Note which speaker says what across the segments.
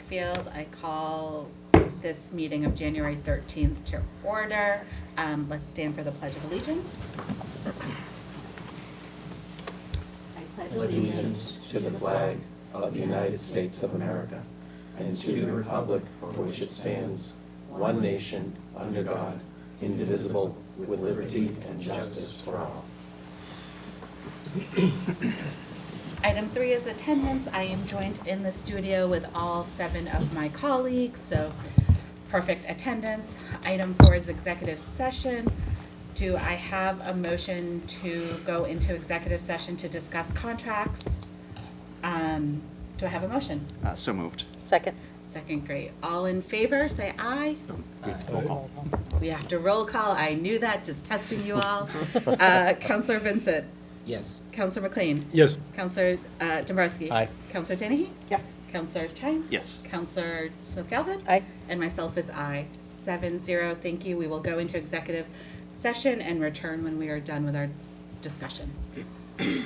Speaker 1: Wakefield. I call this meeting of January 13th to order. Let's stand for the Pledge of Allegiance. I pledge
Speaker 2: Allegiance to the flag of the United States of America and to the republic for which it stands, one nation, under God, indivisible, with liberty and justice for all.
Speaker 1: Item 3 is attendance. I am joined in the studio with all 7 of my colleagues, so perfect attendance. Item 4 is executive session. Do I have a motion to go into executive session to discuss contracts? Do I have a motion?
Speaker 3: So moved.
Speaker 4: Second.
Speaker 1: Second, great. All in favor, say aye. We have to roll call. I knew that, just testing you all. Counselor Vincent.
Speaker 5: Yes.
Speaker 1: Counselor McLean.
Speaker 5: Yes.
Speaker 1: Counselor Dombrowski.
Speaker 5: Aye.
Speaker 1: Counselor Dennehy.
Speaker 4: Yes.
Speaker 1: Counselor Chines.
Speaker 3: Yes.
Speaker 1: Counselor Smith-Galvin.
Speaker 4: Aye.
Speaker 1: And myself is aye. 7-0. Thank you. We will go into executive session and return when we are done with our discussion. Hello,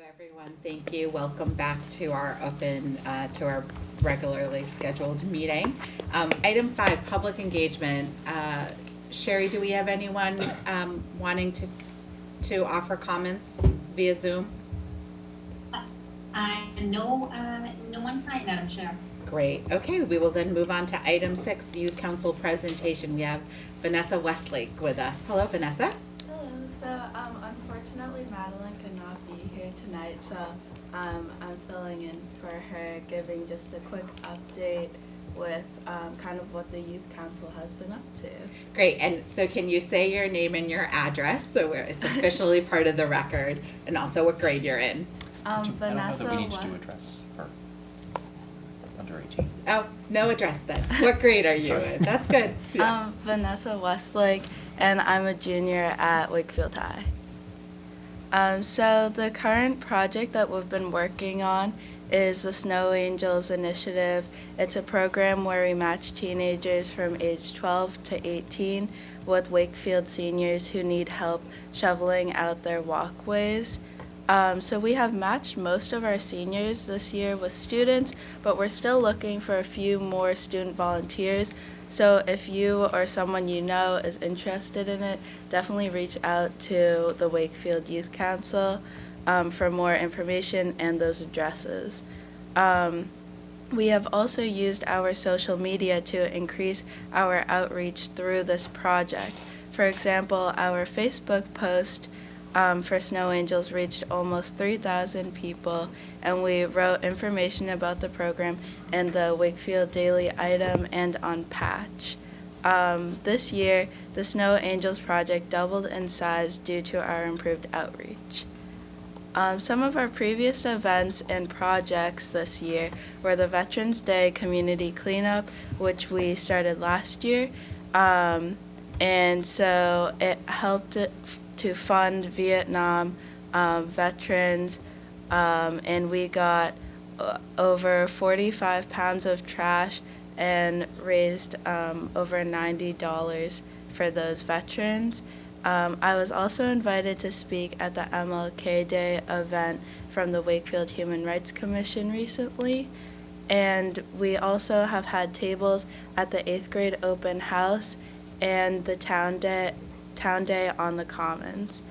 Speaker 1: everyone. Thank you. Welcome back to our to our regularly scheduled meeting. Item 5, public engagement. Sherry, do we have anyone wanting to offer comments via Zoom?
Speaker 6: No one signed, Madam Chair.
Speaker 1: Great. Okay, we will then move on to item 6, Youth Council presentation. We have Vanessa Westlake with us. Hello, Vanessa.
Speaker 7: Hello. So, unfortunately, Madeline could not be here tonight, so I'm filling in for her, giving just a quick update with kind of what the Youth Council has been up to.
Speaker 1: Great. And so can you say your name and your address so it's officially part of the record, and also what grade you're in?
Speaker 7: Vanessa,
Speaker 3: I don't know that we need to do address for under 18.
Speaker 1: Oh, no address then. What grade are you in? That's good. Yeah.
Speaker 7: Vanessa Westlake, and I'm a junior at Wakefield High. So the current project that we've been working on is the Snow Angels Initiative. It's a program where we match teenagers from age 12 to 18 with Wakefield seniors who need help shoveling out their walkways. So we have matched most of our seniors this year with students, but we're still looking for a few more student volunteers. So if you or someone you know is interested in it, definitely reach out to the Wakefield Youth Council for more information and those addresses. We have also used our social media to increase our outreach through this project. For example, our Facebook post for Snow Angels reached almost 3,000 people, and we wrote information about the program in the Wakefield Daily Item and on Patch. This year, the Snow Angels project doubled in size due to our improved outreach. Some of our previous events and projects this year were the Veterans Day Community Cleanup, which we started last year, and so it helped to fund Vietnam veterans, and we got over 45 pounds of trash and raised over $90 for those veterans. I was also invited to speak at the MLK Day event from the Wakefield Human Rights Commission recently, and we also have had tables at the 8th grade open house and the town day on the Commons.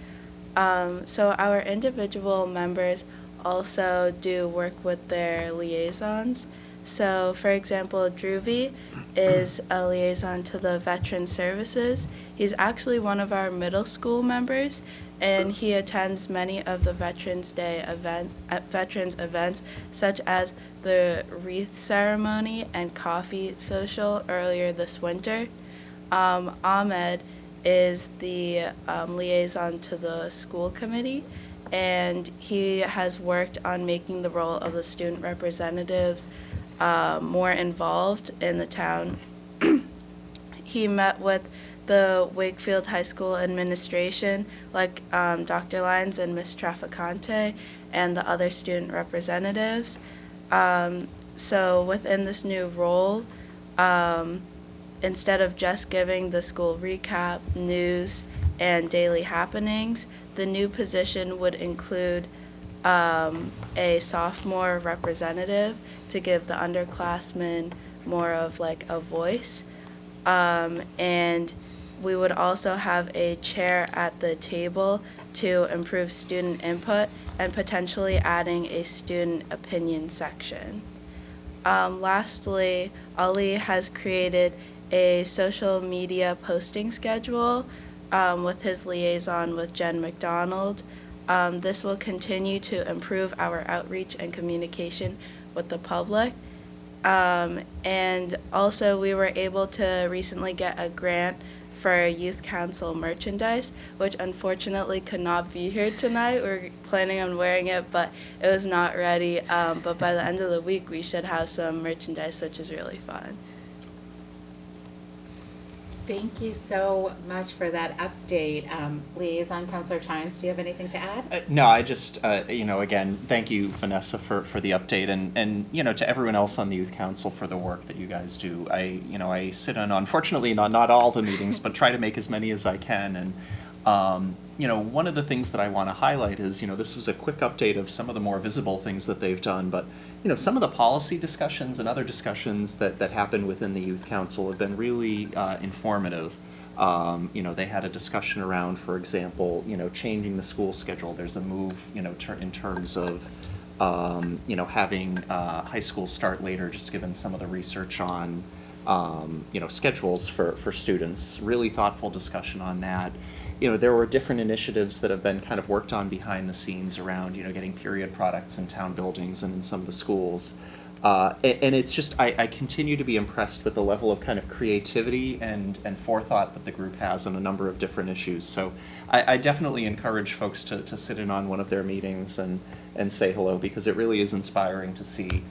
Speaker 7: So our individual members also do work with their liaisons. So for example, Druvy is a liaison to the Veteran Services. He's actually one of our middle school members, and he attends many of the Veterans Day veterans events, such as the wreath ceremony and coffee social earlier this winter. Ahmed is the liaison to the school committee, and he has worked on making the role of the student representatives more involved in the town. He met with the Wakefield High School administration, like Dr. Lyons and Ms. Traficante, and the other student representatives. So within this new role, instead of just giving the school recap, news, and daily happenings, the new position would include a sophomore representative to give the underclassmen more of like a voice. And we would also have a chair at the table to improve student input and potentially adding a student opinion section. Lastly, Ali has created a social media posting schedule with his liaison with Jen McDonald. This will continue to improve our outreach and communication with the public. And also we were able to recently get a grant for youth council merchandise, which unfortunately could not be here tonight. We're planning on wearing it, but it was not ready. But by the end of the week, we should have some merchandise, which is really fun.
Speaker 1: Thank you so much for that update. Liaison Counselor Chimes, do you have anything to add?
Speaker 3: No, I just, again, thank you, Vanessa, for the update, and to everyone else on the Youth Council for the work that you guys do. I sit on, unfortunately, not all the meetings, but try to make as many as I can, and one of the things that I want to highlight is, this was a quick update of some of the more visible things that they've done, but some of the policy discussions and other discussions that happen within the Youth Council have been really informative. They had a discussion around, for example, changing the school schedule. There's a move, in terms of, having high school start later, just given some of the research on, schedules for students. Really thoughtful discussion on that. There were different initiatives that have been kind of worked on behind the scenes around, getting period products in town buildings and in some of the schools. And it's just, I continue to be impressed with the level of kind of creativity and forethought that the group has on a number of different issues. So I definitely encourage folks to sit in on one of their meetings and say hello, because it really is inspiring to see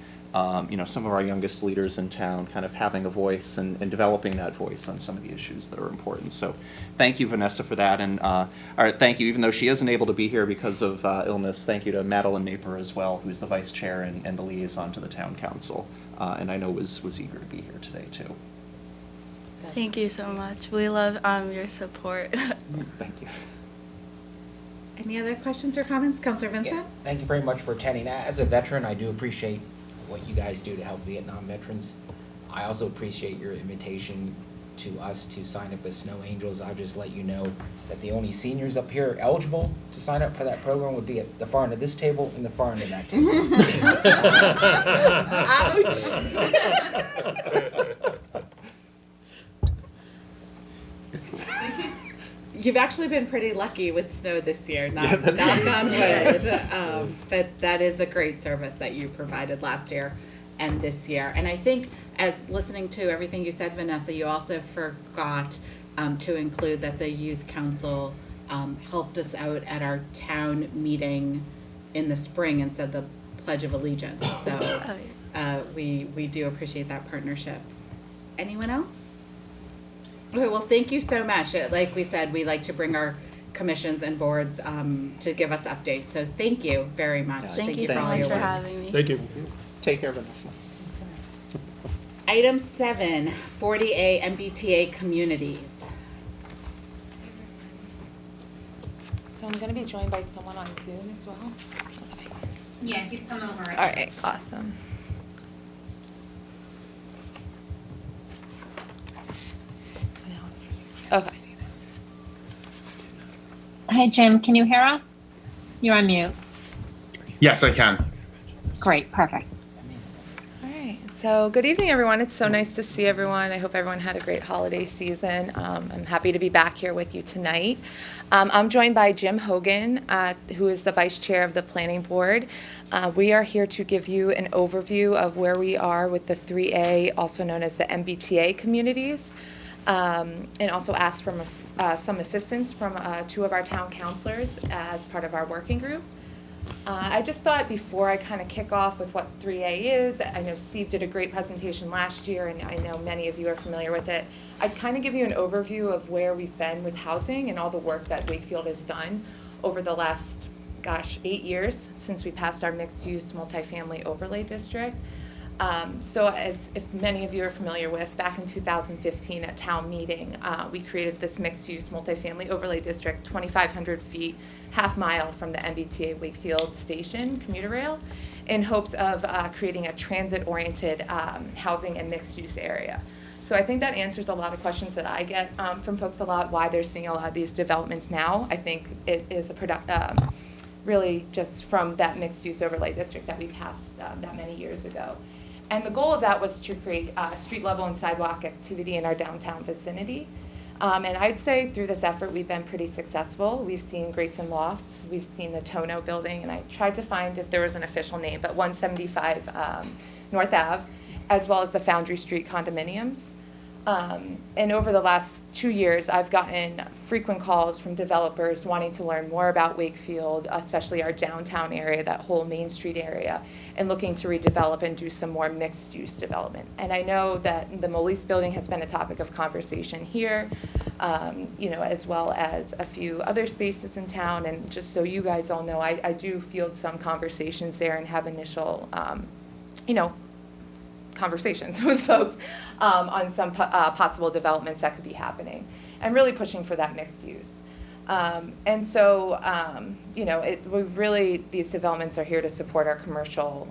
Speaker 3: some of our youngest leaders in town kind of having a voice and developing that voice on some of the issues that are important. So thank you, Vanessa, for that. And all right, thank you, even though she isn't able to be here because of illness, thank you to Madeline Naper as well, who's the vice chair and the liaison to the town council. And I know was eager to be here today, too.
Speaker 7: Thank you so much. We love your support.
Speaker 3: Thank you.
Speaker 1: Any other questions or comments? Counselor Vincent?
Speaker 4: Yeah, thank you very much for attending. As a veteran, I do appreciate what you guys do to help Vietnam veterans. I also appreciate your invitation to us to sign up as Snow Angels. I'll just let you know that the only seniors up here eligible to sign up for that program would be at the far end of this table and the far end of that table.
Speaker 1: Ouch! You've actually been pretty lucky with snow this year,
Speaker 3: Yeah, that's
Speaker 1: knock on wood. But that is a great service that you provided last year and this year. And I think, as listening to everything you said, Vanessa, you also forgot to include that the Youth Council helped us out at our town meeting in the spring and said the Pledge of Allegiance. So we do appreciate that partnership. Anyone else? Okay, well, thank you so much. Like we said, we like to bring our commissions and boards to give us updates. So thank you very much.
Speaker 3: Yeah,
Speaker 7: Thank you
Speaker 1: for
Speaker 7: so
Speaker 1: all
Speaker 7: much
Speaker 1: your
Speaker 7: for
Speaker 1: work.
Speaker 7: having me.
Speaker 5: Thank you.
Speaker 3: Take care, Vanessa.
Speaker 1: Item 7, 40A MBTA communities.
Speaker 8: So I'm going to be joined by someone on Zoom as well. Okay.
Speaker 6: Yeah, he's coming over right
Speaker 8: All right, awesome. So now okay.
Speaker 6: Hey, Jim, can you hear us? You're on mute.
Speaker 5: Yes, I can.
Speaker 6: Great, perfect.
Speaker 8: All right. So good evening, everyone. It's so nice to see everyone. I hope everyone had a great holiday season. I'm happy to be back here with you tonight. I'm joined by Jim Hogan, who is the vice chair of the planning board. We are here to give you an overview of where we are with the 3A, also known as the MBTA communities, and also ask for some assistance from 2 of our town councilors as part of our working group. I just thought before I kind of kick off with what 3A is, I know Steve did a great presentation last year, and I know many of you are familiar with it. I'd kind of give you an overview of where we've been with housing and all the work that Wakefield has done over the last, 8 years since we passed our mixed-use multifamily overlay district. So as if many of you are familiar with, back in 2015 at town meeting, we created this mixed-use multifamily overlay district, 2,500 feet, half mile from the MBTA Wakefield station, commuter rail, in hopes of creating a transit-oriented housing and mixed-use area. So I think that answers a lot of questions that I get from folks a lot, why they're seeing a lot of these developments now. I think it is really just from that mixed-use overlay district that we passed that many years ago. And the goal of that was to create street level and sidewalk activity in our downtown vicinity. And I'd say through this effort, we've been pretty successful. We've seen Grayson Lofts, we've seen the Tono building, and I tried to find if there was an official name, but 175 North Ave, as well as the Foundry Street condominiums. And over the last 2 years, I've gotten frequent calls from developers wanting to learn more about Wakefield, especially our downtown area, that whole Main Street area, and looking to redevelop and do some more mixed-use development. And I know that the Molise building has been a topic of conversation here, as well as a few other spaces in town. And just so you guys all know, I do field some conversations there and have initial, conversations with folks on some possible developments that could be happening, and really pushing for that mixed use. And so, we really, these developments are here to support our commercial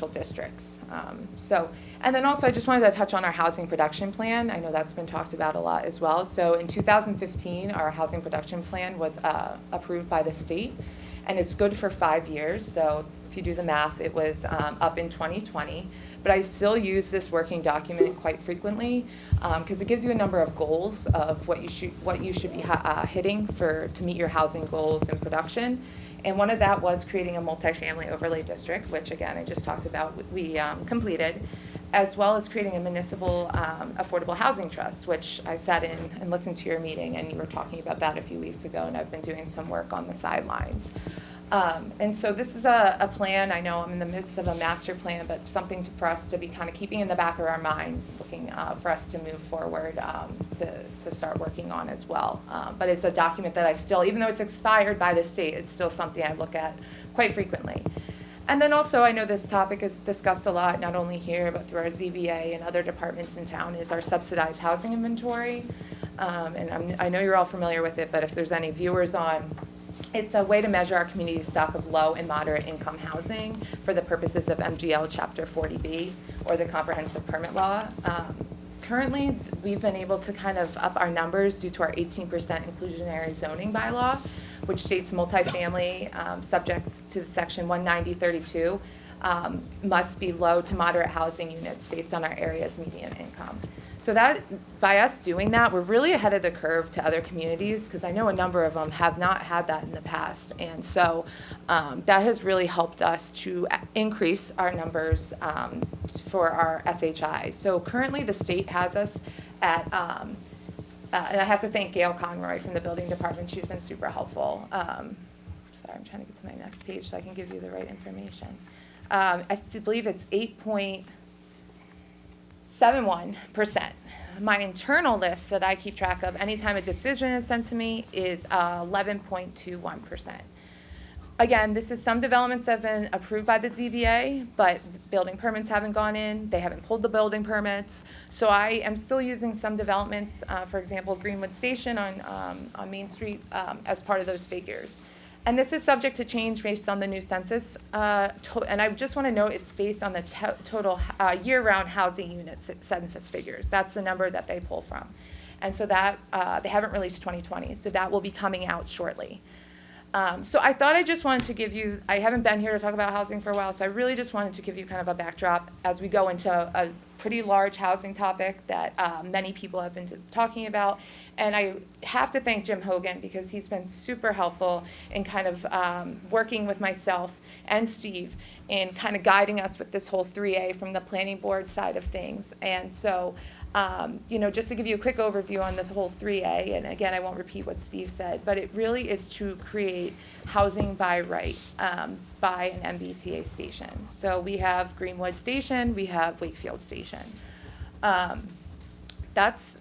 Speaker 8: districts. And then also I just wanted to touch on our housing production plan. I know that's been talked about a lot as well. So in 2015, our housing production plan was approved by the state, and it's good for 5 years. So if you do the math, it was up in 2020. But I still use this working document quite frequently because it gives you a number of goals of what you should be hitting to meet your housing goals and production. And one of that was creating a multifamily overlay district, which again I just talked about, we completed, as well as creating a municipal affordable housing trust, which I sat in and listened to your meeting, and you were talking about that a few weeks ago, and I've been doing some work on the sidelines. And so this is a plan. I know I'm in the midst of a master plan, but something for us to be kind of keeping in the back of our minds, looking for us to move forward to start working on as well. But it's a document that I still, even though it's expired by the state, it's still something I look at quite frequently. And then also, I know this topic is discussed a lot, not only here, but through our ZBA and other departments in town, is our subsidized housing inventory. And I know you're all familiar with it, but if there's any viewers on, it's a way to measure our community's stock of low and moderate income housing for the purposes of MGL Chapter 40B, or the Comprehensive Permit Law. Currently, we've been able to kind of up our numbers due to our 18% inclusionary zoning bylaw, which states multifamily, subjects to Section 190.32, must be low to moderate housing units based on our area's median income. So that, by us doing that, we're really ahead of the curve to other communities, because I know a number of them have not had that in the past. And so that has really helped us to increase our numbers for our SHI. So currently the state has us at, and I have to thank Gail Conroy from the building department. She's been super helpful. Sorry, I'm trying to get to my next page so I can give you the right information. I believe it's 8.71%. My internal list that I keep track of anytime a decision is sent to me is 11.21%. Again, this is some developments that have been approved by the ZBA, but building permits haven't gone in. They haven't pulled the building permits. So I am still using some developments, for example, Greenwood Station on Main Street as part of those figures. And this is subject to change based on the new census. And I just want to note it's based on the total year-round housing units census figures. That's the number that they pull from. And so that, they haven't released 2020, so that will be coming out shortly. So I thought I just wanted to give you, I haven't been here to talk about housing for a while, so I really just wanted to give you kind of a backdrop as we go into a pretty large housing topic that many people have been talking about. And I have to thank Jim Hogan, because he's been super helpful in kind of working with myself and Steve in kind of guiding us with this whole 3A from the planning board side of things. And so, just to give you a quick overview on the whole 3A, and again, I won't repeat what Steve said, but it really is to create housing by right by an MBTA station. So we have Greenwood Station, we have Wakefield Station. That's,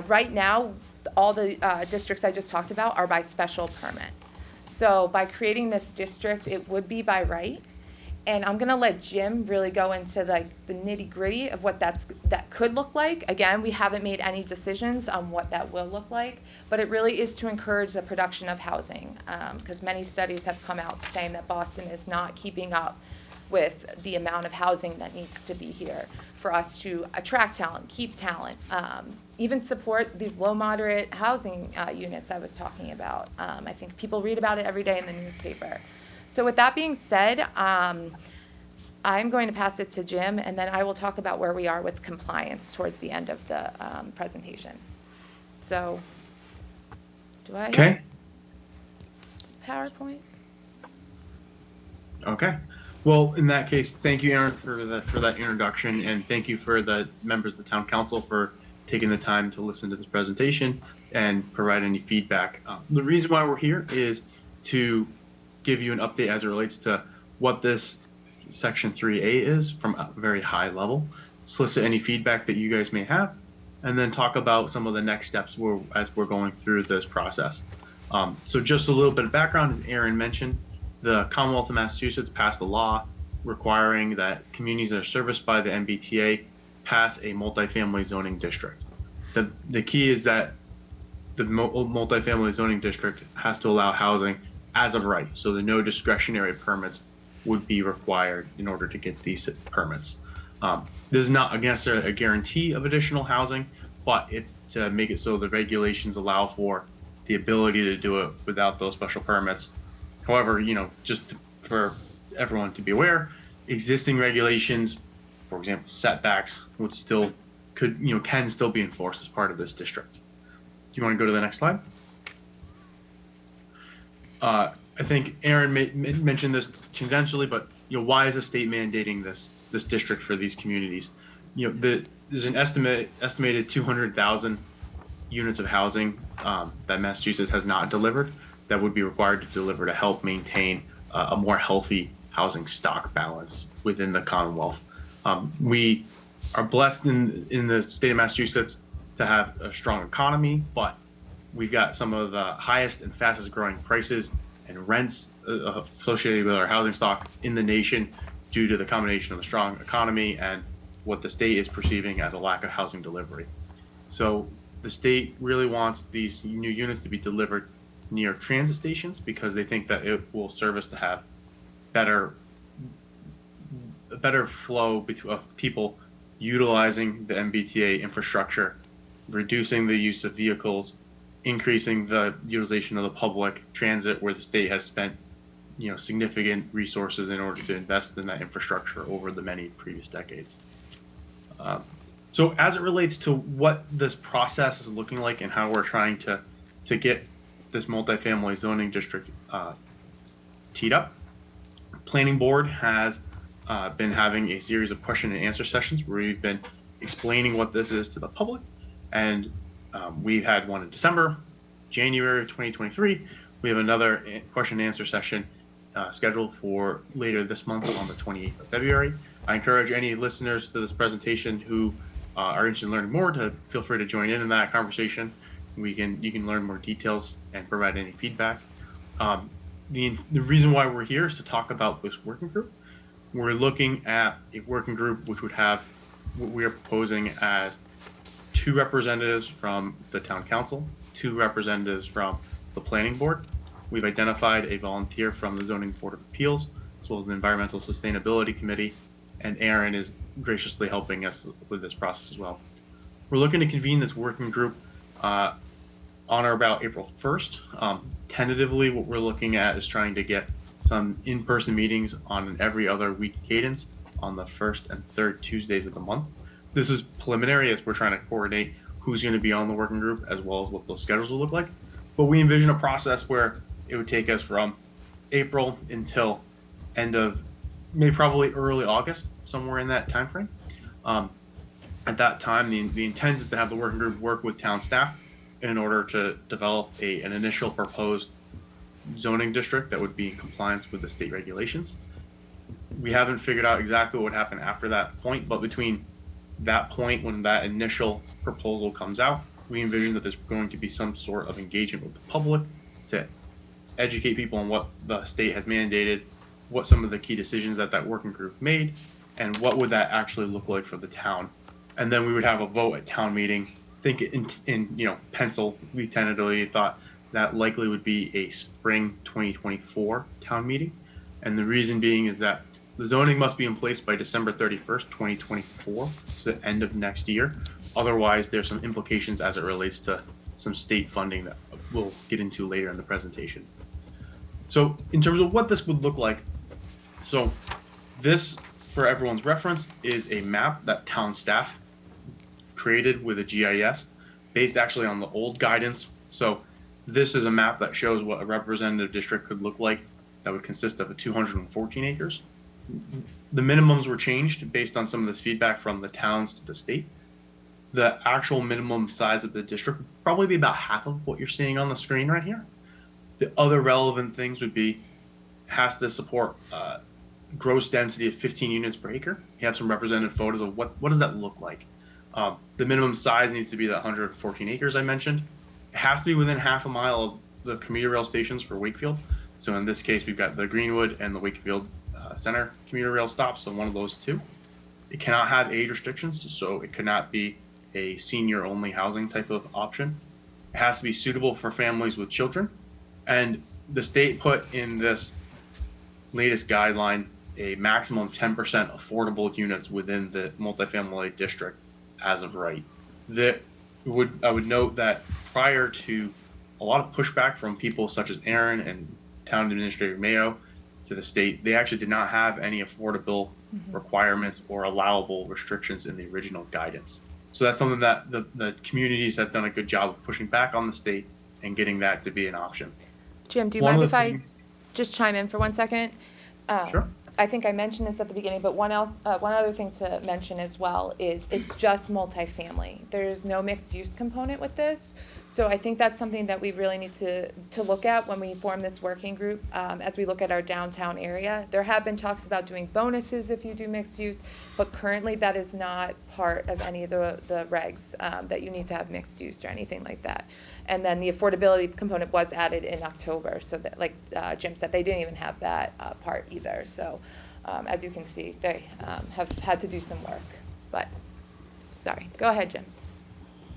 Speaker 8: right now, all the districts I just talked about are by special permit. So by creating this district, it would be by right. And I'm gonna let Jim really go into like the nitty gritty of what that could look like. Again, we haven't made any decisions on what that will look like, but it really is to encourage the production of housing, because many studies have come out saying that Boston is not keeping up with the amount of housing that needs to be here for us to attract talent, keep talent, even support these low moderate housing units I was talking about. I think people read about it every day in the newspaper. So with that being said, I'm going to pass it to Jim, and then I will talk about where we are with compliance towards the end of the presentation. So, do I
Speaker 5: Okay.
Speaker 8: have PowerPoint?
Speaker 5: Okay. Well, in that case, thank you, Aaron, for that introduction, and thank you for the members of the town council for taking the time to listen to this presentation and provide any feedback. The reason why we're here is to give you an update as it relates to what this Section 3A is from a very high level, solicit any feedback that you guys may have, and then talk about some of the next steps as we're going through this process. So just a little bit of background, as Aaron mentioned, the Commonwealth of Massachusetts passed a law requiring that communities that are serviced by the MBTA pass a multifamily zoning district. The key is that the multifamily zoning district has to allow housing as of right, so the no discretionary permits would be required in order to get these permits. This is not necessarily a guarantee of additional housing, but it's to make it so the regulations allow for the ability to do it without those special permits. However, just for everyone to be aware, existing regulations, for example, setbacks can still be enforced as part of this district. Do you want to go to the next slide? I think Aaron mentioned this tangentially, but why is the state mandating this district for these communities? There's an estimated 200,000 units of housing that Massachusetts has not delivered that would be required to deliver to help maintain a more healthy housing stock balance within the Commonwealth. We are blessed in the state of Massachusetts to have a strong economy, but we've got some of the highest and fastest growing prices and rents associated with our housing stock in the nation due to the combination of a strong economy and what the state is perceiving as a lack of housing delivery. So the state really wants these new units to be delivered near transit stations because they think that it will serve us to have a better flow of people utilizing the MBTA infrastructure, reducing the use of vehicles, increasing the utilization of the public transit where the state has spent significant resources in order to invest in that infrastructure over the many previous decades. So as it relates to what this process is looking like and how we're trying to get this multifamily zoning district teed up, Planning Board has been having a series of question and answer sessions where we've been explaining what this is to the public, and we've had one in December, January of 2023. We have another question and answer session scheduled for later this month on the 28th of February. I encourage any listeners to this presentation who are interested in learning more to feel free to join in that conversation. You can learn more details and provide any feedback. The reason why we're here is to talk about this working group. We're looking at a working group which would have what we are proposing as 2 representatives from the town council, 2 representatives from the planning board. We've identified a volunteer from the zoning board of appeals, as well as the environmental sustainability committee, and Aaron is graciously helping us with this process as well. We're looking to convene this working group on or about April 1st. Tentatively, what we're looking at is trying to get some in-person meetings on an every other week cadence on the 1st and 3rd Tuesdays of the month. This is preliminary as we're trying to coordinate who's going to be on the working group as well as what those schedules will look like. But we envision a process where it would take us from April until end of maybe probably early August, somewhere in that time frame. At that time, the intent is to have the working group work with town staff in order to develop an initial proposed zoning district that would be in compliance with the state regulations. We haven't figured out exactly what would happen after that point, but between that point when that initial proposal comes out, we envision that there's going to be some sort of engagement with the public to educate people on what the state has mandated, what some of the key decisions that that working group made, and what would that actually look like for the town. And then we would have a vote at town meeting. Think in pencil, we tentatively thought that likely would be a spring 2024 town meeting. And the reason being is that the zoning must be in place by December 31st, 2024, so the end of next year. Otherwise, there's some implications as it relates to some state funding that we'll get into later in the presentation. So in terms of what this would look like, so this, for everyone's reference, is a map that town staff created with a GIS based actually on the old guidance. So this is a map that shows what a representative district could look like that would consist of 214 acres. The minimums were changed based on some of this feedback from the towns to the state. The actual minimum size of the district would probably be about half of what you're seeing on the screen right here. The other relevant things would be, has to support gross density of 15 units per acre. You have some representative photos of what does that look like. The minimum size needs to be the 114 acres I mentioned. It has to be within half a mile of the commuter rail stations for Wakefield. So in this case, we've got the Greenwood and the Wakefield Center commuter rail stops, so one of those two. It cannot have age restrictions, so it cannot be a senior-only housing type of option. It has to be suitable for families with children. And the state put in this latest guideline a maximum of 10% affordable units within the multifamily district as of right. I would note that prior to a lot of pushback from people such as Aaron and Town Administrator Mayo to the state, they actually did not have any affordable requirements or allowable restrictions in the original guidance. So that's something that the communities have done a good job of pushing back on the state and getting that to be an option.
Speaker 8: Jim, do you
Speaker 5: One
Speaker 8: mind
Speaker 5: of
Speaker 8: if
Speaker 5: the
Speaker 8: I
Speaker 5: things-
Speaker 8: just chime in for 1 second?
Speaker 5: Sure.
Speaker 8: I think I mentioned this at the beginning, but one other thing to mention as well is it's just multifamily. There's no mixed use component with this. So I think that's something that we really need to look at when we form this working group, as we look at our downtown area. There have been talks about doing bonuses if you do mixed use, but currently that is not part of any of the regs, that you need to have mixed use or anything like that. And then the affordability component was added in October, so that, like Jim said, they didn't even have that part either. So as you can see, they have had to do some work. But sorry, go ahead, Jim.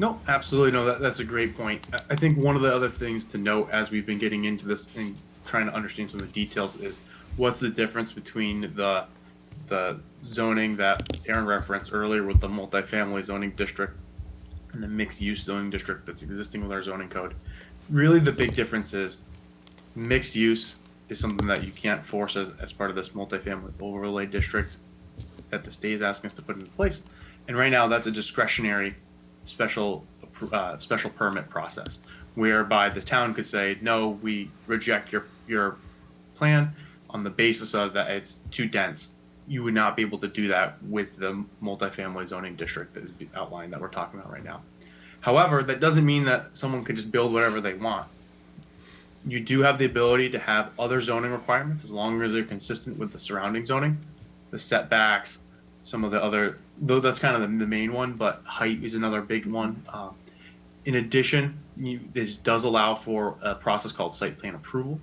Speaker 5: No, absolutely. No, that's a great point. I think one of the other things to note as we've been getting into this and trying to understand some of the details is what's the difference between the zoning that Aaron referenced earlier with the multifamily zoning district and the mixed use zoning district that's existing with our zoning code. Really the big difference is mixed use is something that you can't force as part of this multifamily overlay district that the state is asking us to put into place. And right now that's a discretionary special permit process whereby the town could say, no, we reject your plan on the basis of that it's too dense. You would not be able to do that with the multifamily zoning district that is outlined that we're talking about right now. However, that doesn't mean that someone could just build whatever they want. You do have the ability to have other zoning requirements as long as they're consistent with the surrounding zoning, the setbacks, some of the other, though that's kind of the main one, but height is another big one. In addition, this does allow for a process called site plan approval,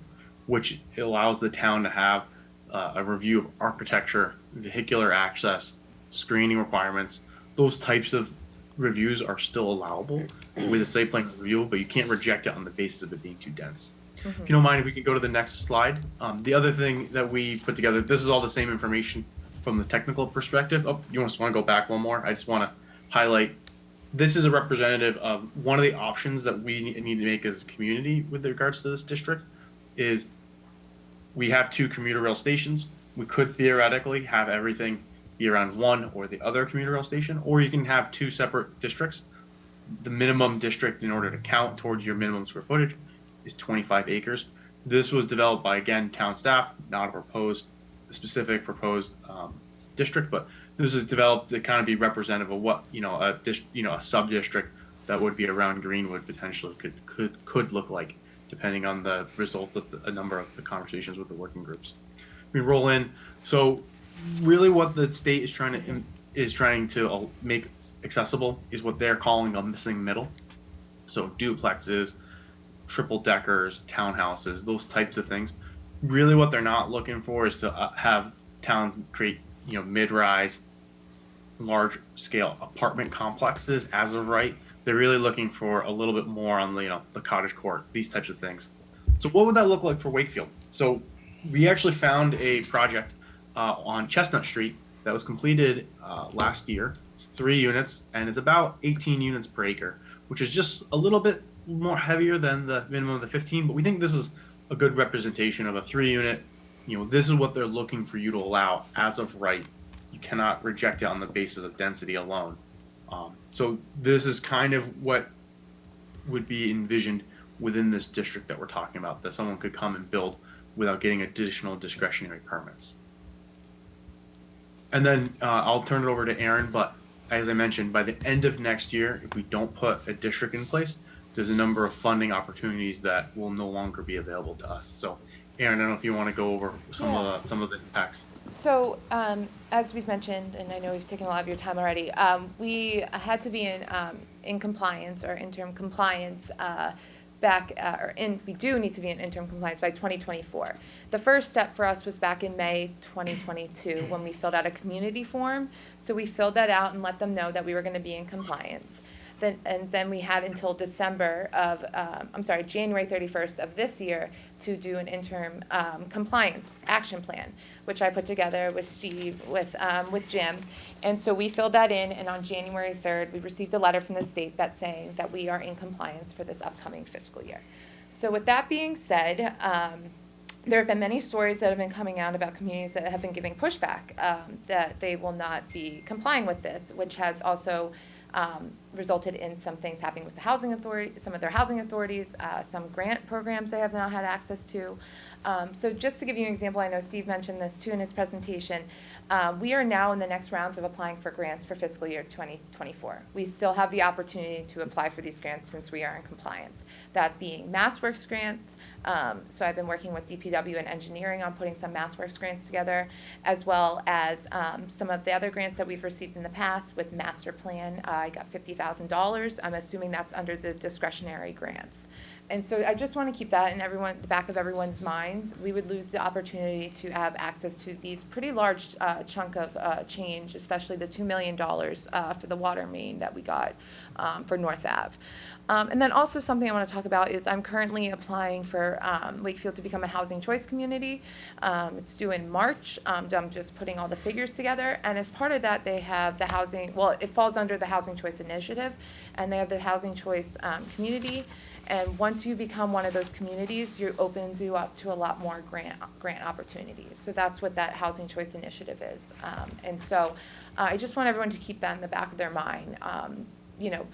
Speaker 5: which allows the town to have a review of architecture, vehicular access, screening requirements. Those types of reviews are still allowable with a site plan review, but you can't reject it on the basis of it being too dense. If you don't mind, if we could go to the next slide. The other thing that we put together, this is all the same information from the technical perspective. Oh, you just want to go back one more? I just want to highlight, this is a representative of one of the options that we need to make as a community with regards to this district is we have 2 commuter rail stations. We could theoretically have everything be around one or the other commuter rail station, or you can have 2 separate districts. The minimum district in order to count towards your minimum square footage is 25 acres. This was developed by, again, town staff, not a specific proposed district, but this is developed to kind of be representative of what a sub-district that would be around Greenwood potentially could look like, depending on the results of a number of the conversations with the working groups. We roll in. So really what the state is trying to make accessible is what they're calling a missing middle. So duplexes, triple deckers, townhouses, those types of things. really what they're not looking for is to have towns create, mid-rise, large-scale apartment complexes as of right. They're really looking for a little bit more on the cottage court, these types of things. So what would that look like for Wakefield? So we actually found a project on Chestnut Street that was completed last year. It's 3 units, and it's about 18 units per acre, which is just a little bit more heavier than the minimum of the 15, but we think this is a good representation of a 3-unit. This is what they're looking for you to allow as of right. You cannot reject it on the basis of density alone. So this is kind of what would be envisioned within this district that we're talking about, that someone could come and build without getting additional discretionary permits. And then I'll turn it over to Aaron, but as I mentioned, by the end of next year, if we don't put a district in place, there's a number of funding opportunities that will no longer be available to us. So Aaron, I don't know if you want to go over some of the impacts.
Speaker 8: So, as we've mentioned, and I know we've taken a lot of your time already, we had to be in compliance or interim compliance we do need to be in interim compliance by 2024. The first step for us was back in May 2022 when we filled out a community form. So we filled that out and let them know that we were going to be in compliance. Then we had until January 31st of this year to do an interim compliance action plan, which I put together with Steve, with Jim. And so we filled that in, and on January 3rd, we received a letter from the state that's saying that we are in compliance for this upcoming fiscal year. So with that being said, there have been many stories that have been coming out about communities that have been giving pushback that they will not be complying with this, which has also resulted in some things happening with the housing authority, some of their housing authorities, some grant programs they have not had access to. So just to give you an example, I know Steve mentioned this too in his presentation. We are now in the next rounds of applying for grants for fiscal year 2024. We still have the opportunity to apply for these grants since we are in compliance. That being MassWorks grants. So I've been working with DPW and engineering on putting some MassWorks grants together, as well as some of the other grants that we've received in the past with Master Plan. I got $50,000. I'm assuming that's under the discretionary grants. And so I just want to keep that in the back of everyone's minds. We would lose the opportunity to have access to these pretty large chunk of change, especially the $2 million for the water main that we got for North Ave. And then also something I want to talk about is I'm currently applying for Wakefield to become a housing choice community. It's due in March. I'm just putting all the figures together. And as part of that, they have the housing, well, it falls under the Housing Choice Initiative, and they have the Housing Choice Community. And once you become one of those communities, it opens you up to a lot more grant opportunities. So that's what that Housing Choice Initiative is. And so I just want everyone to keep that in the back of their mind.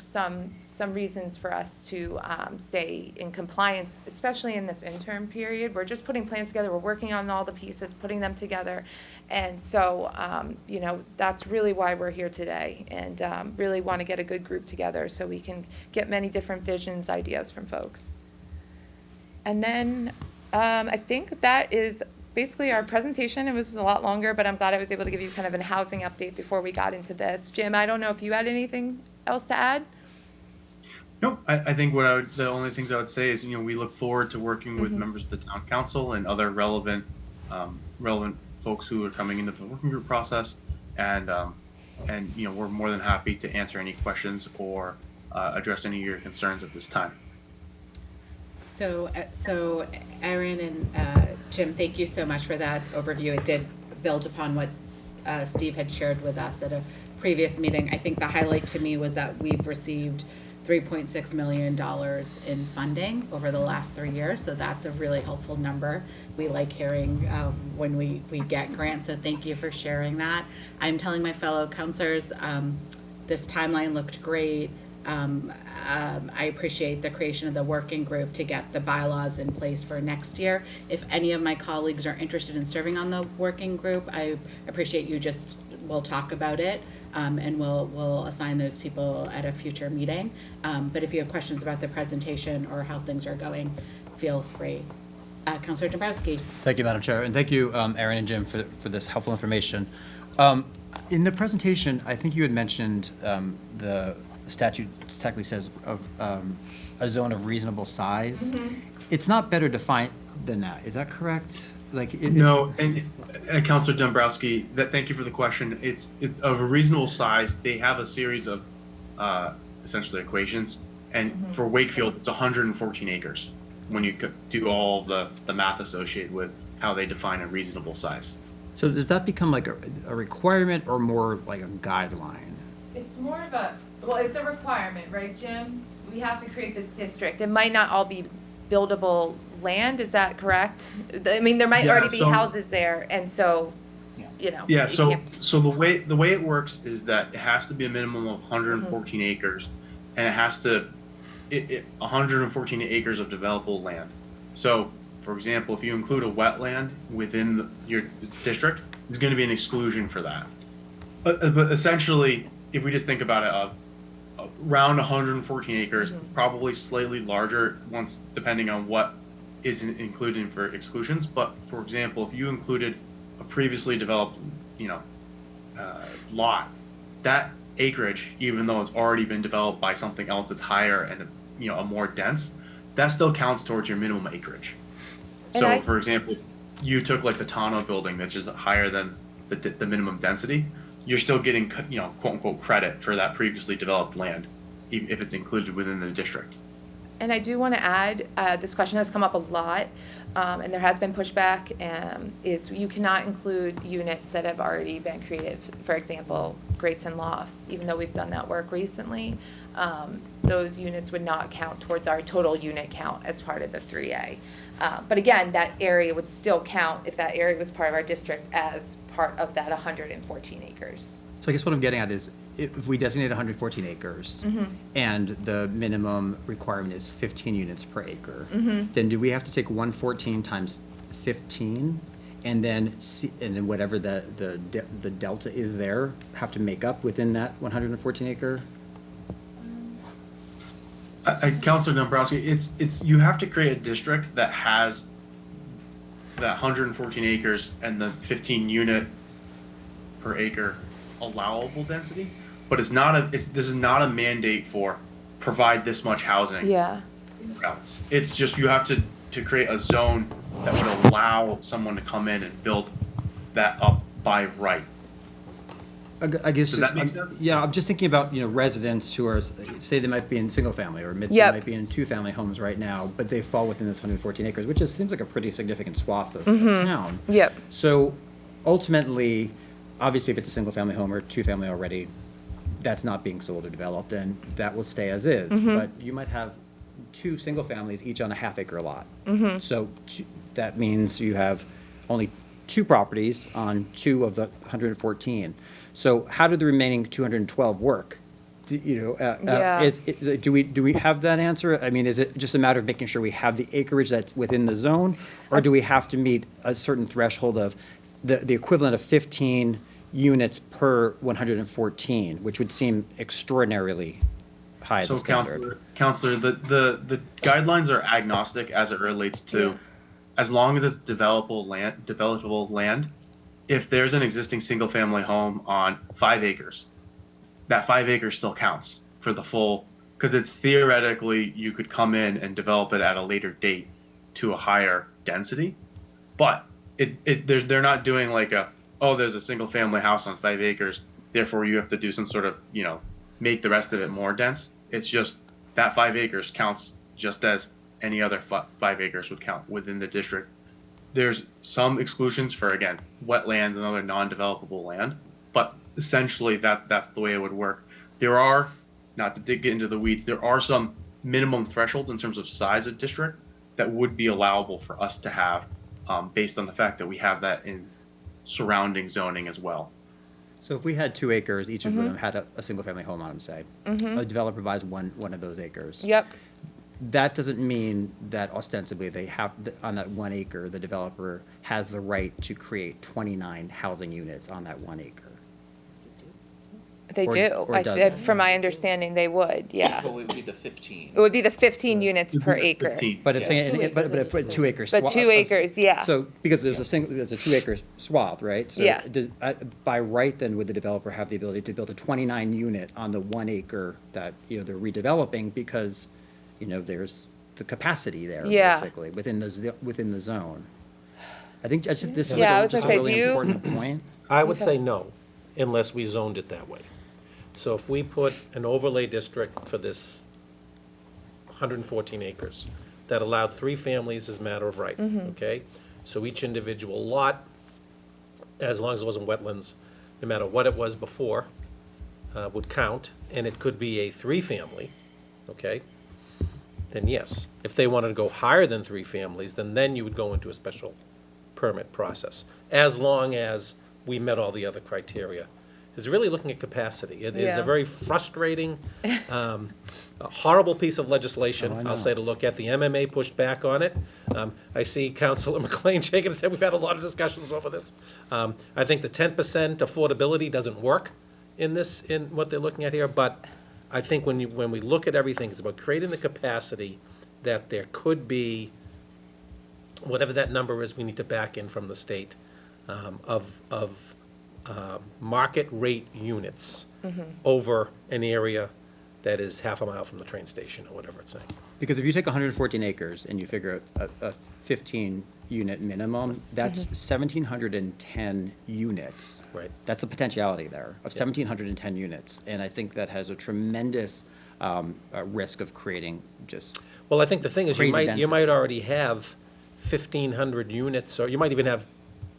Speaker 8: Some reasons for us to stay in compliance, especially in this interim period. We're just putting plans together. We're working on all the pieces, putting them together. And so, that's really why we're here today, and really want to get a good group together so we can get many different visions, ideas from folks. And then I think that is basically our presentation. It was a lot longer, but I'm glad I was able to give you kind of a housing update before we got into this. Jim, I don't know if you had anything else to add?
Speaker 5: No, I think the only things I would say is, we look forward to working with members of the town council and other relevant folks who are coming into the working group process, and we're more than happy to answer any questions or address any of your concerns at this time.
Speaker 1: So Erin and Jim, thank you so much for that overview. It did build upon what Steve had shared with us at a previous meeting. I think the highlight to me was that we've received $3.6 million in funding over the last 3 years. So that's a really helpful number. We like hearing when we get grants. So thank you for sharing that. I'm telling my fellow counselors, this timeline looked great. I appreciate the creation of the working group to get the bylaws in place for next year. If any of my colleagues are interested in serving on the working group, I appreciate we'll talk about it. And we'll assign those people at a future meeting. But if you have questions about the presentation or how things are going, feel free. Councilor Dombrowski.
Speaker 9: Thank you, Madam Chair, and thank you, Erin and Jim, for this helpful information. In the presentation, I think you had mentioned the statute technically says of a zone of reasonable size. Mm-hmm. It's not better defined than that. Is that correct? Like,
Speaker 5: No, and Councilor Dombrowski, thank you for the question. It's of a reasonable size. They have a series of essentially equations, and for Wakefield, it's 114 acres when you do all the math associated with how they define a reasonable size.
Speaker 9: So does that become like a requirement or more like a guideline?
Speaker 8: It's more of a, well, it's a requirement, right, Jim? We have to create this district. It might not all be buildable land, is that correct? I mean, there might
Speaker 5: Yeah,
Speaker 8: already be
Speaker 5: so-
Speaker 8: houses there, and so, you know.
Speaker 5: Yeah,
Speaker 8: you
Speaker 5: so
Speaker 8: can't-
Speaker 5: so the way it works is that it has to be a minimum of 114 acres, and it has to 114 acres of developable land. So, for example, if you include a wetland within your district, there's going to be an exclusion for that. But essentially, if we just think about it, around 114 acres, probably slightly larger once depending on what is included for exclusions. But for example, if you included a previously developed, lot, that acreage, even though it's already been developed by something else that's higher and a more dense, that still counts towards your minimum acreage.
Speaker 8: And
Speaker 5: So,
Speaker 8: I-
Speaker 5: for example, you took like the Tano building, which is higher than the minimum density, you're still getting, quote unquote, credit for that previously developed land, if it's included within the district.
Speaker 8: And I do want to add, this question has come up a lot, and there has been pushback, is you cannot include units that have already been created. For example, Grayson Lofts, even though we've done that work recently, those units would not count towards our total unit count as part of the 3A. But again, that area would still count if that area was part of our district as part of that 114 acres.
Speaker 9: So I guess what I'm getting at is, if we designate 114 acres and the minimum requirement is 15 units per acre, then do we have to take 114 times 15 and then whatever the delta is there, have to make up within that 114 acre?
Speaker 5: Councilor Dombrowski, it's you have to create a district that has that 114 acres and the 15 unit per acre allowable density, but this is not a mandate for provide this much housing.
Speaker 8: Yeah.
Speaker 5: Else. It's just you have to create a zone that would allow someone to come in and build that up by right.
Speaker 9: I guess
Speaker 5: Does that make sense?
Speaker 9: Yeah, I'm just thinking about, residents who are, say they might be in single family or they
Speaker 8: Yep.
Speaker 9: might be in two-family homes right now, but they fall within this 114 acres, which seems like a pretty significant swath of town.
Speaker 8: Yep.
Speaker 9: So ultimately, obviously, if it's a single-family home or two-family already, that's not being sold or developed, and that will stay as is. But you might have two single families, each on a half-acre lot. So that means you have only two properties on two of the 114. So how do the remaining 212 work?
Speaker 8: Yeah.
Speaker 9: Do we have that answer? I mean, is it just a matter of making sure we have the acreage that's within the zone? Or do we have to meet a certain threshold of the equivalent of 15 units per 114, which would seem extraordinarily high as a
Speaker 5: So,
Speaker 9: standard?
Speaker 5: Counselor, the guidelines are agnostic as it relates to,
Speaker 8: Yeah.
Speaker 5: as long as it's developable land. If there's an existing single-family home on 5 acres, that 5 acres still counts for the full, because it's theoretically you could come in and develop it at a later date to a higher density, but they're not doing like there's a single-family house on 5 acres, therefore you have to do some sort of make the rest of it more dense. It's just that 5 acres counts just as any other 5 acres would count within the district. There's some exclusions for, again, wetlands and other non-developable land, but essentially that's the way it would work. There are, not to get into the weeds, there are some minimum thresholds in terms of size of district that would be allowable for us to have based on the fact that we have that in surrounding zoning as well.
Speaker 9: So if we had 2 acres, each of them had a single-family home on them, say, a developer buys one of those acres.
Speaker 8: Yep.
Speaker 9: That doesn't mean that ostensibly they have, on that 1 acre, the developer has the right to create 29 housing units on that 1 acre.
Speaker 8: They
Speaker 9: Or-
Speaker 8: do.
Speaker 9: or does it?
Speaker 8: From my understanding, they would, yeah.
Speaker 3: Well, it would be the 15.
Speaker 8: It would be the 15 units per acre.
Speaker 5: 15.
Speaker 9: But I'm
Speaker 3: Yeah.
Speaker 9: saying,
Speaker 8: 2
Speaker 9: but
Speaker 8: acres
Speaker 9: if a 2 acre
Speaker 8: But
Speaker 9: swath.
Speaker 8: 2 acres, yeah.
Speaker 9: So, because there's a 2 acre swath, right? So
Speaker 8: Yeah.
Speaker 9: by right, then, would the developer have the ability to build a 29 unit on the 1 acre that, they're redeveloping because, there's the capacity there,
Speaker 8: Yeah.
Speaker 9: basically, within the zone? I think this is
Speaker 8: Yeah, I was
Speaker 9: just a
Speaker 8: gonna say,
Speaker 9: really
Speaker 8: do you-
Speaker 9: important point.
Speaker 2: I would
Speaker 8: Okay.
Speaker 2: say no, unless we zoned it that way. So if we put an overlay district for this 114 acres that allowed 3 families as a matter of right, okay? So each individual lot, as long as it wasn't wetlands, no matter what it was before, would count, and it could be a 3-family, okay? Then yes. If they wanted to go higher than 3 families, then you would go into a special permit process, as long as we met all the other criteria. Is really looking at capacity. It is
Speaker 8: Yeah.
Speaker 2: a very frustrating, a horrible piece of legislation,
Speaker 9: Oh, I know.
Speaker 2: I'll say, to look at. The MMA pushed back on it. I see Councilor McLean shaking his head. We've had a lot of discussions over this. I think the 10% affordability doesn't work in what they're looking at here, but I think when we look at everything, it's about creating the capacity that there could be, whatever that number is, we need to back in from the state, of market rate units over an area that is half a mile from the train station, or whatever it's saying.
Speaker 9: Because if you take 114 acres and you figure a 15-unit minimum, that's 1,710 units.
Speaker 2: Right.
Speaker 9: That's the potentiality there of 1,710 units. And I think that has a tremendous risk of creating just,
Speaker 2: Well, I think the thing is, you
Speaker 9: Crazy
Speaker 2: might
Speaker 9: density.
Speaker 2: already have 1,500 units, or you might even have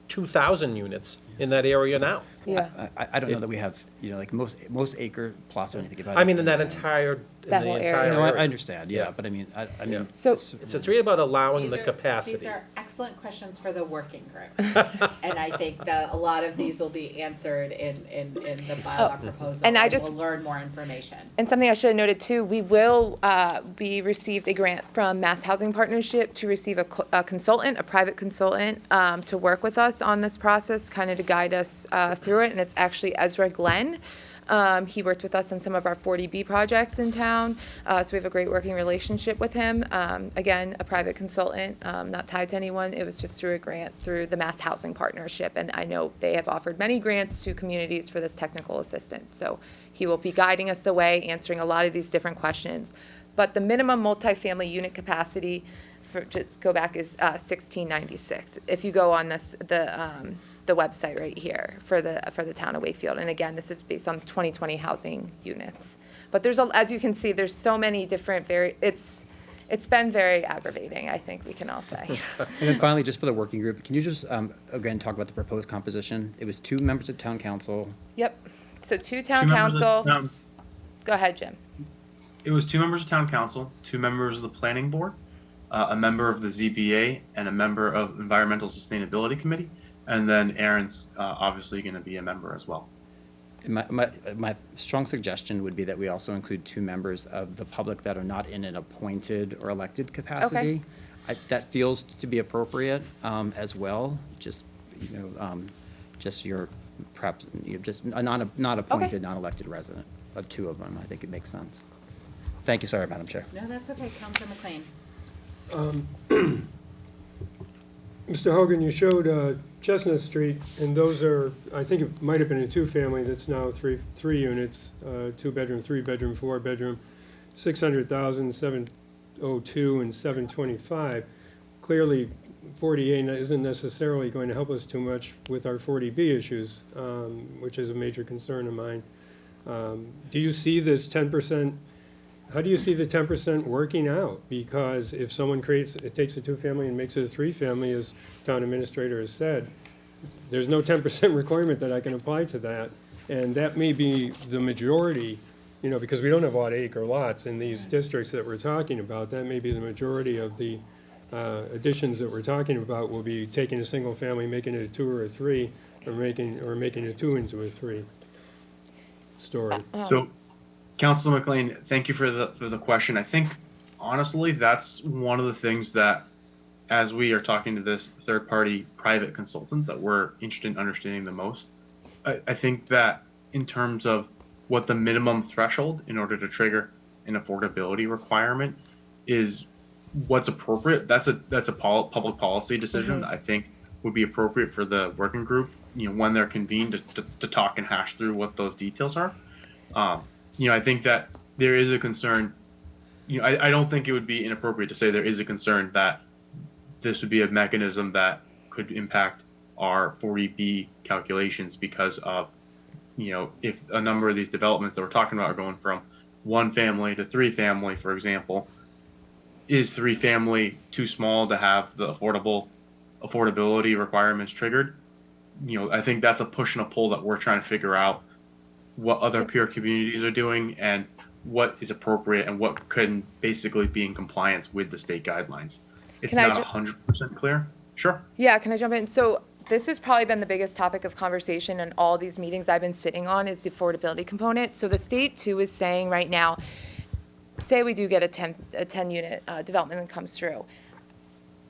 Speaker 2: 2,000 units in that area now.
Speaker 8: Yeah.
Speaker 9: I don't know that we have, like most acre plots or anything about it.
Speaker 2: I mean, in that entire,
Speaker 8: That whole area.
Speaker 9: No, I
Speaker 2: area.
Speaker 9: understand, yeah,
Speaker 2: Yeah.
Speaker 9: but I mean, I
Speaker 2: Yeah.
Speaker 9: mean.
Speaker 8: So-
Speaker 2: It's really about allowing the
Speaker 1: These
Speaker 2: capacity.
Speaker 1: are excellent questions for the working group. And I think that a lot of these will be answered in the bylaw proposal.
Speaker 8: and I just-
Speaker 1: we'll learn more information.
Speaker 8: And something I should have noted too, we will be received a grant from Mass Housing Partnership to receive a consultant, a private consultant, to work with us on this process, kind of to guide us through it. And it's actually Ezra Glenn. He worked with us on some of our 40B projects in town, so we have a great working relationship with him. Again, a private consultant, not tied to anyone. It was just through a grant through the Mass Housing Partnership, and I know they have offered many grants to communities for this technical assistance. So he will be guiding us the way, answering a lot of these different questions. But the minimum multifamily unit capacity, for just go back, is 1696. If you go on the website right here for the town of Wakefield, and again, this is based on 2020 housing units. But as you can see, there's so many different it's been very aggravating, I think we can all say.
Speaker 9: And then finally, just for the working group, can you just, again, talk about the proposed composition? It was 2 members of town council.
Speaker 8: Yep. So 2
Speaker 5: Two
Speaker 8: town
Speaker 5: members of
Speaker 8: council.
Speaker 5: town-
Speaker 8: Go ahead, Jim.
Speaker 5: It was 2 members of town council, 2 members of the planning board, a member of the ZBA, and a member of environmental sustainability committee. And then Aaron's obviously going to be a member as well.
Speaker 9: My strong suggestion would be that we also include 2 members of the public that are not in an appointed or elected capacity. That feels to be appropriate as well, just, just your, perhaps, just a not appointed, non-elected resident, of 2 of them. I think it makes sense. Thank you, sorry, Madam Chair.
Speaker 1: No, that's okay, Counselor McLean.
Speaker 10: Mr. Hogan, you showed Chestnut Street, and those are, I think it might have been a 2-family that's now 3 units, 2-bedroom, 3-bedroom, 4-bedroom, 600,000, 702, and 725. Clearly, 40A isn't necessarily going to help us too much with our 40B issues, which is a major concern of mine. Do you see this 10%? How do you see the 10% working out? Because if someone takes a 2-family and makes it a 3-family, as town administrator has said, there's no 10% requirement that I can apply to that. And that may be the majority, because we don't have odd acre lots in these districts that we're talking about. That may be the majority of the additions that we're talking about will be taking a single family, making it a 2 or a 3, or making a 2 into a 3 story.
Speaker 5: So, Councilor McLean, thank you for the question. I think honestly, that's one of the things that, as we are talking to this third-party private consultant, that we're interested in understanding the most. I think that in terms of what the minimum threshold in order to trigger an affordability requirement is, what's appropriate. That's a public policy decision that I think would be appropriate for the working group, when they're convened to talk and hash through what those details are. I think that there is a concern. I don't think it would be inappropriate to say there is a concern that this would be a mechanism that could could impact our 40B calculations because of, if a number of these developments that we're talking about are going from one family to three family, for example, is three family too small to have the affordability requirements triggered? I think that's a push and a pull that we're trying to figure out what other peer communities are doing and what is appropriate and what can basically be in compliance with the state guidelines. It's
Speaker 8: Can I
Speaker 5: not
Speaker 8: ju-
Speaker 5: 100% clear. Sure.
Speaker 8: Yeah, can I jump in? So this has probably been the biggest topic of conversation in all these meetings I've been sitting on is the affordability component. So the state too is saying right now, say we do get a 10 unit development that comes through.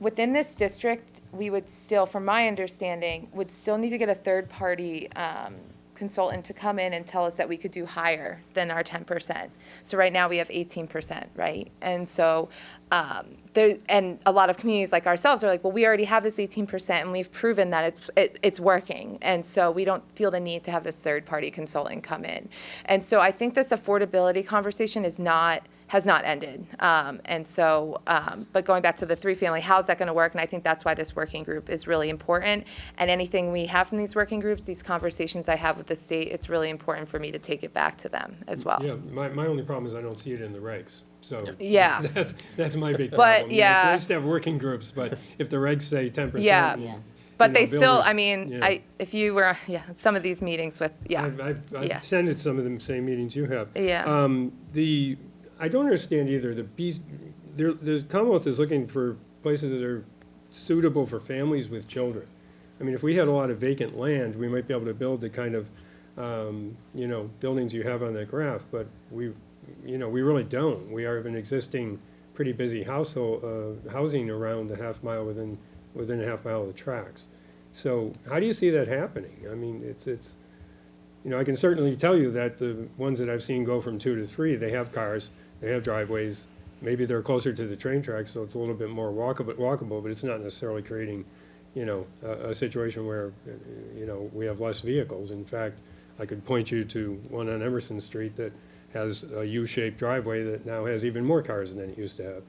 Speaker 8: Within this district, we would still, from my understanding, would still need to get a third party consultant to come in and tell us that we could do higher than our 10%. So right now we have 18%, right? And so and a lot of communities like ourselves are like, well, we already have this 18% and we've proven that it's working. And so we don't feel the need to have this third party consultant come in. And so I think this affordability conversation has not ended. But going back to the three family, how's that going to work? And I think that's why this working group is really important. And anything we have from these working groups, these conversations I have with the state, it's really important for me to take it back to them as well.
Speaker 10: Yeah, my only problem is I don't see it in the regs, so.
Speaker 8: Yeah.
Speaker 10: That's my big
Speaker 8: But,
Speaker 10: problem.
Speaker 8: yeah.
Speaker 10: It's nice to have working groups, but if the regs say 10%.
Speaker 8: Yeah.
Speaker 10: and,
Speaker 8: But
Speaker 10: you
Speaker 8: they
Speaker 10: know,
Speaker 8: still,
Speaker 10: builders-
Speaker 8: I mean,
Speaker 10: yeah.
Speaker 8: if you were, some of these meetings with,
Speaker 10: I've
Speaker 8: Yeah.
Speaker 10: attended some of the same meetings you have.
Speaker 8: Yeah.
Speaker 10: I don't understand either, the Commonwealth is looking for places that are suitable for families with children. I mean, if we had a lot of vacant land, we might be able to build the kind of, buildings you have on that graph, but we really don't. We have an existing pretty busy housing around a half mile within a half mile of the tracks. So how do you see that happening? I mean, it's I can certainly tell you that the ones that I've seen go from 2 to 3, they have cars, they have driveways, maybe they're closer to the train tracks, so it's a little bit more walkable, but it's not necessarily creating, a situation where, we have less vehicles. In fact, I could point you to one on Emerson Street that has a U-shaped driveway that now has even more cars than it used to have.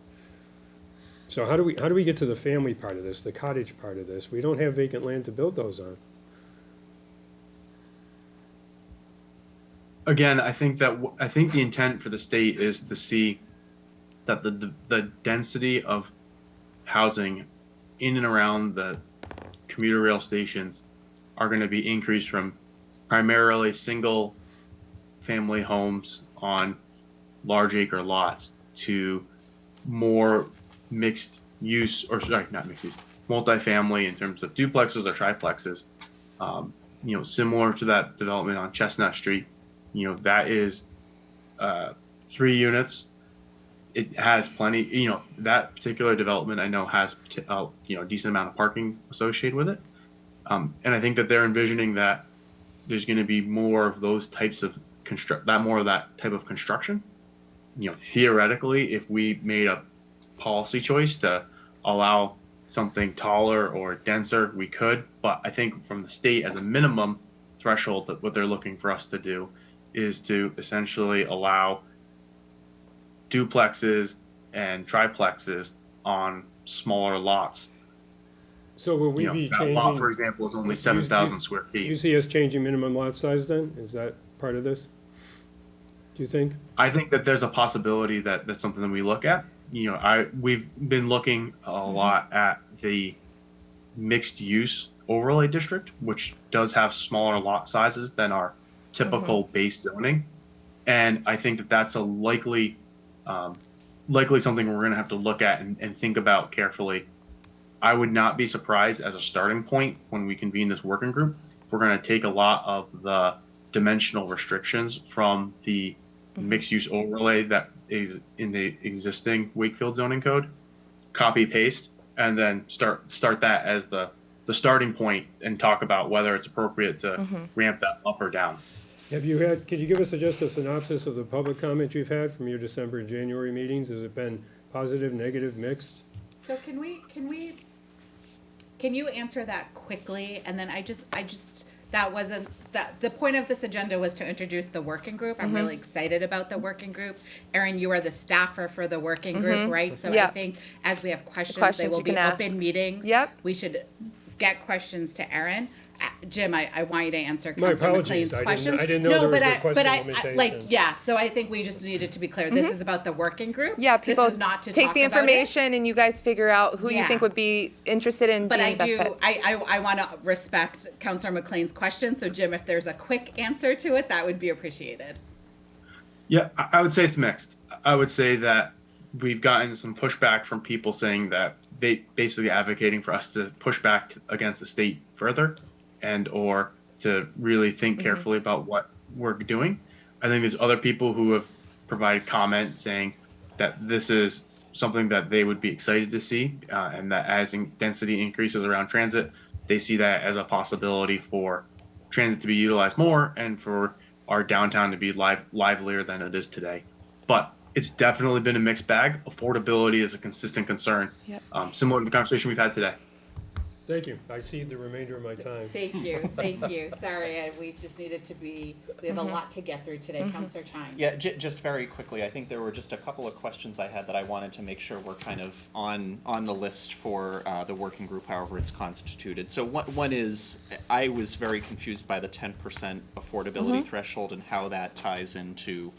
Speaker 10: So how do we get to the family part of this, the cottage part of this? We don't have vacant land to build those on.
Speaker 5: Again, I think the intent for the state is to see that the density of housing in and around the commuter rail stations are going to be increased from primarily single family homes on large acre lots to more mixed use, or sorry, not mixed use, multifamily in terms of duplexes or triplexes. Similar to that development on Chestnut Street. That is 3 units. It has plenty, that particular development I know has, a decent amount of parking associated with it. And I think that they're envisioning that there's going to be more of those types of that type of construction. Theoretically, if we made a policy choice to allow something taller or denser, we could. But I think from the state as a minimum threshold, that what they're looking for us to do is to essentially allow duplexes and triplexes on smaller lots.
Speaker 10: So will we be
Speaker 5: That
Speaker 10: changing?
Speaker 5: lot, for example, is only 7,000 square
Speaker 10: Do you
Speaker 5: feet.
Speaker 10: see us changing minimum lot size then? Is that part of this? Do you think?
Speaker 5: I think that there's a possibility that that's something that we look at. We've been looking a lot at the mixed use overlay district, which does have smaller lot sizes than our typical base zoning. And I think that that's a likely something we're going to have to look at and think about carefully. I would not be surprised as a starting point when we convene this working group if we're going to take a lot of the dimensional restrictions from the mixed use overlay that is in the existing Wakefield zoning code, copy paste, and then start that as the starting point and talk about whether it's appropriate to ramp that up or down.
Speaker 10: Could you give us just a synopsis of the public comment you've had from your December and January meetings? Has it been positive, negative, mixed?
Speaker 1: So can you answer that quickly? And then the point of this agenda was to introduce the working group. I'm really excited about the working group. Erin, you are the staffer for the working group, right? So I
Speaker 8: Yep.
Speaker 1: think as we have questions, they
Speaker 8: Questions
Speaker 1: will
Speaker 8: you
Speaker 1: be
Speaker 8: can ask.
Speaker 1: open meetings.
Speaker 8: Yep.
Speaker 1: We should get questions to Erin. Jim, I want you to answer
Speaker 10: My
Speaker 1: Councilor
Speaker 10: apologies.
Speaker 1: McLean's
Speaker 10: I didn't-
Speaker 1: questions.
Speaker 10: I didn't know there was a
Speaker 1: but
Speaker 10: question
Speaker 1: I,
Speaker 10: limitation.
Speaker 1: like, yeah, so I think we just needed to be clear. This is about the working group.
Speaker 8: Yeah, people
Speaker 1: This is not to
Speaker 8: take
Speaker 1: talk
Speaker 8: the
Speaker 1: about it.
Speaker 8: information and you guys figure out who you
Speaker 1: Yeah.
Speaker 8: think would be interested in
Speaker 1: But
Speaker 8: being
Speaker 1: I
Speaker 8: the best
Speaker 1: do,
Speaker 8: fit.
Speaker 1: I want to respect Councilor McLean's question. So Jim, if there's a quick answer to it, that would be appreciated.
Speaker 5: Yeah, I would say it's mixed. I would say that we've gotten some pushback from people saying that they basically advocating for us to push back against the state further and or to really think carefully about what we're doing. I think there's other people who have provided comment saying that this is something that they would be excited to see, and that as density increases around transit, they see that as a possibility for transit to be utilized more and for our downtown to be livelier than it is today. But it's definitely been a mixed bag. Affordability is a consistent concern,
Speaker 8: Yep.
Speaker 5: similar to the conversation we've had today.
Speaker 10: Thank you. I cede the remainder of my time.
Speaker 1: Thank you, thank you. Sorry, we just needed to be, we have a lot to get through today. Councilor Chines.
Speaker 3: Yeah, just very quickly, I think there were just a couple of questions I had that I wanted to make sure were kind of on the list for the working group, however it's constituted. So one is, I was very confused by the 10% affordability threshold and how that ties into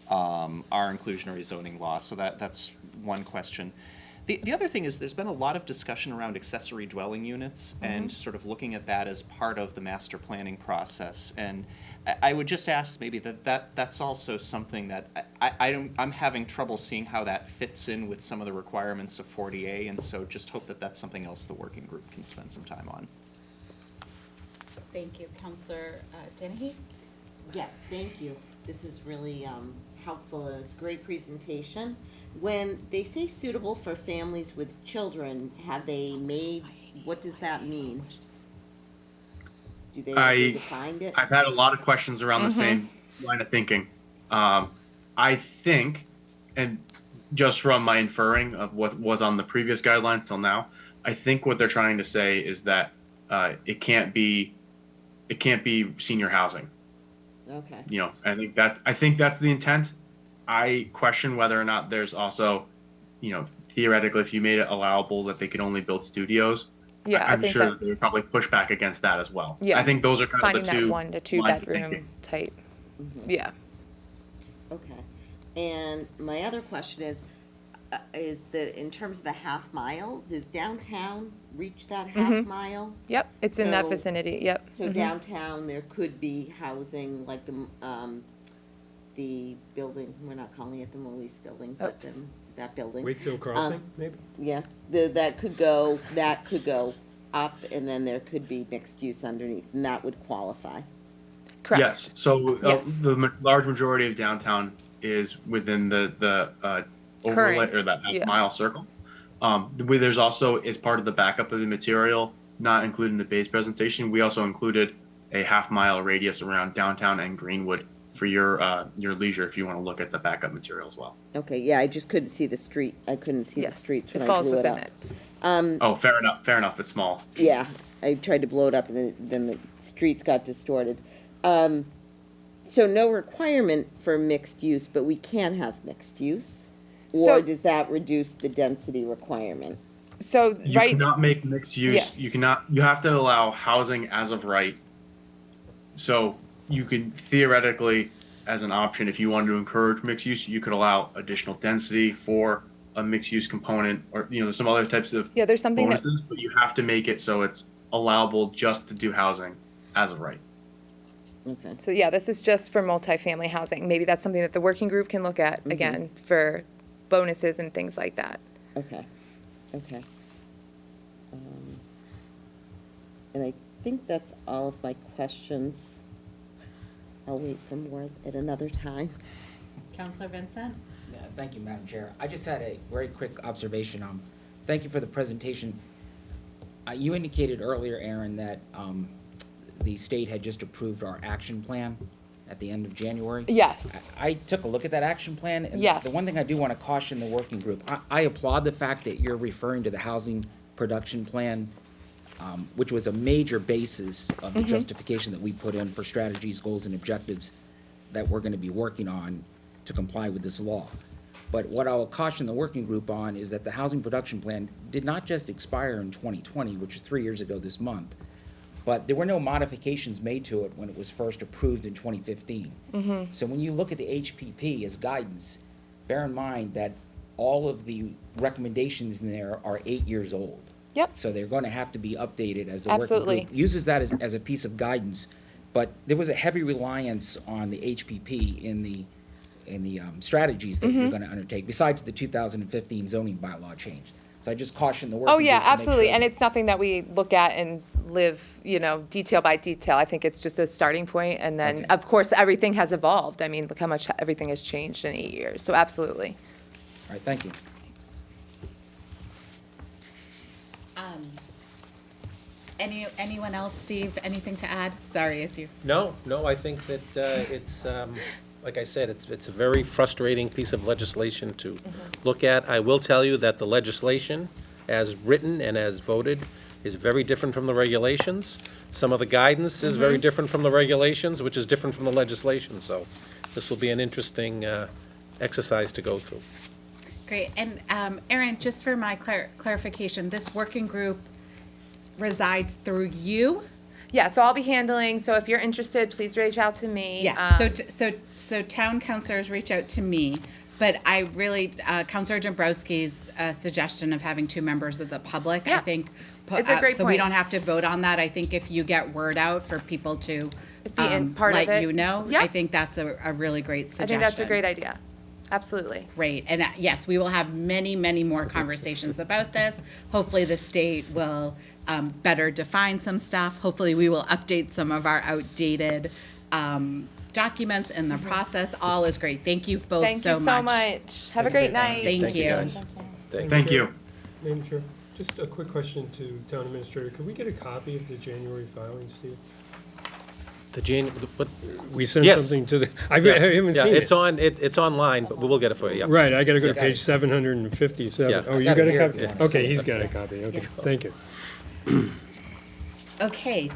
Speaker 3: our inclusionary zoning law. So that's one question. The other thing is there's been a lot of discussion around accessory dwelling units and sort of looking at that as part of the master planning process. And I would just ask maybe that's also something that I'm having trouble seeing how that fits in with some of the requirements of 40A. And so just hope that that's something else the working group can spend some time on.
Speaker 1: Thank you, Councilor Dennehy.
Speaker 11: Yes, thank you. This is really helpful. It was a great presentation. When they say suitable for families with children, have they made, what does that mean? Do they have they defined it?
Speaker 5: I've had a lot of questions around the same line of thinking. I think, and just from my inferring of what was on the previous guidelines till now, I think what they're trying to say is that it can't be senior housing.
Speaker 11: Okay.
Speaker 5: You know, I think that's the intent. I question whether or not there's also, you know, theoretically, if you made it allowable that they could only build studios,
Speaker 8: Yeah, I
Speaker 5: I'm
Speaker 8: think
Speaker 5: sure
Speaker 8: that-
Speaker 5: they would probably push back against that as well.
Speaker 8: Yeah,
Speaker 5: I think those are kind
Speaker 8: finding
Speaker 5: of the two
Speaker 8: that 1 to 2
Speaker 5: lines of
Speaker 8: bedroom
Speaker 5: thinking.
Speaker 8: type. Yeah.
Speaker 11: Okay. And my other question is that in terms of the half mile, does downtown reach that half mile?
Speaker 8: Yep, it's in that
Speaker 11: So-
Speaker 8: vicinity. Yep.
Speaker 11: So downtown, there could be housing like the building, we're not calling it the Moise building, but
Speaker 8: Oops.
Speaker 11: that building.
Speaker 10: Wakefield Crossing, maybe?
Speaker 11: Yeah, that could go up, and then there could be mixed use underneath, and that would qualify.
Speaker 8: Correct.
Speaker 5: Yes. So
Speaker 8: Yes.
Speaker 5: the large majority of downtown is within the overlay
Speaker 8: Current,
Speaker 5: or that half
Speaker 8: yeah.
Speaker 5: mile circle. There's also, as part of the backup of the material, not included in the base presentation, we also included a half mile radius around downtown and Greenwood for your leisure if you want to look at the backup material as well.
Speaker 11: Okay, yeah, I just couldn't see the street, I couldn't see the
Speaker 8: Yes,
Speaker 11: streets
Speaker 8: it
Speaker 11: when I
Speaker 8: falls
Speaker 11: blew it
Speaker 8: within
Speaker 11: up.
Speaker 8: it.
Speaker 5: Oh, fair enough. It's small.
Speaker 11: Yeah, I tried to blow it up, and then the streets got distorted. So no requirement for mixed use, but we can have mixed use? Or
Speaker 8: So-
Speaker 11: does that reduce the density requirement?
Speaker 8: So
Speaker 5: You
Speaker 8: right.
Speaker 5: cannot make mixed use.
Speaker 8: Yeah.
Speaker 5: You have to allow housing as of right. So you could theoretically, as an option, if you wanted to encourage mixed use, you could allow additional density for a mixed use component, or, you know, there's some other types of
Speaker 8: Yeah, there's something that
Speaker 5: bonuses, but you have to make it so it's allowable just to do housing as of right.
Speaker 11: Okay.
Speaker 8: So yeah, this is just for multifamily housing. Maybe that's something that the working group can look at again for bonuses and things like that.
Speaker 11: Okay. And I think that's all of my questions. I'll wait for more at another time.
Speaker 1: Councilor Vincent?
Speaker 4: Yeah, thank you, Madam Chair. I just had a very quick observation. Thank you for the presentation. You indicated earlier, Aaron, that the state had just approved our action plan at the end of January.
Speaker 8: Yes.
Speaker 4: I took a look at that action plan, and
Speaker 8: Yes.
Speaker 4: the one thing I do want to caution the working group, I applaud the fact that you're referring to the housing production plan, which was a major basis of the justification that we put in for strategies, goals, and objectives that we're going to be working on to comply with this law. But what I'll caution the working group on is that the housing production plan did not just expire in 2020, which is 3 years ago this month, but there were no modifications made to it when it was first approved in 2015. So when you look at the HPP as guidance, bear in mind that all of the recommendations in there are 8 years old.
Speaker 8: Yep.
Speaker 4: So they're going to have to be updated as the working
Speaker 8: Absolutely.
Speaker 4: group uses that as a piece of guidance. But there was a heavy reliance on the HPP in the strategies that you're going to undertake, besides the 2015 zoning bylaw change. So I just caution the working
Speaker 8: Oh,
Speaker 4: group
Speaker 8: yeah,
Speaker 4: to make
Speaker 8: absolutely.
Speaker 4: sure
Speaker 8: And
Speaker 4: that-
Speaker 8: it's something that we look at and live, detail by detail. I think it's just a starting point, and then,
Speaker 4: Okay.
Speaker 8: of course, everything has evolved. I mean, look how much everything has changed in 8 years. So absolutely.
Speaker 4: All right, thank you.
Speaker 1: Anyone else, Steve, anything to add? Sorry, it's you.
Speaker 2: No, I think that it's, like I said, it's a very frustrating piece of legislation to look at. I will tell you that the legislation, as written and as voted, is very different from the regulations. Some of the guidance is very different from the regulations, which is different from the legislation. So this will be an interesting exercise to go through.
Speaker 1: Great. And Erin, just for my clarification, this working group resides through you?
Speaker 8: Yeah, so I'll be handling, so if you're interested, please reach out to me.
Speaker 1: Yeah, so town councilors reach out to me, but I really, Councilor Dombrowski's suggestion of having 2 members of the public, I
Speaker 8: Yeah.
Speaker 1: think.
Speaker 8: It's a great
Speaker 1: So we
Speaker 8: point.
Speaker 1: don't have to vote on that. I think if you get word out for people to
Speaker 8: Be in part of
Speaker 1: let
Speaker 8: it.
Speaker 1: you know,
Speaker 8: Yeah.
Speaker 1: I think that's a really great
Speaker 8: I
Speaker 1: suggestion.
Speaker 8: think that's a great idea. Absolutely.
Speaker 1: Great, and yes, we will have many, many more conversations about this. Hopefully, the state will better define some stuff. Hopefully, we will update some of our outdated documents in the process. All is great. Thank you both
Speaker 8: Thank
Speaker 1: so
Speaker 8: you
Speaker 1: much.
Speaker 8: so much. Have a great night.
Speaker 1: Thank you.
Speaker 2: guys.
Speaker 5: Thank you.
Speaker 10: Madam Chair, just a quick question to Town Administrator. Could we get a copy of the January filing, Steve?
Speaker 2: What?
Speaker 10: We sent
Speaker 2: Yes.
Speaker 10: something to the, I
Speaker 2: Yeah,
Speaker 10: haven't seen it.
Speaker 2: it's online, but we will get it for you, yeah.
Speaker 10: Right, I gotta go to
Speaker 4: Yeah.
Speaker 10: page 757.
Speaker 2: Yeah.
Speaker 10: Oh,
Speaker 4: I
Speaker 10: you
Speaker 4: got
Speaker 10: got
Speaker 4: it
Speaker 10: a
Speaker 4: here
Speaker 10: copy?
Speaker 4: if you want to
Speaker 10: Okay,
Speaker 4: see
Speaker 10: he's
Speaker 4: it.
Speaker 10: got a copy, okay, thank you.
Speaker 1: Okay,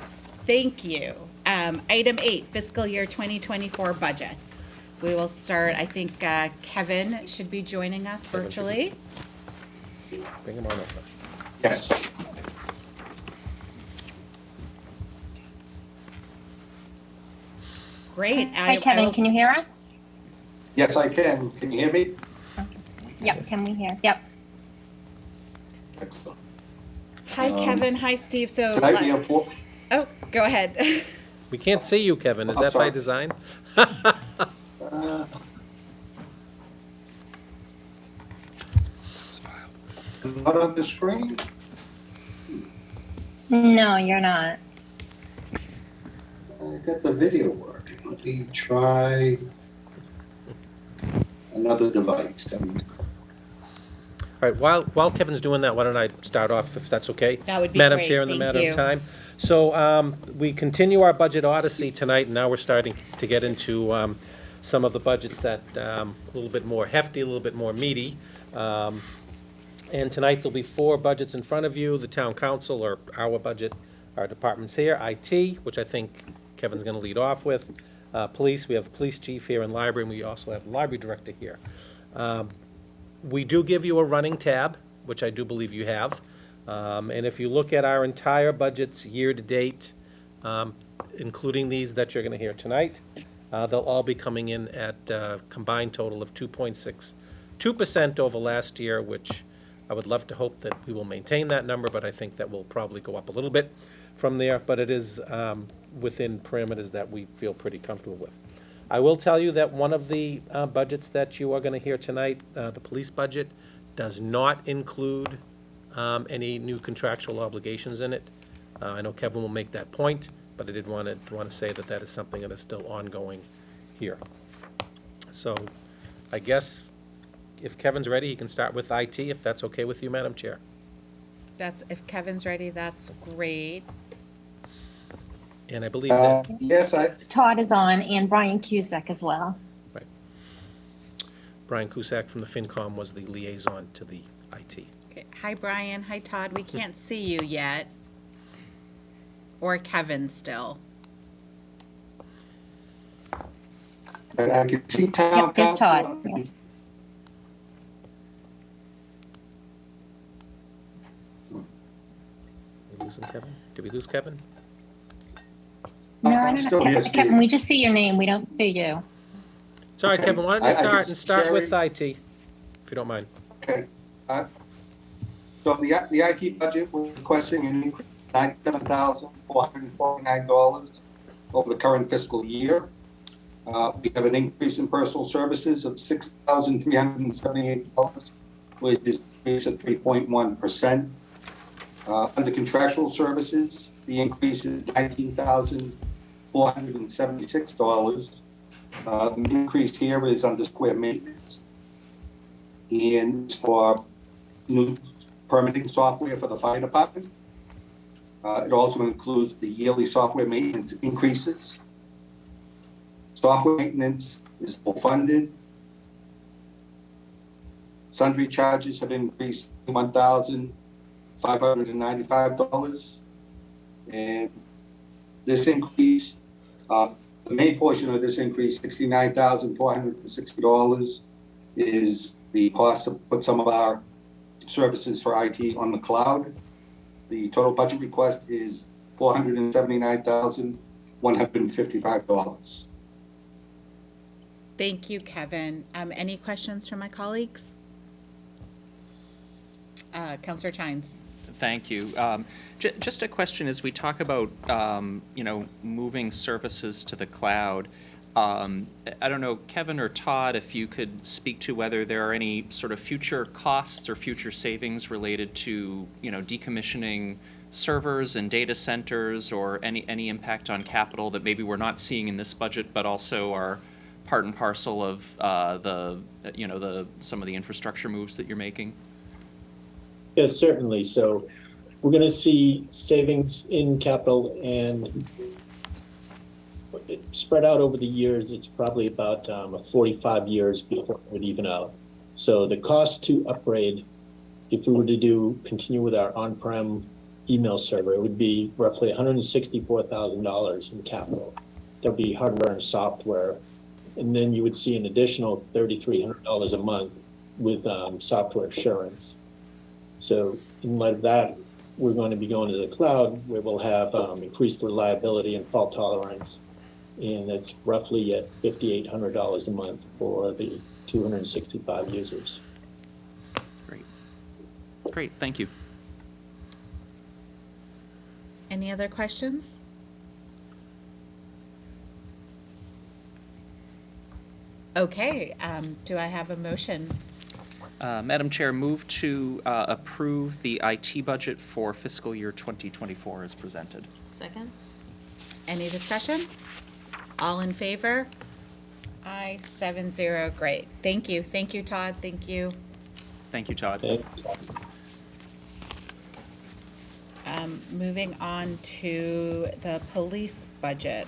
Speaker 1: thank you. Item 8, fiscal year 2024 budgets. We will start, I think Kevin should be joining us
Speaker 2: Kevin should be-
Speaker 1: virtually.
Speaker 2: Bring them on over.
Speaker 12: Yes,
Speaker 1: Great.
Speaker 6: Hi,
Speaker 1: I
Speaker 6: Kevin,
Speaker 1: will-
Speaker 6: can you hear us?
Speaker 12: yes, I can. Can you hear me?
Speaker 6: Yep, can we hear? Yep.
Speaker 12: Excellent.
Speaker 1: Hi, Kevin. Hi, Steve. So,
Speaker 12: Can I be on for?
Speaker 1: oh, go ahead.
Speaker 2: We can't see you, Kevin. Is
Speaker 12: I'm
Speaker 2: that by
Speaker 12: sorry.
Speaker 2: design?
Speaker 12: Not on the screen?
Speaker 6: No, you're not.
Speaker 12: I got the video working. Let me try another device.
Speaker 2: All right, while Kevin's doing that, why don't I start off, if that's okay?
Speaker 1: That would be
Speaker 2: Madam
Speaker 1: great.
Speaker 2: Chair, in the
Speaker 1: Thank
Speaker 2: matter
Speaker 1: you.
Speaker 2: of time. So we continue our budget odyssey tonight, and now we're starting to get into some of the budgets that a little bit more hefty, a little bit more meaty. And tonight, there'll be 4 budgets in front of you, the town council, or our budget, our departments here, IT, which I think Kevin's gonna lead off with, police, we have the police chief here, and library, and we also have the library director here. We do give you a running tab, which I do believe you have. And if you look at our entire budgets year-to-date, including these that you're gonna hear tonight, they'll all be coming in at a combined total of 2.62% over last year, which I would love to hope that we will maintain that number, but I think that will probably go up a little bit from there, but it is within parameters that we feel pretty comfortable with. I will tell you that one of the budgets that you are going to hear tonight, the police budget, does not include any new contractual obligations in it. I know Kevin will make that point, but I did want to say that that is something that is still ongoing here. So I guess if Kevin's ready, he can start with IT, if that's okay with you, Madam Chair.
Speaker 1: If Kevin's ready, that's great.
Speaker 2: And I believe that,
Speaker 12: Yes,
Speaker 6: Todd is on and Brian Cusack as well.
Speaker 2: right. Brian Cusack from the FinCom was the liaison to the IT.
Speaker 1: Okay. Hi, Brian. Hi, Todd. We can't see you yet. Or Kevin still.
Speaker 12: I can see town
Speaker 6: Yep, there's
Speaker 12: council.
Speaker 6: Todd. Yes.
Speaker 2: losing Kevin? Did we lose Kevin?
Speaker 6: No, I
Speaker 12: I'm
Speaker 6: don't
Speaker 12: still
Speaker 6: know.
Speaker 12: here,
Speaker 6: Kevin,
Speaker 12: Steve.
Speaker 6: we just see your name. We don't see you.
Speaker 2: Sorry,
Speaker 12: Okay.
Speaker 2: Kevin, why don't you
Speaker 12: I
Speaker 2: start
Speaker 12: can
Speaker 2: and start with
Speaker 12: share
Speaker 2: IT, if you don't mind.
Speaker 12: Okay. So the IT budget, we're requesting an increase of $97,449 over the current fiscal year. We have an increase in personal services of $6,378, which is an increase of 3.1%. Under contractual services, the increase is $19,476. The increase here is under square maintenance and for new permitting software for the fire department. It also includes the yearly software maintenance increases. Software maintenance is full funded. Sundry charges have increased $1,595. And this increase, the main portion of this increase, $69,460, is the cost to put some of our services for IT on the cloud. The total budget request is $479,155.
Speaker 1: Thank you, Kevin. Any questions from my colleagues? Counselor Chines.
Speaker 3: Thank you. Just a question as we talk about, moving services to the cloud. I don't know, Kevin or Todd, if you could speak to whether there are any sort of future costs or future savings related to, decommissioning servers and data centers, or any impact on capital that maybe we're not seeing in this budget, but also are part and parcel of some of the infrastructure moves that you're making?
Speaker 13: Yes, certainly. So we're going to see savings in capital, and spread out over the years. It's probably about 45 years before it would even out. So the cost to upgrade, if we were to continue with our on-prem email server, it would be roughly $164,000 in capital. There'll be hardware and software. And then you would see an additional $3,300 a month with software assurance. So in light of that, we're going to be going to the cloud, where we'll have increased reliability and fault tolerance. And it's roughly at $5,800 a month for the 265 users.
Speaker 3: Great, thank you.
Speaker 1: Any other questions? Okay, do I have a motion?
Speaker 3: Madam Chair, move to approve the IT budget for fiscal year 2024 as presented.
Speaker 11: Second?
Speaker 1: Any discussion? All in favor? Aye, 7-0. Great. Thank you. Thank you, Todd. Thank you.
Speaker 3: Thank you, Todd.
Speaker 1: Moving on to the police budget.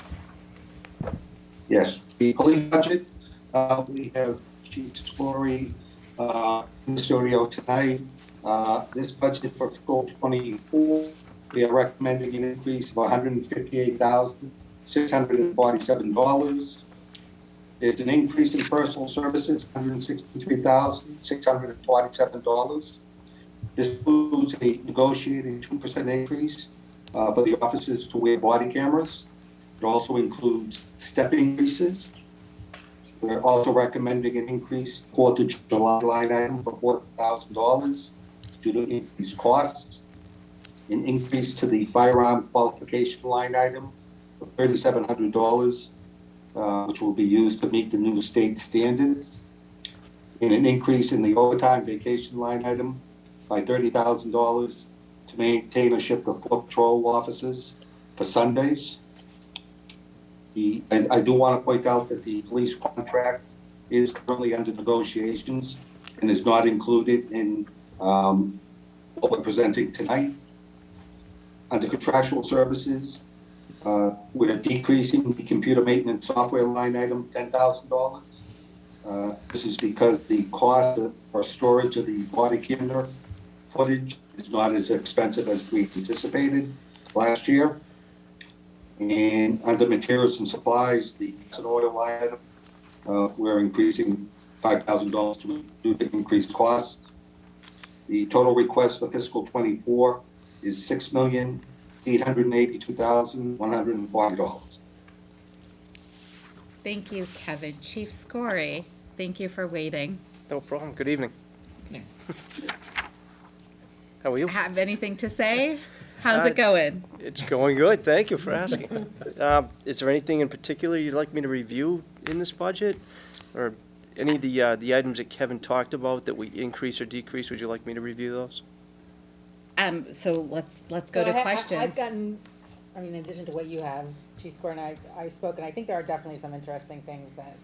Speaker 12: Yes, the police budget, we have Chief Story in the studio tonight. This budget for fiscal 24, we are recommending an increase of $158,647. There's an increase in personal services, $163,647. This includes a negotiated 2% increase for the officers to wear body cameras. It also includes step increases. We're also recommending an increase 4th of July line item for $4,000 due to increased costs. An increase to the firearm qualification line item of $3,700, which will be used to meet the new state standards. And an increase in the overtime vacation line item by $30,000 to maintain a shift of 4 patrol officers for Sundays. And I do want to point out that the police contract is currently under negotiations and is not included in what we're presenting tonight. Under contractual services, we're decreasing the computer maintenance software line item $10,000. This is because the cost for storage of the body camera footage is not as expensive as we anticipated last year. And under materials and supplies, the gas and oil line item, we're increasing $5,000 due to increased costs. The total request for fiscal 24 is $6,500,000. $882,140.
Speaker 1: Thank you, Kevin. Chief Scory, thank you for waiting.
Speaker 14: No problem. Good evening. How are you?
Speaker 1: Have anything to say? How's
Speaker 14: Uh,
Speaker 1: it going?
Speaker 14: It's going good. Thank you for asking. Is there anything in particular you'd like me to review in this budget? Or any of the items that Kevin talked about that we increase or decrease, would you like me to review those?
Speaker 1: So let's go
Speaker 15: So
Speaker 1: to
Speaker 15: I've
Speaker 1: questions.
Speaker 15: gotten, I mean, in addition to what you have, Chief Square and I spoke, and I think there are definitely some interesting things that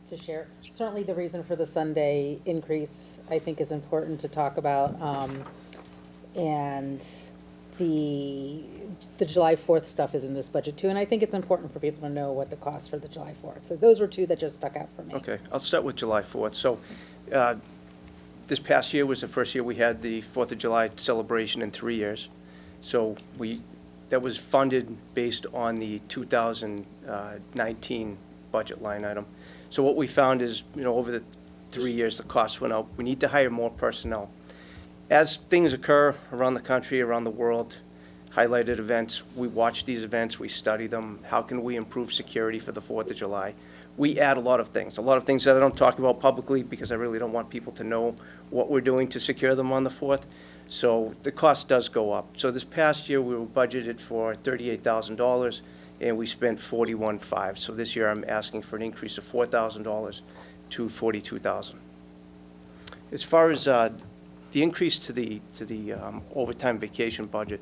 Speaker 15: to share. Certainly the reason for the Sunday increase, I think, is important to talk about. And the July 4th stuff is in this budget too, and I think it's important for people to know what the cost for the July 4th. So those were two that just stuck out for me.
Speaker 14: Okay, I'll start with July 4th. So, this past year was the first year we had the 4th of July celebration in 3 years. So that was funded based on the 2019 budget line item. So what we found is, over the 3 years, the costs went up. We need to hire more personnel. As things occur around the country, around the world, highlighted events, we watch these events, we study them. How can we improve security for the 4th of July? We add a lot of things that I don't talk about publicly because I really don't want people to know what we're doing to secure them on the 4th. So the cost does go up. So this past year, we were budgeted for $38,000, and we spent $41,500. So this year, I'm asking for an increase of $4,000 to $42,000. As far as the increase to the overtime vacation budget.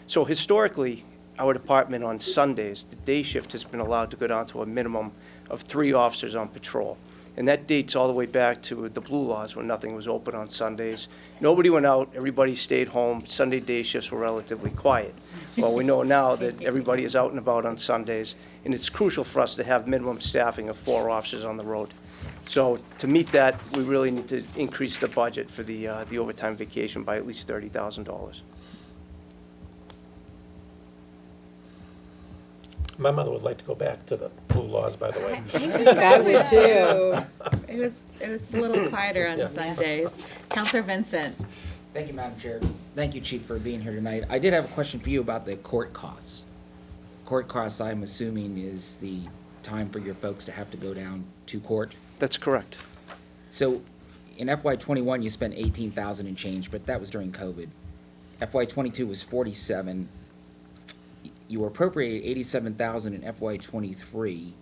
Speaker 14: So historically, our department on Sundays, the day shift has been allowed to go down to a minimum of 3 officers on patrol. And that dates all the way back to the blue laws when nothing was open on Sundays. Nobody went out, everybody stayed home. Sunday day shifts were relatively quiet. Well, we know now that everybody is out and about on Sundays, and it's crucial for us to have minimum staffing of 4 officers on the road. So to meet that, we really need to increase the budget for the overtime vacation by at least $30,000.
Speaker 13: My mother would like to go back to the blue laws, by the way.
Speaker 1: I would too. It was a little quieter on
Speaker 13: Yeah.
Speaker 1: Sundays. Counselor Vincent.
Speaker 4: Thank you, Madam Chair. Thank you, Chief, for being here tonight. I did have a question for you about the court costs. Court costs, I'm assuming, is the time for your folks to have to go down to court?
Speaker 14: That's correct.
Speaker 4: So in FY '21, you spent $18,000 and change, but that was during COVID. FY '22 was 47. You appropriated $87,000 in FY '23,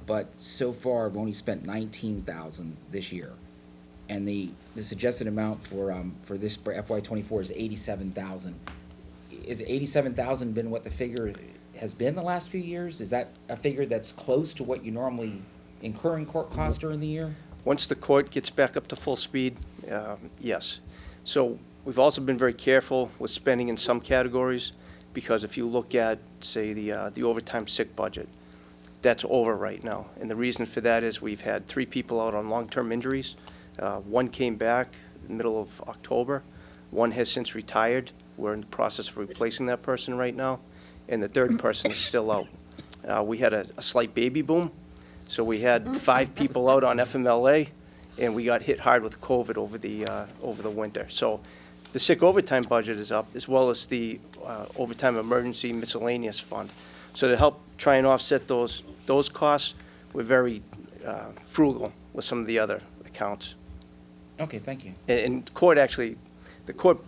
Speaker 4: but so far we've only spent $19,000 this year. And the suggested amount for FY '24 is $87,000. Is $87,000 been what the figure has been the last few years? Is that a figure that's close to what you normally incur in court costs during the year?
Speaker 14: Once the court gets back up to full speed, yes. So we've also been very careful with spending in some categories, because if you look at, say, the overtime sick budget, that's over right now. And the reason for that is we've had 3 people out on long-term injuries. 1 came back in the middle of October. 1 has since retired. We're in the process of replacing that person right now. And the 3rd person is still out. We had a slight baby boom. So we had 5 people out on FMLA, and we got hit hard with COVID over the winter. So the sick overtime budget is up, as well as the overtime emergency miscellaneous fund. So to help try and offset those costs, we're very frugal with some of the other accounts.
Speaker 4: Okay, thank you.
Speaker 14: And the court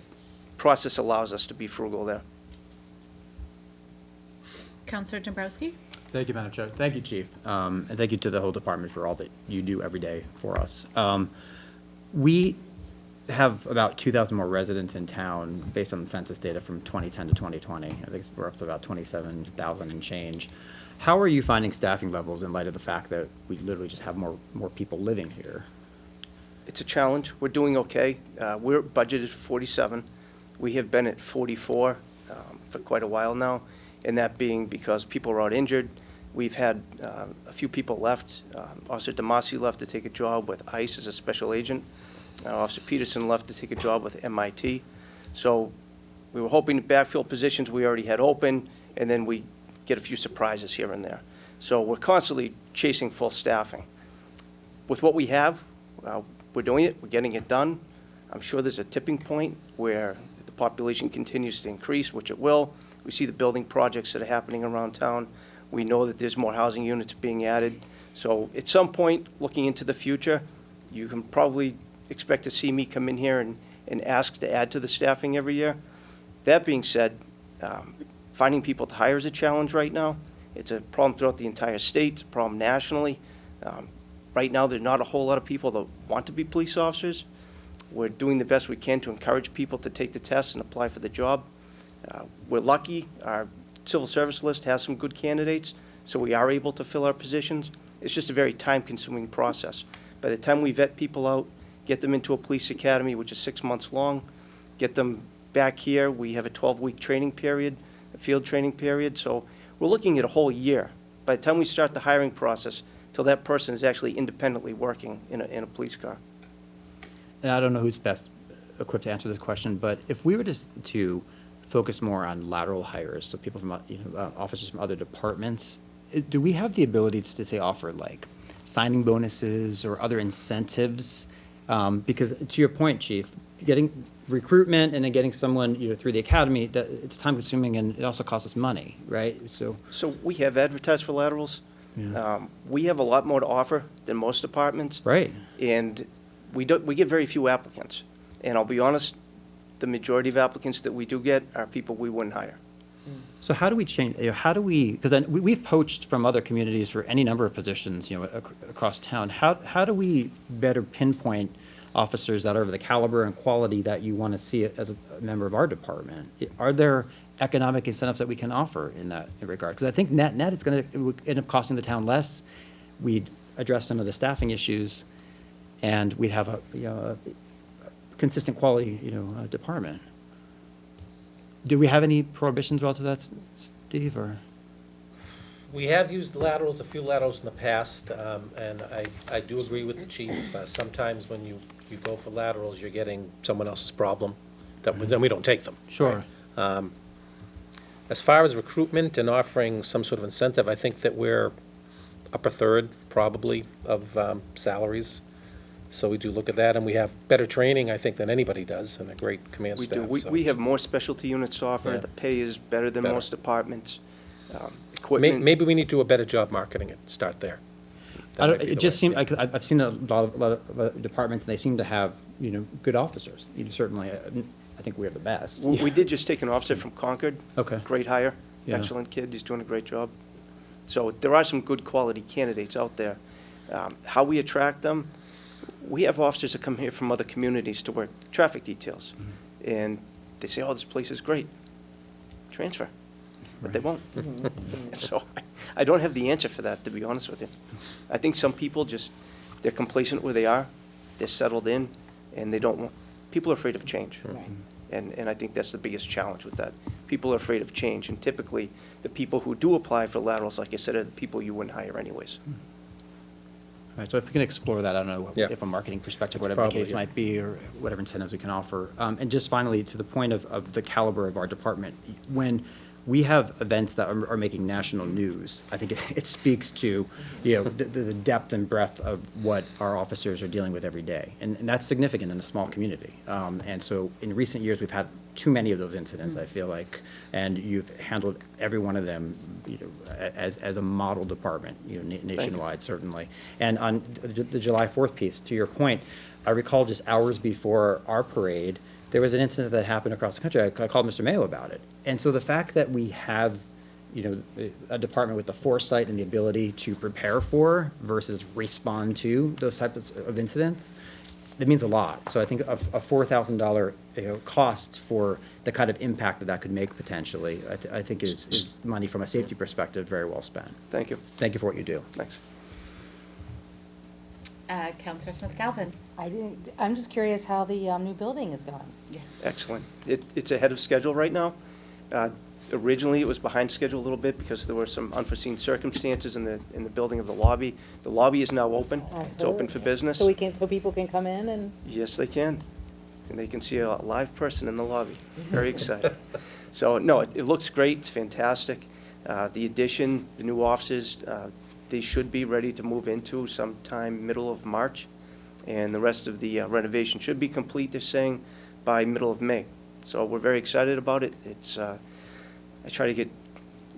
Speaker 14: process allows us to be frugal there.
Speaker 1: Counselor Dombrowski.
Speaker 9: Thank you, Madam Chair. Thank you, Chief. And thank you to the whole department for all that you do every day for us. We have about 2,000 more residents in town based on the census data from 2010 to 2020. I think we're up to about 27,000 and change. How are you finding staffing levels in light of the fact that we literally just have more people living here?
Speaker 14: It's a challenge. We're doing okay. We're budgeted for 47. We have been at 44 for quite a while now, and that being because people are out injured. We've had a few people left. Officer DeMasi left to take a job with ICE as a special agent. Officer Peterson left to take a job with MIT. So we were hoping to backfill positions we already had open, and then we get a few surprises here and there. So we're constantly chasing full staffing. With what we have, we're doing it, we're getting it done. I'm sure there's a tipping point where the population continues to increase, which it will. We see the building projects that are happening around town. We know that there's more housing units being added. So at some point, looking into the future, you can probably expect to see me come in here and ask to add to the staffing every year. That being said, finding people to hire is a challenge right now. It's a problem throughout the entire state. It's a problem nationally. Right now, there's not a whole lot of people that want to be police officers. We're doing the best we can to encourage people to take the test and apply for the job. We're lucky. Our civil service list has some good candidates, so we are able to fill our positions. It's just a very time-consuming process. By the time we vet people out, get them into a police academy, which is 6 months long, get them back here, we have a 12-week training period, a field training period, so we're looking at a whole year. By the time we start the hiring process, till that person is actually independently working in a police car.
Speaker 9: And I don't know who's best equipped to answer this question, but if we were to focus more on lateral hires, so people from, officers from other departments, do we have the ability to say offer like signing bonuses or other incentives? Because to your point, Chief, getting recruitment and then getting someone, through the academy, that it's time consuming and it also costs us money, right? So
Speaker 14: we have advertised for laterals.
Speaker 9: Yeah.
Speaker 14: We have a lot more to offer than most departments.
Speaker 9: Right.
Speaker 14: And we get very few applicants. And I'll be honest, the majority of applicants that we do get are people we wouldn't hire.
Speaker 9: So how do we change, because we've poached from other communities for any number of positions, across town. How do we better pinpoint officers that are of the caliber and quality that you want to see as a member of our department? Are there economic incentives that we can offer in that regard? Because I think net it's going to end up costing the town less. We'd address some of the staffing issues, and we'd have a consistent quality, department. Do we have any prohibitions relative to that, Steve, or?
Speaker 16: We have used laterals, a few laterals in the past, and I do agree with the chief. Sometimes when you go for laterals, you're getting someone else's problem, then we don't take them.
Speaker 9: Sure.
Speaker 16: As far as recruitment and offering some sort of incentive, I think that we're upper third, probably, of salaries. So we do look at that, and we have better training, I think, than anybody does, and a great command
Speaker 14: We
Speaker 16: staff.
Speaker 14: do.
Speaker 16: so-
Speaker 14: We have more specialty units to offer.
Speaker 16: Yeah.
Speaker 14: The pay is better than
Speaker 16: Better.
Speaker 14: most departments.
Speaker 16: May-
Speaker 14: Equipment.
Speaker 16: Maybe we need to do a better job marketing it, start there. That might be
Speaker 9: It
Speaker 16: the
Speaker 9: just
Speaker 16: way.
Speaker 9: seems, like I've seen a lot of departments, and they seem to have, good officers. Certainly, I think we have the best.
Speaker 14: We did just take an officer from Concord.
Speaker 9: Okay.
Speaker 14: Great hire.
Speaker 9: Yeah.
Speaker 14: Excellent kid. He's doing a great job. So there are some good quality candidates out there. How we attract them, we have officers that come here from other communities to work traffic details. And they say, oh, this place is great. Transfer. But they won't. So I don't have the answer for that, to be honest with you. I think some people they're complacent where they are, they're settled in, and they don't want, people are afraid of change. And I think that's the biggest challenge with that. People are afraid of change, and typically, the people who do apply for laterals, like I said, are the people you wouldn't hire anyways.
Speaker 9: All right, so if we can explore that, I don't know,
Speaker 16: Yeah.
Speaker 9: if a marketing perspective,
Speaker 16: That's
Speaker 9: whatever the
Speaker 16: probably
Speaker 9: case
Speaker 16: it.
Speaker 9: might be, or whatever incentives we can offer. And just finally, to the point of the caliber of our department, when we have events that are making national news, I think it speaks to, the depth and breadth of what our officers are dealing with every day. And that's significant in a small community. And so in recent years, we've had too many of those incidents, I feel like, and you've handled every one of them, as a model department, nationwide, certainly. And on the July 4th piece, to your point, I recall just hours before our parade, there was an incident that happened across the country. I called Mr. Mayo about it. And so the fact that we have, a department with the foresight and the ability to prepare for versus respond to those types of incidents, that means a lot. So I think a $4,000 cost for the kind of impact that could make potentially, I think is money from a safety perspective very well spent.
Speaker 14: Thank you.
Speaker 9: Thank you for what you do.
Speaker 14: Thanks.
Speaker 1: Counselor Smith-Galvin.
Speaker 15: I'm just curious how the new building is going.
Speaker 14: Excellent. It's ahead of schedule right now. Originally, it was behind schedule a little bit because there were some unforeseen circumstances in the building of the lobby. The lobby is now open. It's open for business.
Speaker 15: So people can come in and?
Speaker 14: Yes, they can. And they can see a live person in the lobby. Very excited. So, no, it looks great. It's fantastic. The addition, the new offices, they should be ready to move into sometime middle of March. And the rest of the renovation should be complete, they're saying, by middle of May. So we're very excited about it. It's I try to get,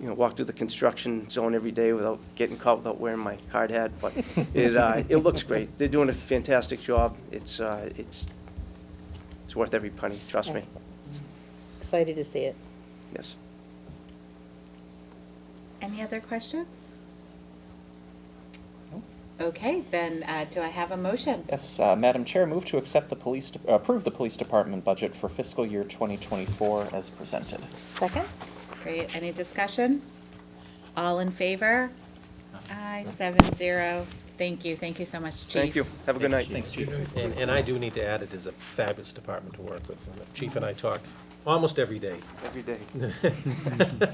Speaker 14: walk through the construction zone every day without getting caught without wearing my hard hat, but it looks great. They're doing a fantastic job. It's worth every penny, trust me.
Speaker 15: Excellent. Excited to see it.
Speaker 14: Yes.
Speaker 1: Any other questions? Okay, then do I have a motion?
Speaker 3: Yes, Madam Chair, move to accept approve the police department budget for fiscal year 2024 as presented.
Speaker 15: Second?
Speaker 1: Great, any discussion? All in favor? Aye, 7-0. Thank you so much, Chief.
Speaker 14: Thank you. Have a good night.
Speaker 3: Thanks, Chief.
Speaker 16: And I do need to add, it is a fabulous department to work with. And the Chief and I talk almost every day.
Speaker 14: Every day.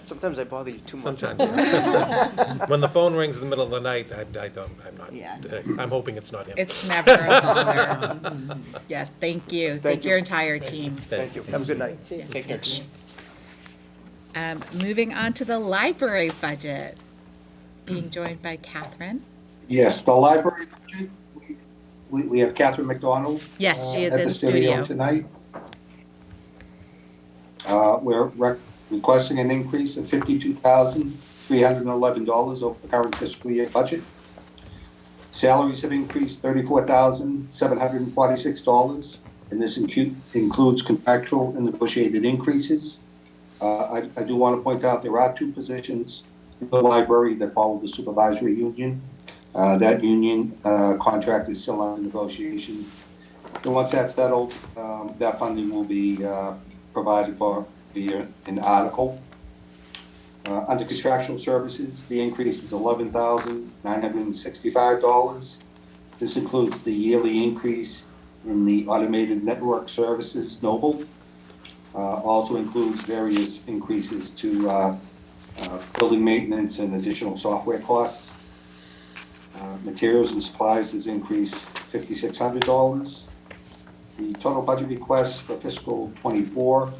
Speaker 14: Sometimes I bother you too much.
Speaker 16: Sometimes, yeah. When the phone rings in the middle of the night, I'm not,
Speaker 11: Yeah.
Speaker 16: I'm hoping it's not him.
Speaker 1: It's never a bother. Yes, thank you. Thank your entire team.
Speaker 14: Thank you. Have a good night.
Speaker 3: Take care.
Speaker 1: Moving on to the library budget, being joined by Catherine.
Speaker 12: Yes, the library budget, we have Catherine McDonald.
Speaker 1: Yes, she is
Speaker 12: at
Speaker 1: in
Speaker 12: the
Speaker 1: studio.
Speaker 12: tonight. We're requesting an increase of $52,311 over the current fiscal year budget. Salaries have increased $34,746, and this includes contractual and negotiated increases. I do want to point out there are two positions in the library that follow the supervisory union. That union contract is still under negotiation. And once that's settled, that funding will be provided for via an article. Under contractual services, the increase is $11,965. This includes the yearly increase in the automated network services, Noble. Also includes various increases to building maintenance and additional software costs. Materials and supplies has increased $5,600. The total budget request for fiscal '24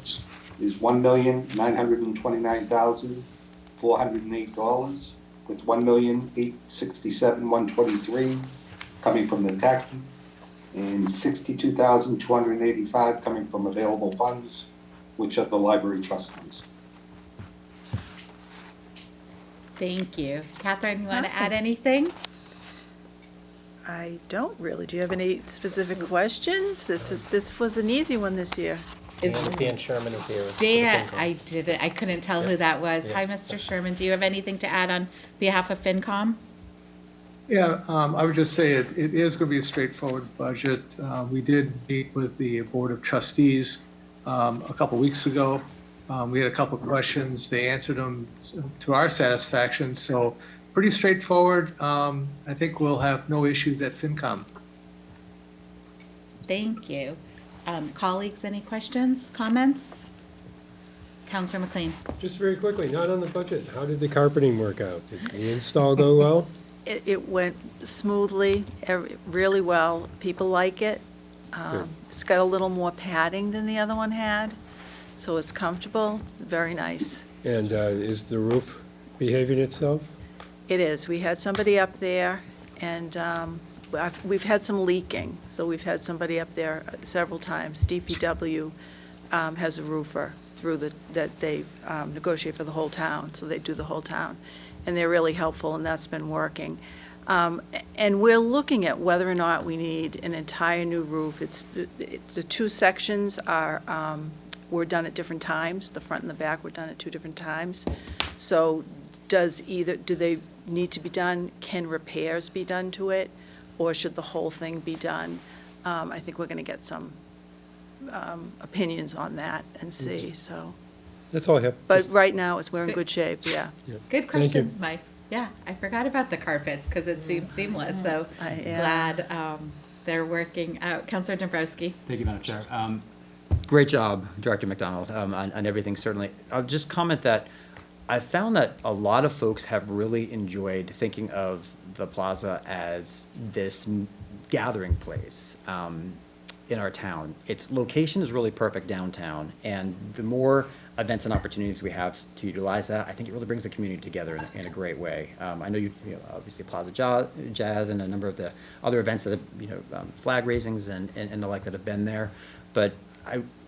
Speaker 12: is $1,929,408, with $1,867,123 coming from the TAC and $62,285 coming from available funds, which are the library trust funds.
Speaker 1: Thank you. Catherine, you want to add anything?
Speaker 17: I don't really. Do you have any specific questions? This was an easy one this year.
Speaker 16: Dan Sherman is here.
Speaker 1: Dan, I couldn't tell who that was.
Speaker 16: Yeah.
Speaker 1: Hi, Mr. Sherman. Do you have anything to add on behalf of FinCom?
Speaker 18: Yeah, I would just say it is going to be a straightforward budget. We did meet with the Board of Trustees a couple weeks ago. We had a couple questions. They answered them to our satisfaction, so pretty straightforward. I think we'll have no issues at FinCom.
Speaker 1: Thank you. Colleagues, any questions, comments? Counselor McLean.
Speaker 10: Just very quickly, not on the budget, how did the carpeting work out? Did the install go well?
Speaker 17: It went smoothly, really well. People like it.
Speaker 10: Good.
Speaker 17: It's got a little more padding than the other one had, so it's comfortable, very nice.
Speaker 10: And is the roof behaving itself?
Speaker 17: It is. We had somebody up there, and we've had some leaking, so we've had somebody up there several times. DPW has a roofer that they negotiate for the whole town, so they do the whole town. And they're really helpful, and that's been working. And we're looking at whether or not we need an entire new roof. The two sections were done at different times. The front and the back were done at two different times. So do they need to be done? Can repairs be done to it? Or should the whole thing be done? I think we're going to get some opinions on that and see, so.
Speaker 10: That's all I have.
Speaker 17: But right now, we're in good shape, yeah.
Speaker 1: Good questions, Mike. Yeah, I forgot about the carpets because it seems seamless, so glad they're working out. Counselor Dombrowski.
Speaker 9: Thank you, Madam Chair. Great job, Director McDonald, on everything, certainly. I'll just comment that I found that a lot of folks have really enjoyed thinking of the plaza as this gathering place in our town. Its location is really perfect downtown, and the more events and opportunities we have to utilize that, I think it really brings the community together in a great way. I know you know, obviously Plaza Jazz and a number of the other events that have, flag raisings and the like that have been there, but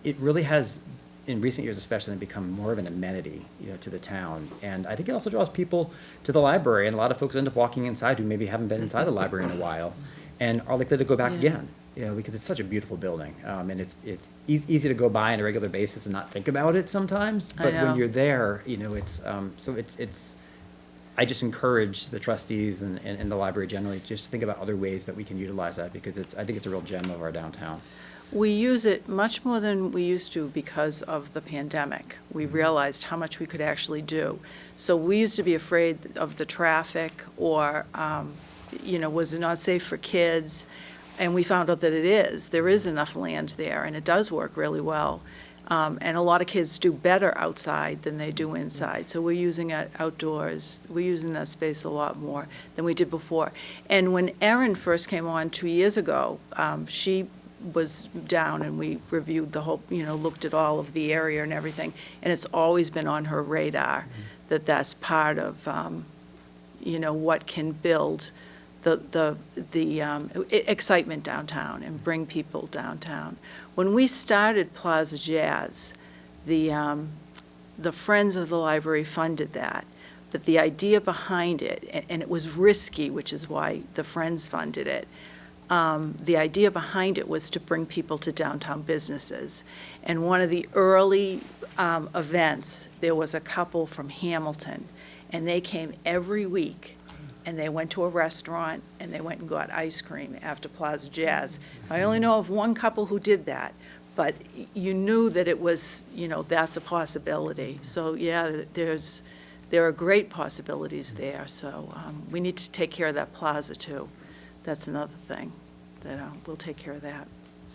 Speaker 9: it really has in recent years especially, become more of an amenity, to the town. And I think it also draws people to the library, and a lot of folks end up walking inside who maybe haven't been inside the library in a while, and are likely to go back again, because it's such a beautiful building. And it's easy to go by on a regular basis and not think about it sometimes, but when you're there, it's I just encourage the trustees and the library generally just to think about other ways that we can utilize that, because I think it's a real gem of our downtown.
Speaker 17: We use it much more than we used to because of the pandemic. We realized how much we could actually do. So we used to be afraid of the traffic, or, was it not safe for kids? And we found out that it is. There is enough land there, and it does work really well. And a lot of kids do better outside than they do inside. So we're using it outdoors. We're using that space a lot more than we did before. And when Erin first came on 2 years ago, she was down, and we reviewed the whole, looked at all of the area and everything. And it's always been on her radar that that's part of, what can build the excitement downtown and bring people downtown. When we started Plaza Jazz, the Friends of the Library funded that, but the idea behind it, and it was risky, which is why the Friends funded it, the idea behind it was to bring people to downtown businesses. And one of the early events, there was a couple from Hamilton, and they came every week, and they went to a restaurant, and they went and got ice cream after Plaza Jazz. I only know of one couple who did that, but you knew that it was, that's a possibility. So, yeah, there are great possibilities there. So we need to take care of that plaza, too. That's another thing, that we'll take care of that.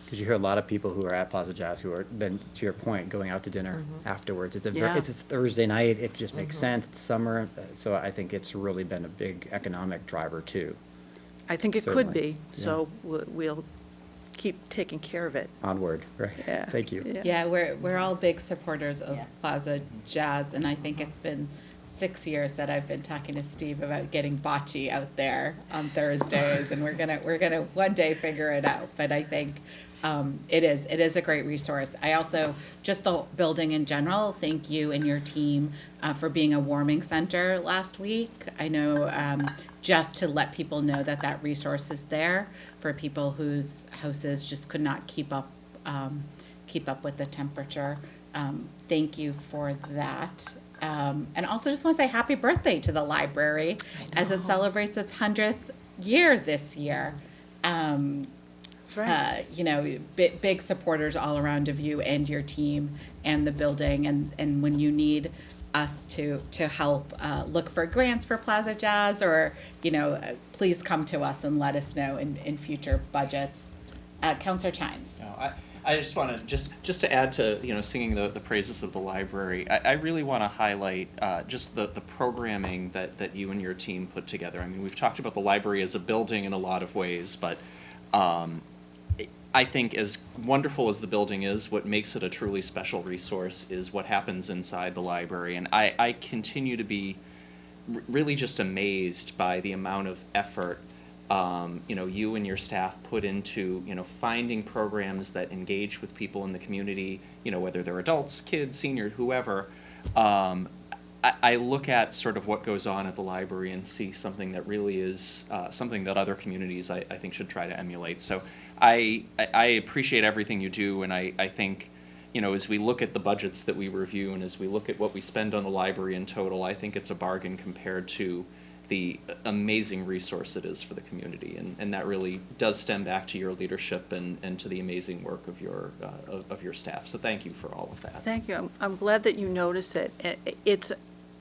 Speaker 9: Because you hear a lot of people who are at Plaza Jazz who are then, to your point, going out to dinner afterwards. It's a Thursday night. It just makes sense. It's summer, so I think it's really been a big economic driver too.
Speaker 17: I think it could be. So we'll keep taking care of it.
Speaker 9: Onward, right?
Speaker 17: Yeah.
Speaker 9: Thank you.
Speaker 1: Yeah, we're all big supporters of Plaza Jazz, and I think it's been 6 years that I've been talking to Steve about getting bocce out there on Thursdays, and we're gonna one day figure it out. But I think it is a great resource. I also, just the building in general, thank you and your team for being a warming center last week. I know just to let people know that resource is there for people whose houses just could not keep up with the temperature. Thank you for that. And also just want to say happy birthday to the library as it celebrates its 100th year this year.
Speaker 17: That's right.
Speaker 1: Big supporters all around of you and your team and the building. And when you need us to help look for grants for Plaza Jazz, or, please come to us and let us know in future budgets. Councilor Chines.
Speaker 3: No, I just want to, just to add to, singing the praises of the library, I really want to highlight just the programming that you and your team put together. I mean, we've talked about the library as a building in a lot of ways, but I think as wonderful as the building is, what makes it a truly special resource is what happens inside the library. And I continue to be really just amazed by the amount of effort you and your staff put into, finding programs that engage with people in the community, whether they're adults, kids, seniors, whoever. I look at sort of what goes on at the library and see something that really is something that other communities I think should try to emulate. So I appreciate everything you do, and I think, as we look at the budgets that we review and as we look at what we spend on the library in total, I think it's a bargain compared to the amazing resource it is for the community, and that really does stem back to your leadership and to the amazing work of your staff. So thank you for all of that.
Speaker 17: Thank you. I'm glad that you notice it.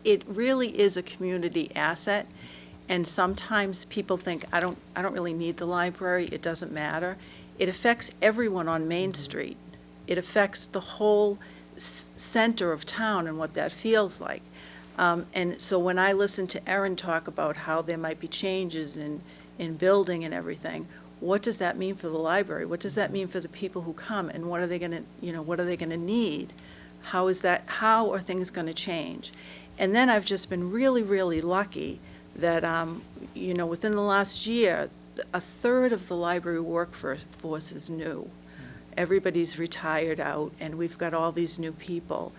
Speaker 17: It really is a community asset, and sometimes people think I don't really need the library. It doesn't matter. It affects everyone on Main Street. It affects the whole center of town and what that feels like. And so when I listen to Erin talk about how there might be changes in building and everything, what does that mean for the library? What does that mean for the people who come? And what are they going to need? How are things going to change? And then I've just been really, really lucky that, within the last year, a third of the library workforce is new. everybody's retired out, and we've got all these new people.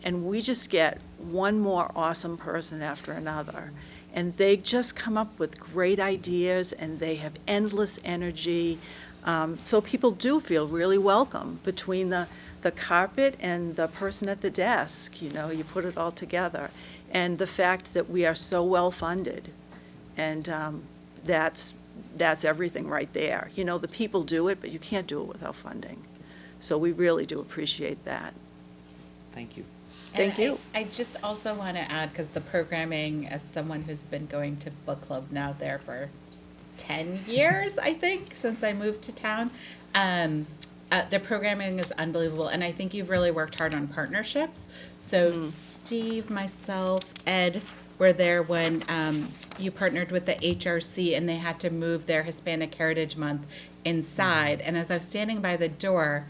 Speaker 17: And we just get one more awesome person after another. And they just come up with great ideas, and they have endless energy. So people do feel really welcome between the carpet and the person at the desk. You know, you put it all together. And the fact that we are so well-funded. And that's everything right there. You know, the people do it, but you can't do it without funding. So we really do appreciate that.
Speaker 3: Thank you.
Speaker 17: Thank you.
Speaker 1: I just also want to add, because the programming, as someone who's been going to book club now there for 10 years, I think, since I moved to town, the programming is unbelievable. And I think you've really worked hard on partnerships. So Steve, myself, Ed were there when you partnered with the HRC and they had to move their Hispanic Heritage Month inside. And as I was standing by the door,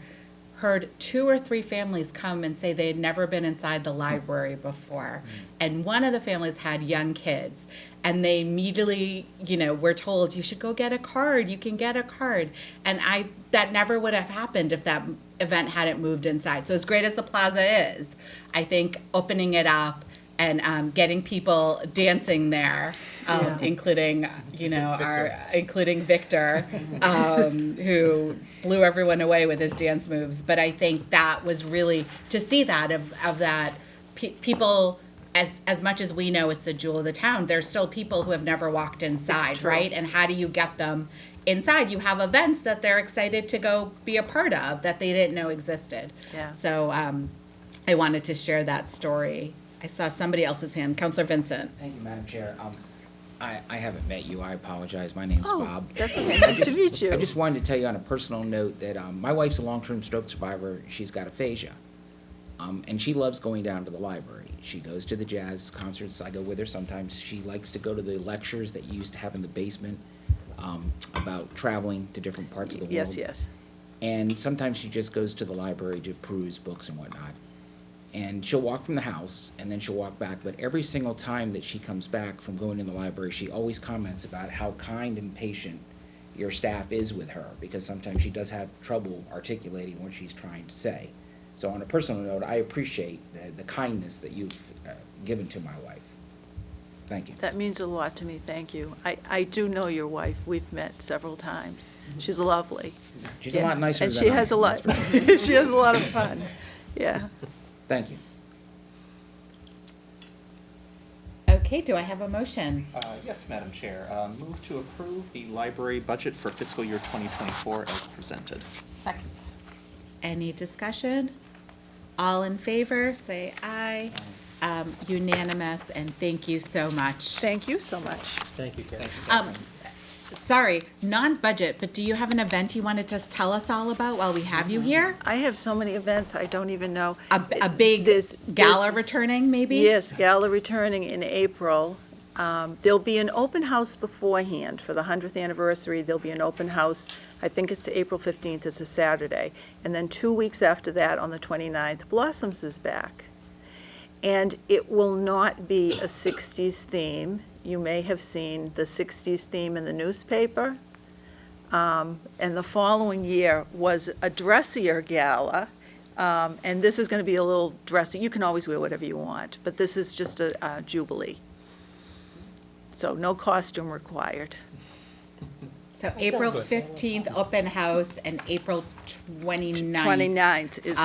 Speaker 1: heard 2 or 3 families come and say they had never been inside the library before. And one of the families had young kids. And they immediately, you know, were told, you should go get a card, you can get a card. And that never would have happened if that event hadn't moved inside. So as great as the plaza is, I think opening it up and getting people dancing there, including, you know, including Victor, who blew everyone away with his dance moves. But I think that was really, to see that, of that, people, as much as we know it's a jewel of the town, there's still people who have never walked inside, right? And how do you get them inside? You have events that they're excited to go be a part of that they didn't know existed.
Speaker 17: Yeah.
Speaker 1: So I wanted to share that story. I saw somebody else's hand, Counselor Vincent.
Speaker 4: Thank you, Madam Chair. I haven't met you. I apologize. My name's Bob.
Speaker 17: That's okay. Nice to meet you.
Speaker 4: I just wanted to tell you on a personal note that my wife's a long-term stroke survivor. She's got aphasia. And she loves going down to the library. She goes to the jazz concerts. I go with her sometimes. She likes to go to the lectures that you used to have in the basement about traveling to different parts of the world.
Speaker 17: Yes, yes.
Speaker 4: And sometimes she just goes to the library to peruse books and whatnot. And she'll walk from the house, and then she'll walk back. But every single time that she comes back from going in the library, she always comments about how kind and patient your staff is with her, because sometimes she does have trouble articulating what she's trying to say. So on a personal note, I appreciate the kindness that you've given to my wife. Thank you.
Speaker 17: That means a lot to me, thank you. I do know your wife. We've met several times. She's lovely.
Speaker 4: She's a lot nicer
Speaker 17: and
Speaker 4: than
Speaker 17: she
Speaker 4: I
Speaker 17: has
Speaker 4: am,
Speaker 17: a lot.
Speaker 4: that's for sure.
Speaker 17: She has a lot of fun. Yeah.
Speaker 4: Thank you.
Speaker 1: Okay, do I have a motion?
Speaker 3: Yes, Madam Chair. Move to approve the library budget for fiscal year 2024 as presented.
Speaker 1: Second. Any discussion? All in favor, say aye. Unanimous, and thank you so much.
Speaker 17: Thank you so much.
Speaker 16: Thank you, Kathy.
Speaker 1: Sorry, non-budget, but do you have an event you want to just tell us all about while we have you here?
Speaker 17: I have so many events, I don't even know.
Speaker 1: A big gala returning, maybe?
Speaker 17: Yes, gala returning in April. There'll be an open house beforehand for the 100th anniversary. There'll be an open house, I think it's April 15th, it's a Saturday. And then 2 weeks after that, on the 29th, Blossoms is back. And it will not be a 60s theme. You may have seen the 60s theme in the newspaper. And the following year was a dressier gala. And this is going to be a little dressy. You can always wear whatever you want, but this is just a jubilee. So no costume required.
Speaker 1: So April 15th, open house, and April 29th.
Speaker 17: 29th is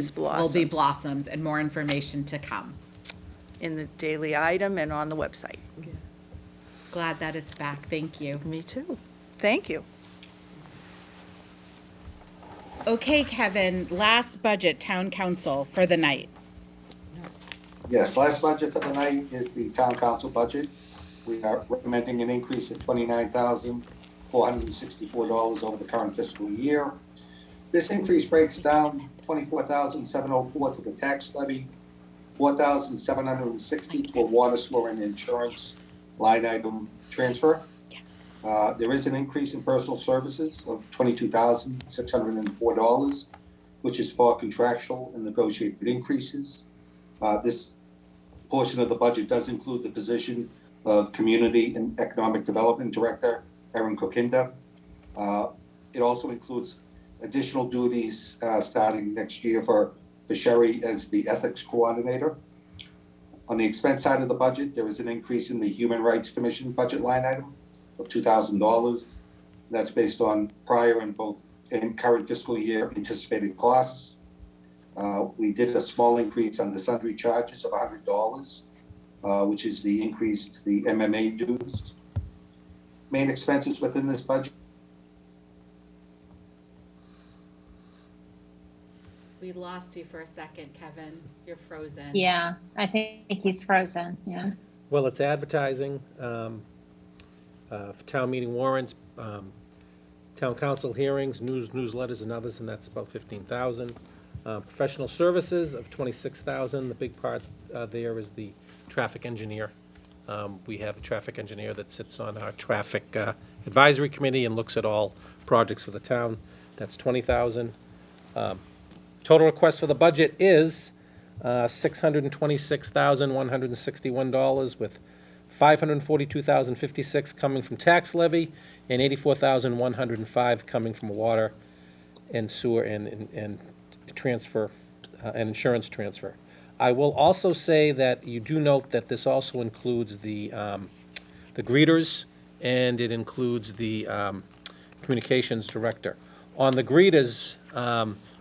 Speaker 17: Blossoms.
Speaker 1: Will be Blossoms, and more information to come.
Speaker 17: In the daily item and on the website.
Speaker 1: Glad that it's back, thank you.
Speaker 17: Me too. Thank you.
Speaker 1: Okay, Kevin, last budget, town council for the night.
Speaker 12: Yes, last budget for the night is the town council budget. We are recommending an increase of $29,464 over the current fiscal year. This increase breaks down $24,704 to the tax levy, $4,760 to a water, sewer, and insurance line item transfer. There is an increase in personal services of $22,604, which is for contractual and negotiated increases. This portion of the budget does include the position of Community and Economic Development Director, Erin Kokinda. It also includes additional duties starting next year for Sherry as the ethics coordinator. On the expense side of the budget, there is an increase in the Human Rights Commission budget line item of $2,000. That's based on prior and both in current fiscal year anticipated costs. We did a small increase on the sundry charges of $100, which is the increase to the MMA dues. Main expenses within this budget.
Speaker 1: We lost you for a second, Kevin. You're frozen.
Speaker 6: Yeah, I think he's frozen, yeah.
Speaker 16: Well, it's advertising, for town meeting warrants, town council hearings, newsletters and others, and that's about 15,000. Professional services of 26,000. The big part there is the traffic engineer. We have a traffic engineer that sits on our traffic advisory committee and looks at all projects for the town. That's 20,000. Total request for the budget is $626,161, with $542,056 coming from tax levy and $84,105 coming from water and sewer and transfer and insurance transfer. I will also say that you do note that this also includes the greeters, and it includes the communications director. On the greeters,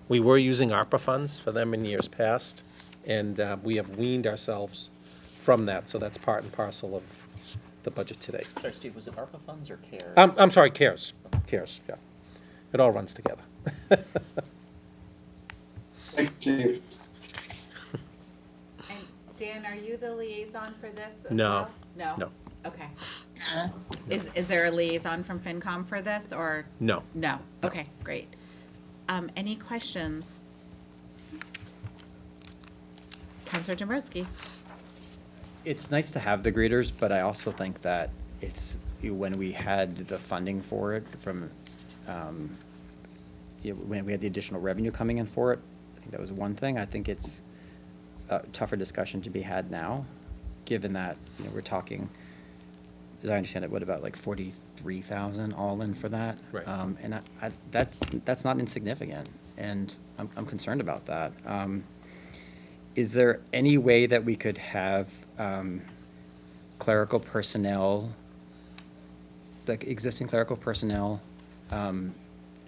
Speaker 16: we were using ARPA funds for them in years past, and we have weaned ourselves from that, so that's part and parcel of the budget today.
Speaker 3: Sorry, Steve, was it ARPA funds or CARES?
Speaker 16: I'm sorry, CARES. CARES, yeah. It all runs together.
Speaker 12: Thank you.
Speaker 1: And Dan, are you the liaison for this as
Speaker 16: No.
Speaker 1: well? No?
Speaker 16: No.
Speaker 1: Okay. Is there a liaison from FinCom for this, or?
Speaker 16: No.
Speaker 1: No, okay, great. Any questions? Counselor Dombrowski?
Speaker 9: It's nice to have the greeters, but I also think that when we had the funding for it from, when we had the additional revenue coming in for it, I think that was one thing. I think it's a tougher discussion to be had now, given that, we're talking, as I understand it, what about like 43,000 all in for that?
Speaker 16: Right.
Speaker 9: And that's not insignificant, and I'm concerned about that. Is there any way that we could have clerical personnel, the existing clerical personnel,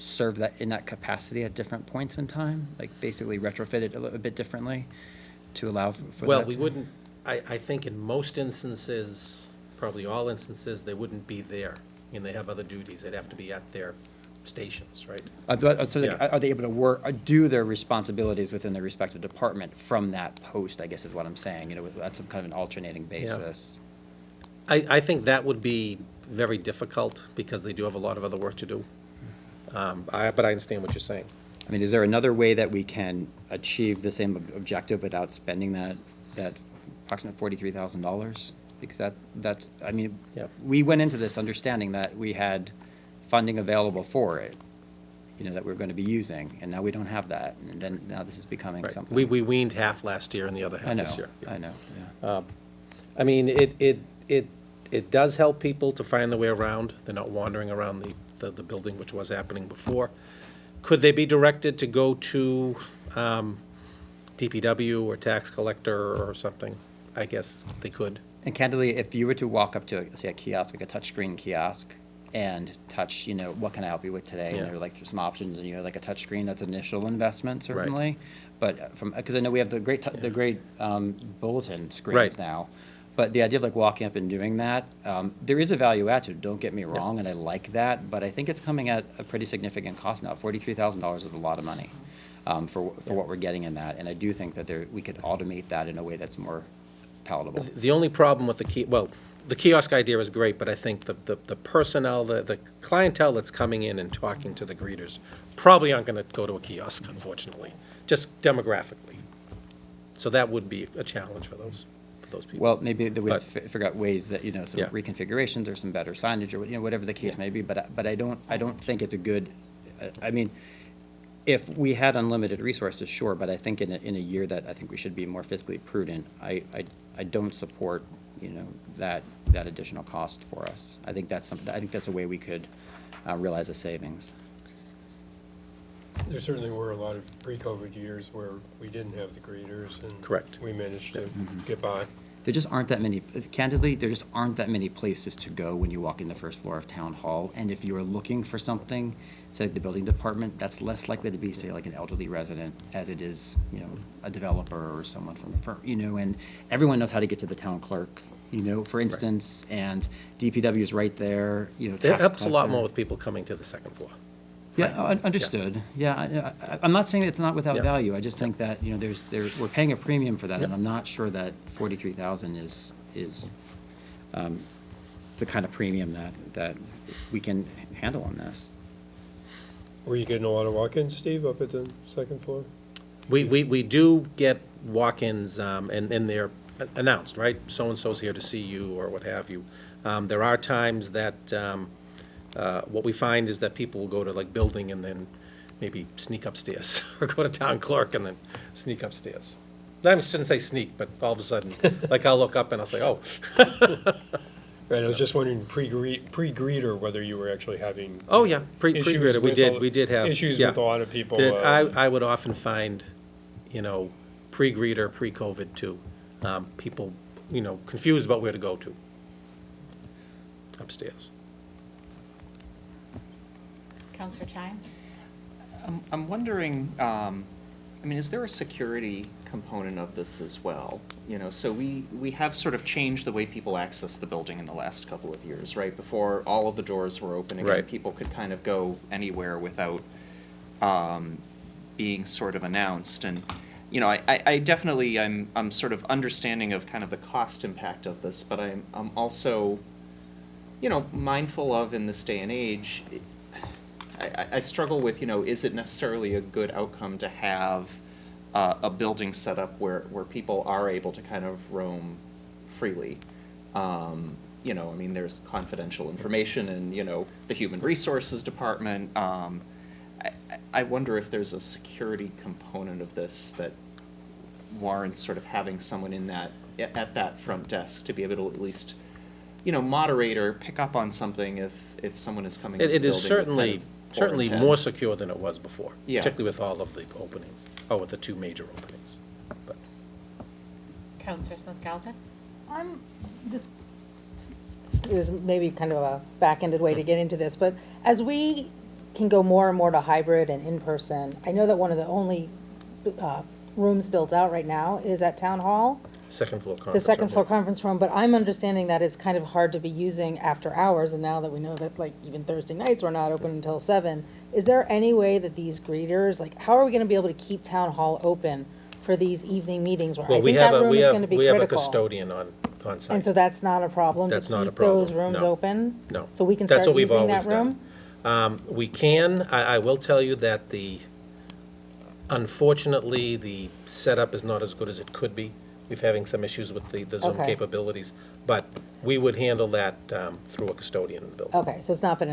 Speaker 9: serve that in that capacity at different points in time? Like basically retrofit it a little bit differently to allow for that?
Speaker 16: Well, we wouldn't, I think in most instances, probably all instances, they wouldn't be there. I mean, they have other duties. They'd have to be at their stations, right?
Speaker 9: So
Speaker 16: Yeah.
Speaker 9: are they able to work, do their responsibilities within their respective department from that post, I guess is what I'm saying, at some kind of an alternating basis?
Speaker 16: I think that would be very difficult because they do have a lot of other work to do. But I understand what you're saying.
Speaker 9: I mean, is there another way that we can achieve the same objective without spending that approximate $43,000? Because that's, I mean, we went into this understanding that we had funding available for it, that we're going to be using, and now we don't have that, and then now this is becoming
Speaker 16: Right.
Speaker 9: something.
Speaker 16: We weaned half last year and the other
Speaker 9: I
Speaker 16: half
Speaker 9: know,
Speaker 16: this year.
Speaker 9: I know, yeah.
Speaker 16: I mean, it does help people to find their way around. They're not wandering around the building, which was happening before. Could they be directed to go to DPW or tax collector or something? I guess they could.
Speaker 9: And candidly, if you were to walk up to, say, a kiosk, like a touchscreen kiosk, and touch, what can I help you with today?
Speaker 16: Yeah.
Speaker 9: And they're like, there's some options, and like a touchscreen, that's initial investment, certainly. But because I know we have the great bulletin screens
Speaker 16: Right.
Speaker 9: now. But the idea of like walking up and doing that, there is a value add to it, don't get me wrong, and I like that, but I think it's coming at a pretty significant cost now. $43,000 is a lot of money for what we're getting in that, and I do think that we could automate that in a way that's more palatable.
Speaker 16: The only problem with the kiosk idea is great, but I think the personnel, the clientele that's coming in and talking to the greeters probably aren't going to go to a kiosk, unfortunately, just demographically. So that would be a challenge for those people.
Speaker 9: Well, maybe we have to figure out ways that, some
Speaker 16: Yeah.
Speaker 9: reconfigurations or some better signage or, whatever the case may be, but I don't think it's a good, I mean, if we had unlimited resources, sure, but I think in a year that I think we should be more fiscally prudent, I don't support, that additional cost for us. I think that's a way we could realize a savings.
Speaker 10: There certainly were a lot of pre-COVID years where we didn't have the greeters, and
Speaker 16: Correct.
Speaker 10: we managed to get by.
Speaker 9: There just aren't that many, candidly, there just aren't that many places to go when you walk in the first floor of Town Hall. And if you are looking for something, say the building department, that's less likely to be, say, like an elderly resident as it is, you know, a developer or someone from a firm, you know, and everyone knows how to get to the town clerk, you know, for instance, and DPW is right there, you know.
Speaker 16: It
Speaker 9: tax
Speaker 16: helps a lot
Speaker 9: collector.
Speaker 16: more with people coming to the second floor.
Speaker 9: Yeah, understood. Yeah, I'm not saying that it's not without
Speaker 16: Yeah.
Speaker 9: value. I just think that, you know, we're paying a premium for that, and I'm not sure that 43,000 is the kind of premium that we can handle on this.
Speaker 10: Were you getting a lot of walk-ins, Steve, up at the second floor?
Speaker 16: We do get walk-ins, and they're announced, right? So-and-so's here to see you, or what have you. There are times that, what we find is that people will go to like building and then maybe sneak upstairs, or go to town clerk and then sneak upstairs. I shouldn't say sneak, but all of a sudden, like I'll look up and I'll say, oh.
Speaker 10: Right, I was just wondering pre-greeter, whether you were actually having.
Speaker 16: Oh, yeah,
Speaker 10: issues
Speaker 16: pre-greeter, we did have.
Speaker 10: Issues
Speaker 16: yeah.
Speaker 10: with a lot of people.
Speaker 16: That I would often find, you know, pre-greeter, pre-COVID too. People, you know, confused about where to go to upstairs.
Speaker 1: Counselor Chines?
Speaker 3: I'm wondering, I mean, is there a security component of this as well? You know, so we have sort of changed the way people access the building in the last couple of years, right? Before all of the doors were open again,
Speaker 16: Right.
Speaker 3: people could kind of go anywhere without being sort of announced. And, you know, I definitely, I'm sort of understanding of kind of the cost impact of this, but I'm also, you know, mindful of, in this day and age, I struggle with, you know, is it necessarily a good outcome to have a building set up where people are able to kind of roam freely? You know, I mean, there's confidential information in, you know, the Human Resources Department. I wonder if there's a security component of this that warrants sort of having someone in that, at that front desk to be able to at least, you know, moderate or pick up on something if someone is coming into the
Speaker 16: It
Speaker 3: building
Speaker 16: is
Speaker 3: with kind
Speaker 16: certainly,
Speaker 3: of
Speaker 16: certainly
Speaker 3: intent.
Speaker 16: more secure than it was before.
Speaker 3: Yeah.
Speaker 16: Particularly with all of the openings, or with the two major openings. But
Speaker 1: Counselor Smith-Galvin?
Speaker 15: This is maybe kind of a back-ended way to get into this, but as we can go more and more to hybrid and in-person, I know that one of the only rooms built out right now is at Town Hall,
Speaker 16: second floor conference.
Speaker 15: the second
Speaker 16: room,
Speaker 15: floor
Speaker 16: yeah.
Speaker 15: conference room, but I'm understanding that it's kind of hard to be using after hours, and now that we know that, like, even Thursday nights we're not open until 7, is there any way that these greeters, like, how are we gonna be able to keep Town Hall open for these evening meetings where I
Speaker 16: Well, we
Speaker 15: think
Speaker 16: have
Speaker 15: that
Speaker 16: a,
Speaker 15: room
Speaker 16: we
Speaker 15: is
Speaker 16: have,
Speaker 15: gonna be
Speaker 16: we have a
Speaker 15: critical?
Speaker 16: custodian on site.
Speaker 15: And so that's not a problem to
Speaker 16: That's not a
Speaker 15: keep those
Speaker 16: problem,
Speaker 15: rooms
Speaker 16: no.
Speaker 15: open?
Speaker 16: No.
Speaker 15: So we can
Speaker 16: That's
Speaker 15: start
Speaker 16: what we've
Speaker 15: using
Speaker 16: always
Speaker 15: that room?
Speaker 16: done. We can, I will tell you that unfortunately, the setup is not as good as it could be. We're having some issues with the Zoom
Speaker 15: Okay.
Speaker 16: capabilities, but we would handle that through a custodian in the building.
Speaker 15: Okay, so it's not been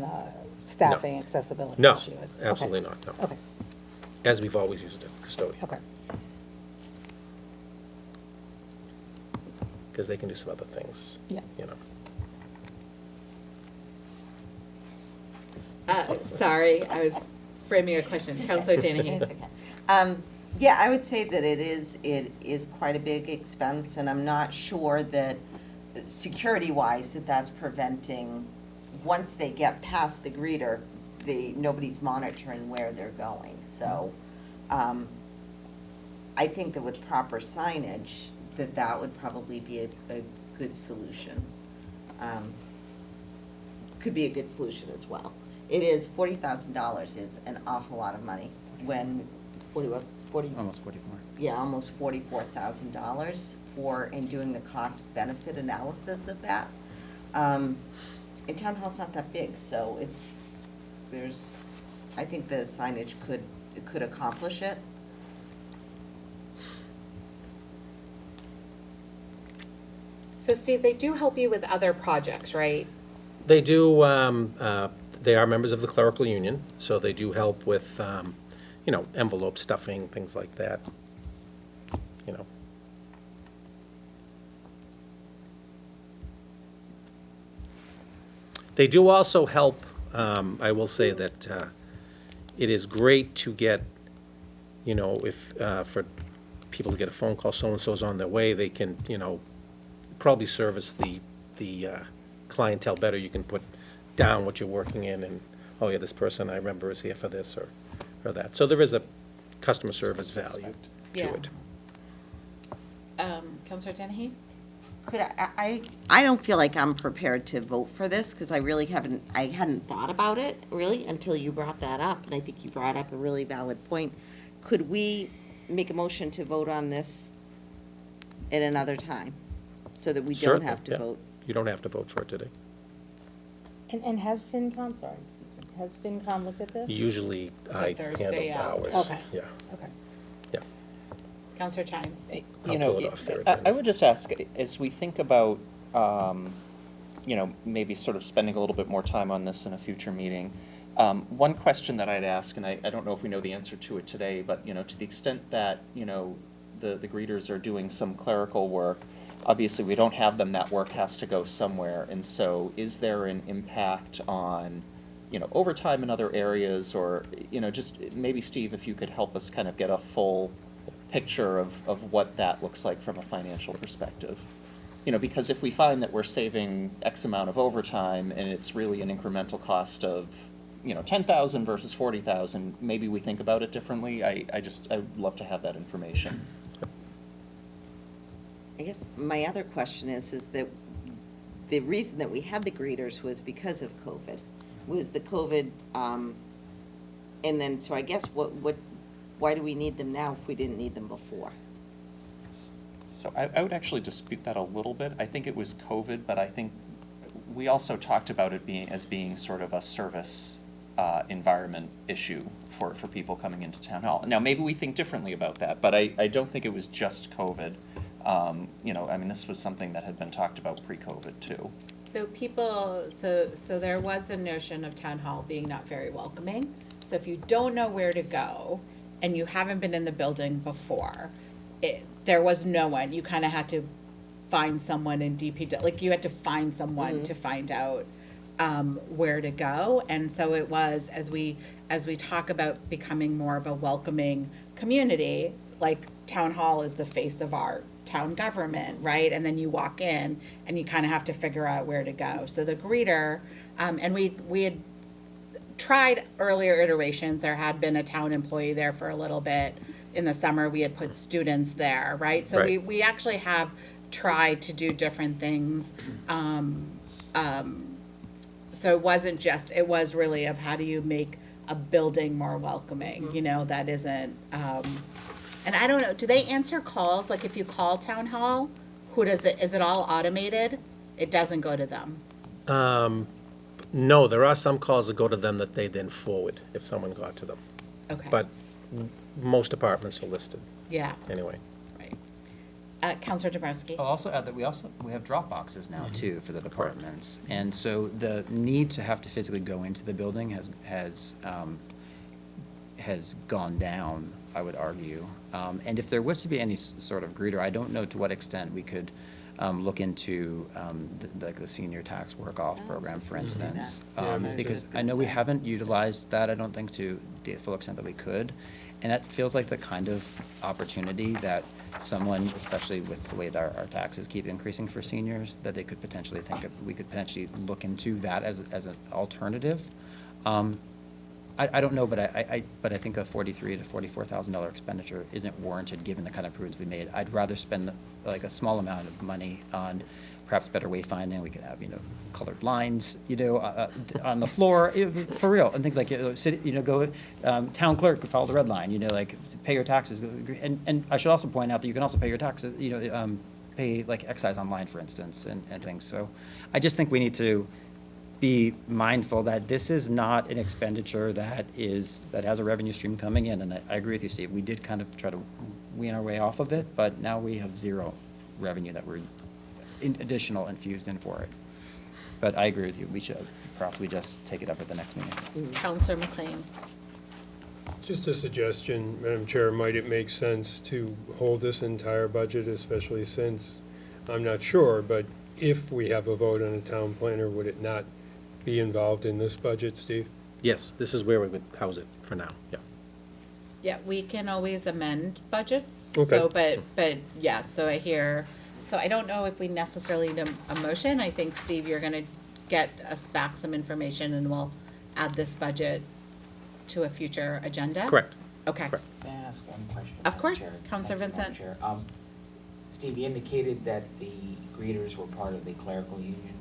Speaker 15: a staffing accessibility
Speaker 16: No,
Speaker 15: issue? It's-
Speaker 16: absolutely
Speaker 15: okay.
Speaker 16: not, no.
Speaker 15: Okay,
Speaker 16: As we've always used it, custodian.
Speaker 15: okay.
Speaker 16: Because they can do some other things,
Speaker 15: Yeah.
Speaker 16: you know.
Speaker 1: Sorry, I was framing a question. Counselor Danahy?
Speaker 11: It's okay. Yeah, I would say that it is quite a big expense, and I'm not sure that, security-wise, that's preventing, once they get past the greeter, nobody's monitoring where they're going. So, I think that with proper signage, that would probably be a good solution. Could be a good solution as well. It is, $40,000 is an awful lot of money when,
Speaker 9: Almost 44.
Speaker 11: yeah, almost $44,000 in doing the cost-benefit analysis of that. And Town Hall's not that big, so I think the signage could accomplish it.
Speaker 1: So Steve, they do help you with other projects, right?
Speaker 16: They do, they are members of the clerical union, so they do help with, you know, envelope stuffing, things like that, you know. They do also help, I will say that it is great to get, you know, if, for people to get a phone call, so-and-so's on their way, they can, you know, probably service the clientele better. You can put down what you're working in and, oh yeah, this person I remember is here for this or that. So there is a customer service value to
Speaker 1: Yeah.
Speaker 16: it.
Speaker 1: Counselor Dennehy?
Speaker 11: Could I don't feel like I'm prepared to vote for this, because I really hadn't thought about it, really, until you brought that up, and I think you brought up a really valid point. Could we make a motion to vote on this at another time, so that we don't
Speaker 16: Certainly,
Speaker 11: have to
Speaker 16: yeah.
Speaker 11: vote?
Speaker 16: You don't have to vote for it today.
Speaker 15: And has FinCom, sorry, excuse me, has FinCom looked at this?
Speaker 16: Usually I
Speaker 1: Thursday
Speaker 16: handle
Speaker 1: out.
Speaker 16: hours.
Speaker 15: Okay.
Speaker 16: Yeah,
Speaker 15: Okay.
Speaker 16: yeah.
Speaker 1: Counselor Chines?
Speaker 16: I'll
Speaker 3: You know,
Speaker 16: pull it off there.
Speaker 3: I would just ask, as we think about, you know, maybe sort of spending a little bit more time on this in a future meeting, one question that I'd ask, and I don't know if we know the answer to it today, but, you know, to the extent that, you know, the greeters are doing some clerical work, obviously we don't have them, that work has to go somewhere, and so is there an impact on, you know, overtime in other areas, or, you know, just maybe Steve, if you could help us kind of get a full picture of what that looks like from a financial perspective. You know, because if we find that we're saving X amount of overtime and it's really an incremental cost of, you know, 10,000 versus 40,000, maybe we think about it differently. I'd love to have that information.
Speaker 11: I guess my other question is that the reason that we had the greeters was because of COVID. Was the COVID, and then, so I guess why do we need them now if we didn't need them before?
Speaker 3: So I would actually dispute that a little bit. I think it was COVID, but I think we also talked about it being sort of a service environment issue for people coming into town hall. Now, maybe we think differently about that, but I don't think it was just COVID. You know, I mean, this was something that had been talked about pre-COVID too.
Speaker 1: So so there was a notion of town hall being not very welcoming. So if you don't know where to go and you haven't been in the building before, there was no one. You kind of had to find someone in DPW, like you had to find someone to find out where to go. And so it was, as we talk about becoming more of a welcoming community, like town hall is the face of our town government, right? And then you walk in and you kind of have to figure out where to go. So the greeter, and we had tried earlier iterations. There had been a town employee there for a little bit. In the summer, we had put students there, right? So
Speaker 16: Right.
Speaker 1: we actually have tried to do different things. So it wasn't just, it was really of how do you make a building more welcoming, you know, that isn't, and I don't know, do they answer calls? Like if you call town hall, is it all automated? It doesn't go to them.
Speaker 16: No, there are some calls that go to them that they then forward if someone got to them.
Speaker 1: Okay.
Speaker 16: But most departments are listed,
Speaker 1: Yeah,
Speaker 16: anyway.
Speaker 1: right. Counselor Dabrowski?
Speaker 9: I'll also add that we have drop boxes now too for the departments. And so the need to have to physically go into the building has gone down, I would argue. And if there was to be any sort of greeter, I don't know to what extent we could look into the senior tax work-off program, for instance. Because I know we haven't utilized that, I don't think, to the full extent that we could. And that feels like the kind of opportunity that someone, especially with the way that our taxes keep increasing for seniors, that they could potentially think of, we could potentially look into that as an alternative. I don't know, but I think a $43,000 to $44,000 expenditure isn't warranted given the kind of improvements we made. I'd rather spend like a small amount of money on perhaps better wayfinding. We could have, colored lines, on the floor, for real, and things like, go, town clerk, follow the red line, like pay your taxes. And I should also point out that you can also pay your taxes, pay like excise online, for instance, and things. So I just think we need to be mindful that this is not an expenditure that has a revenue stream coming in. And I agree with you, Steve. We did kind of try to wean our way off of it, but now we have zero revenue that we're additional infused in for it. But I agree with you. We should probably just take it up at the next meeting.
Speaker 1: Counselor McLean?
Speaker 10: Just a suggestion, Madam Chair, might it make sense to hold this entire budget, especially since, I'm not sure, but if we have a vote on a town planner, would it not be involved in this budget, Steve?
Speaker 16: Yes, this is where we would house it for now, yeah.
Speaker 1: Yeah, we can always amend budgets,
Speaker 16: Okay.
Speaker 1: so, but, yeah, so I hear, so I don't know if we necessarily need a motion. I think, Steve, you're gonna get us back some information and we'll add this budget to a future agenda?
Speaker 16: Correct.
Speaker 1: Okay.
Speaker 4: May I ask one question?
Speaker 1: Of
Speaker 4: Madam
Speaker 1: course,
Speaker 4: Chair?
Speaker 1: Counselor
Speaker 4: Thank you, Madam
Speaker 1: Vincent.
Speaker 4: Chair. Steve, you indicated that the greeters were part of the clerical union.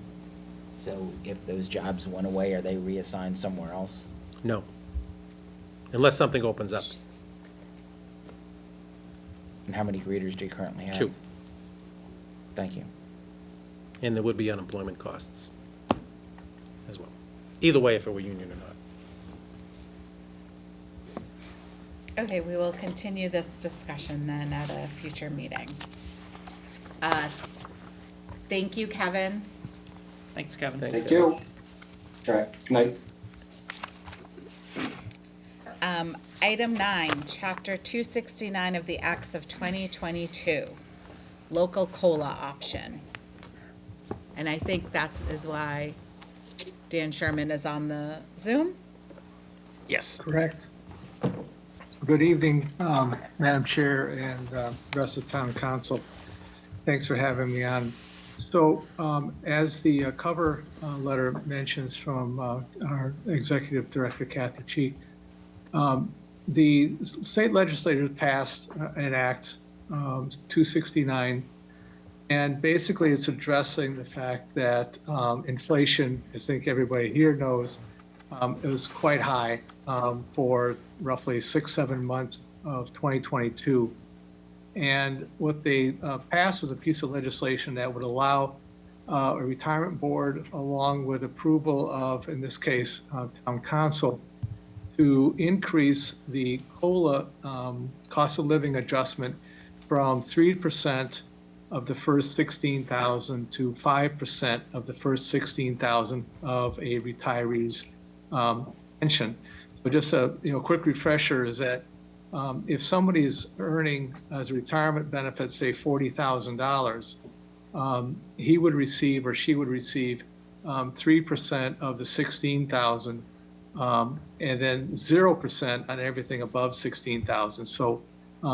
Speaker 4: So if those jobs went away, are they reassigned somewhere else?
Speaker 16: No. Unless something opens up.
Speaker 4: And how many greeters do you currently have?
Speaker 16: 2.
Speaker 4: Thank you.
Speaker 16: And there would be unemployment costs as well. Either way, if it were union or not.
Speaker 1: Okay, we will continue this discussion then at a future meeting. Thank you, Kevin.
Speaker 3: Thanks, Kevin.
Speaker 12: Thank you. All right, good night.
Speaker 1: Item 9, Chapter 269 of the Acts of 2022, Local COLA Option. And I think that is why Dan Sherman is on the Zoom.
Speaker 16: Yes.
Speaker 18: Correct. Good evening, Madam Chair and rest of Town Council. Thanks for having me on. So as the cover letter mentions from our Executive Director, Kathy Cheek, the state legislature passed an Act 269, and basically it's addressing the fact that inflation, I think everybody here knows, it was quite high for roughly 6-7 months of 2022. And what they passed was a piece of legislation that would allow a retirement board, along with approval of, in this case, town council, to increase the COLA cost of living adjustment from 3% of the first 16,000 to 5% of the first 16,000 of a retiree's pension. So just a quick refresher is that if somebody is earning as a retirement benefit, say $40,000, he would receive or she would receive 3% of the 16,000, and then 0% on everything above 16,000. So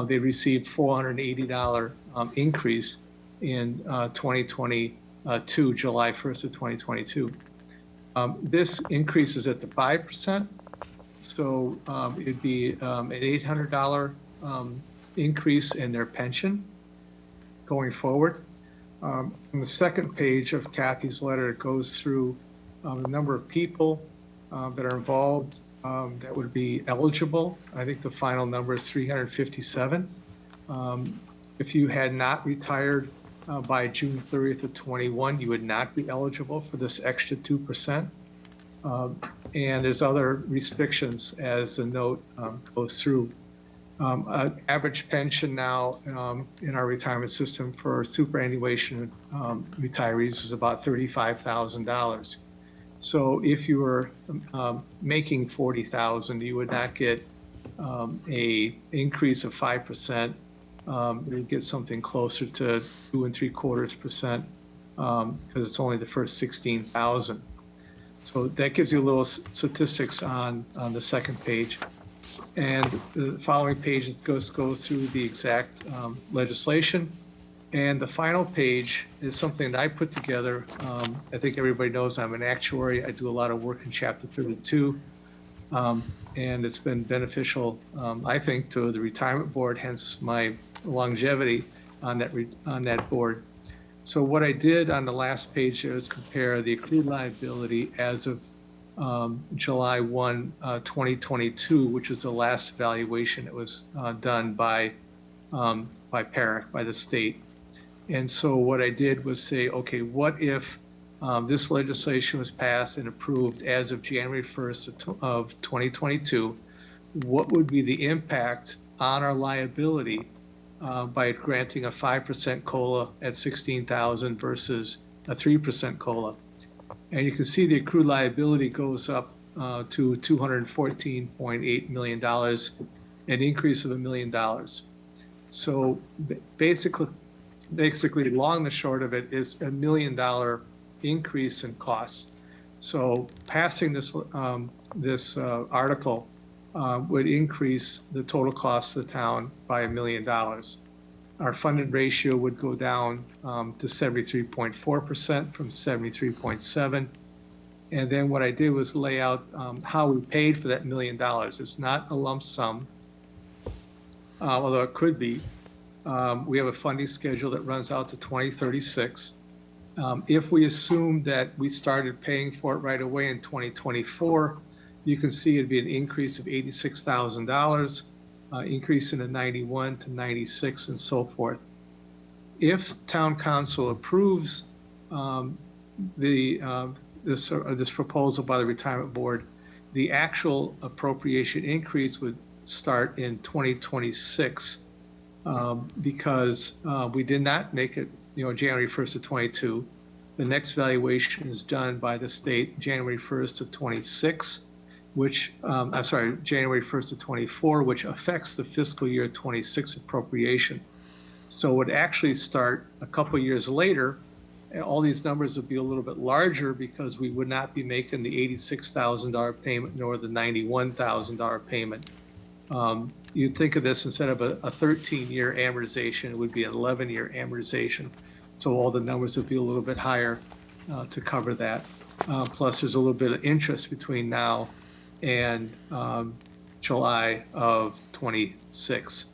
Speaker 18: they received $480 increase in 2022, July 1st of 2022. This increases at the 5%. So it'd be an $800 increase in their pension going forward. On the second page of Kathy's letter, it goes through the number of people that are involved that would be eligible. I think the final number is 357. If you had not retired by June 30th of 21, you would not be eligible for this extra 2%. And there's other restrictions as the note goes through. Average pension now in our retirement system for superannuation retirees is about $35,000. So if you were making $40,000, you would not get a increase of 5%. You'd get something closer to 2 3/4% because it's only the first 16,000. So that gives you a little statistics on the second page. And the following page goes through the exact legislation. And the final page is something that I put together. I think everybody knows I'm an actuary. I do a lot of work in Chapter 32. And it's been beneficial, I think, to the retirement board, hence my longevity on that board. So what I did on the last page is compare the accrued liability as of July 1, 2022, which is the last evaluation that was done by PARIC, by the state. And so what I did was say, okay, what if this legislation was passed and approved as of January 1st of 2022? What would be the impact on our liability by granting a 5% COLA at 16,000 versus a 3% COLA? And you can see the accrued liability goes up to $214.8 million, an increase of $1 million. So basically, long and the short of it is $1 million increase in costs. So passing this this article would increase the total cost of the town by $1 million. Our funded ratio would go down to 73.4% from 73.7%. And then what I did was lay out how we paid for that $1 million. It's not a lump sum, although it could be. We have a funding schedule that runs out to 2036. If we assume that we started paying for it right away in 2024, you can see it'd be an increase of $86,000, increase in a 91 to 96 and so forth. If town council approves this proposal by the retirement board, the actual appropriation increase would start in 2026 because we did not make it, January 1st of 22. The next valuation is done by the state January 1st of 26, which, January 1st of 24, which affects the fiscal year 26 appropriation. So it would actually start a couple years later. All these numbers would be a little bit larger because we would not be making the $86,000 payment nor the $91,000 payment. You'd think of this instead of a 13-year amortization, it would be an 11-year amortization. So all the numbers would be a little bit higher to cover that. Plus, there's a little bit of interest between now and July of 26.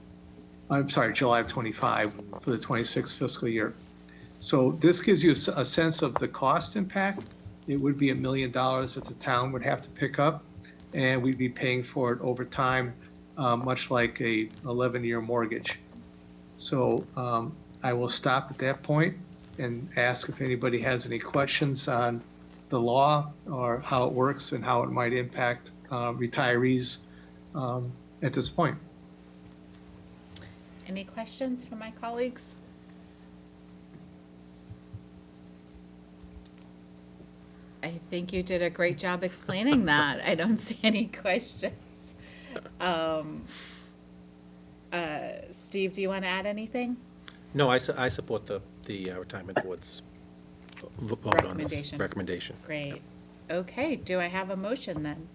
Speaker 18: I'm sorry, July of 25 for the 26 fiscal year. So this gives you a sense of the cost impact. It would be $1 million that the town would have to pick up, and we'd be paying for it over time, much like a 11-year mortgage. So I will stop at that point and ask if anybody has any questions on the law or how it works and how it might impact retirees at this point.
Speaker 1: Any questions from my colleagues? I think you did a great job explaining that. I don't see any questions. Steve, do you want to add anything?
Speaker 16: No, I support the retirement board's vote on this recommendation.
Speaker 1: Great. Okay, do I have a motion then?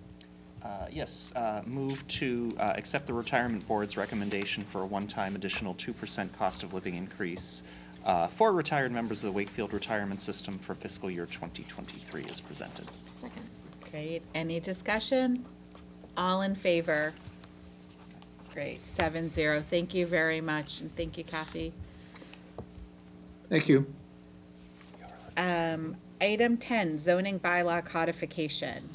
Speaker 3: Yes, move to accept the retirement board's recommendation for a one-time additional 2% cost of living increase for retired members of the Wakefield retirement system for fiscal year 2023 as presented.
Speaker 1: Second. Great. Any discussion? All in favor? Great. 7-0. Thank you very much, and thank you, Kathy.
Speaker 18: Thank you.
Speaker 1: Item 10, zoning bylaw codification.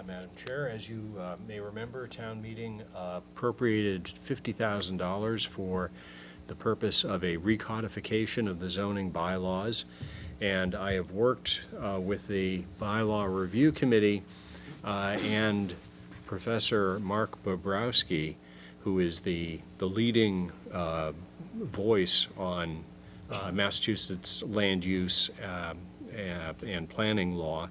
Speaker 19: Madam Chair, as you may remember, town meeting appropriated $50,000 for the purpose of a recodification of the zoning bylaws. And I have worked with the bylaw review committee and Professor Mark Bobrowski, who is the leading voice on Massachusetts land use and planning law,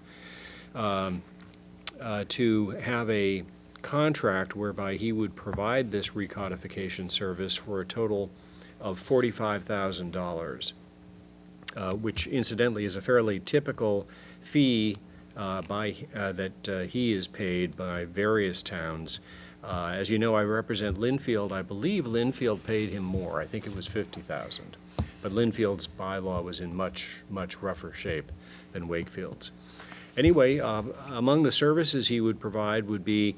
Speaker 19: to have a contract whereby he would provide this recodification service for a total of $45,000, which incidentally is a fairly typical fee that he is paid by various towns. As you know, I represent Linfield. I believe Linfield paid him more. I think it was $50,000. But Linfield's bylaw was in much, much rougher shape than Wakefield's. Anyway, among the services he would provide would be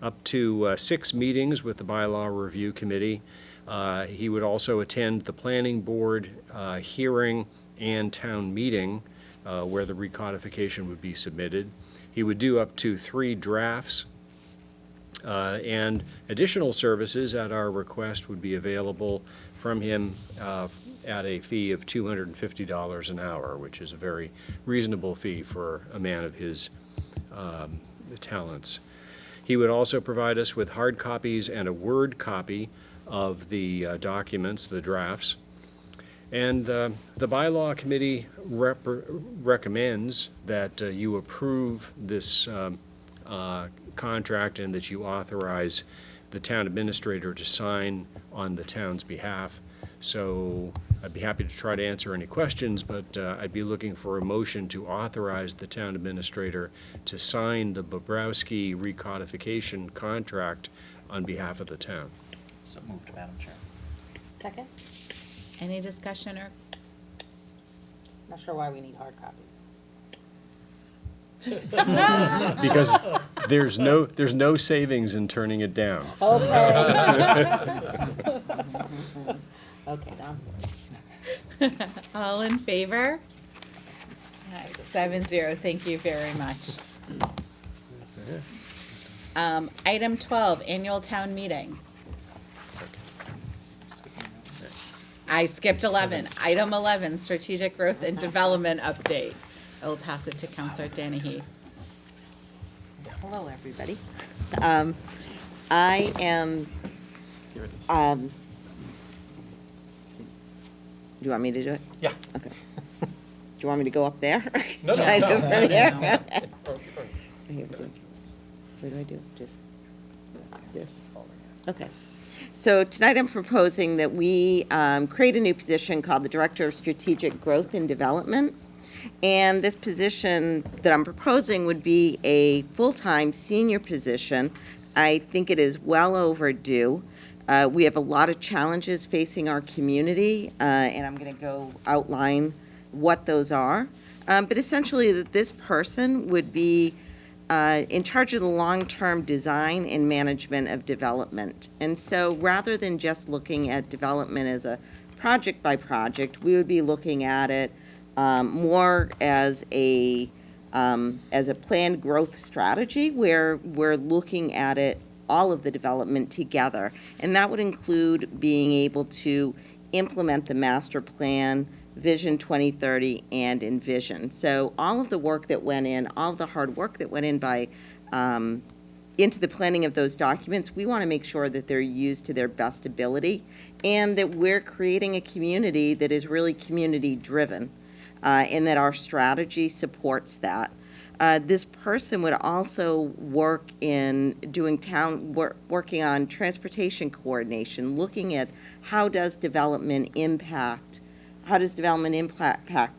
Speaker 19: up to 6 meetings with the bylaw review committee. He would also attend the planning board hearing and town meeting where the recodification would be submitted. He would do up to 3 drafts, and additional services at our request would be available from him at a fee of $250 an hour, which is a very reasonable fee for a man of his talents. He would also provide us with hard copies and a Word copy of the documents, the drafts. And the bylaw committee recommends that you approve this contract and that you authorize the town administrator to sign on the town's behalf So I'd be happy to try to answer any questions, but I'd be looking for a motion to authorize the town administrator to sign the Bobrowski recodification contract on behalf of the town.
Speaker 3: So moved, Madam Chair.
Speaker 15: Second?
Speaker 1: Any discussion or?
Speaker 15: Not sure why we need hard copies.
Speaker 19: Because there's no savings in turning it down. so.
Speaker 15: Okay. Okay, now.
Speaker 1: All in favor? 7-0, thank you very much. Item 12, annual town meeting. I skipped 11. Item 11, strategic growth and development update. I will pass it to Counselor Dennehy.
Speaker 11: Hello, everybody. I am, do you want me to do it?
Speaker 16: Yeah.
Speaker 11: Okay. Do you want me to go up there?
Speaker 16: No,
Speaker 11: Should I do it from here?
Speaker 1: no.
Speaker 11: What do I do? Just this? Okay. So tonight I'm proposing that we create a new position called the Director of Strategic Growth and Development. And this position that I'm proposing would be a full-time senior position. I think it is well overdue. We have a lot of challenges facing our community, and I'm going to go outline what those are. But essentially, that this person would be in charge of the long-term design and management of development. And so rather than just looking at development as a project by project, we would be looking at it more as a planned growth strategy where we're looking at it, all of the development together. And that would include being able to implement the master plan, Vision 2030, and Envision. So all of the work that went in, all of the hard work that went in by into the planning of those documents, we want to make sure that they're used to their best ability and that we're creating a community that is really community-driven and that our strategy supports that. This person would also work in doing working on transportation coordination, looking at how does development impact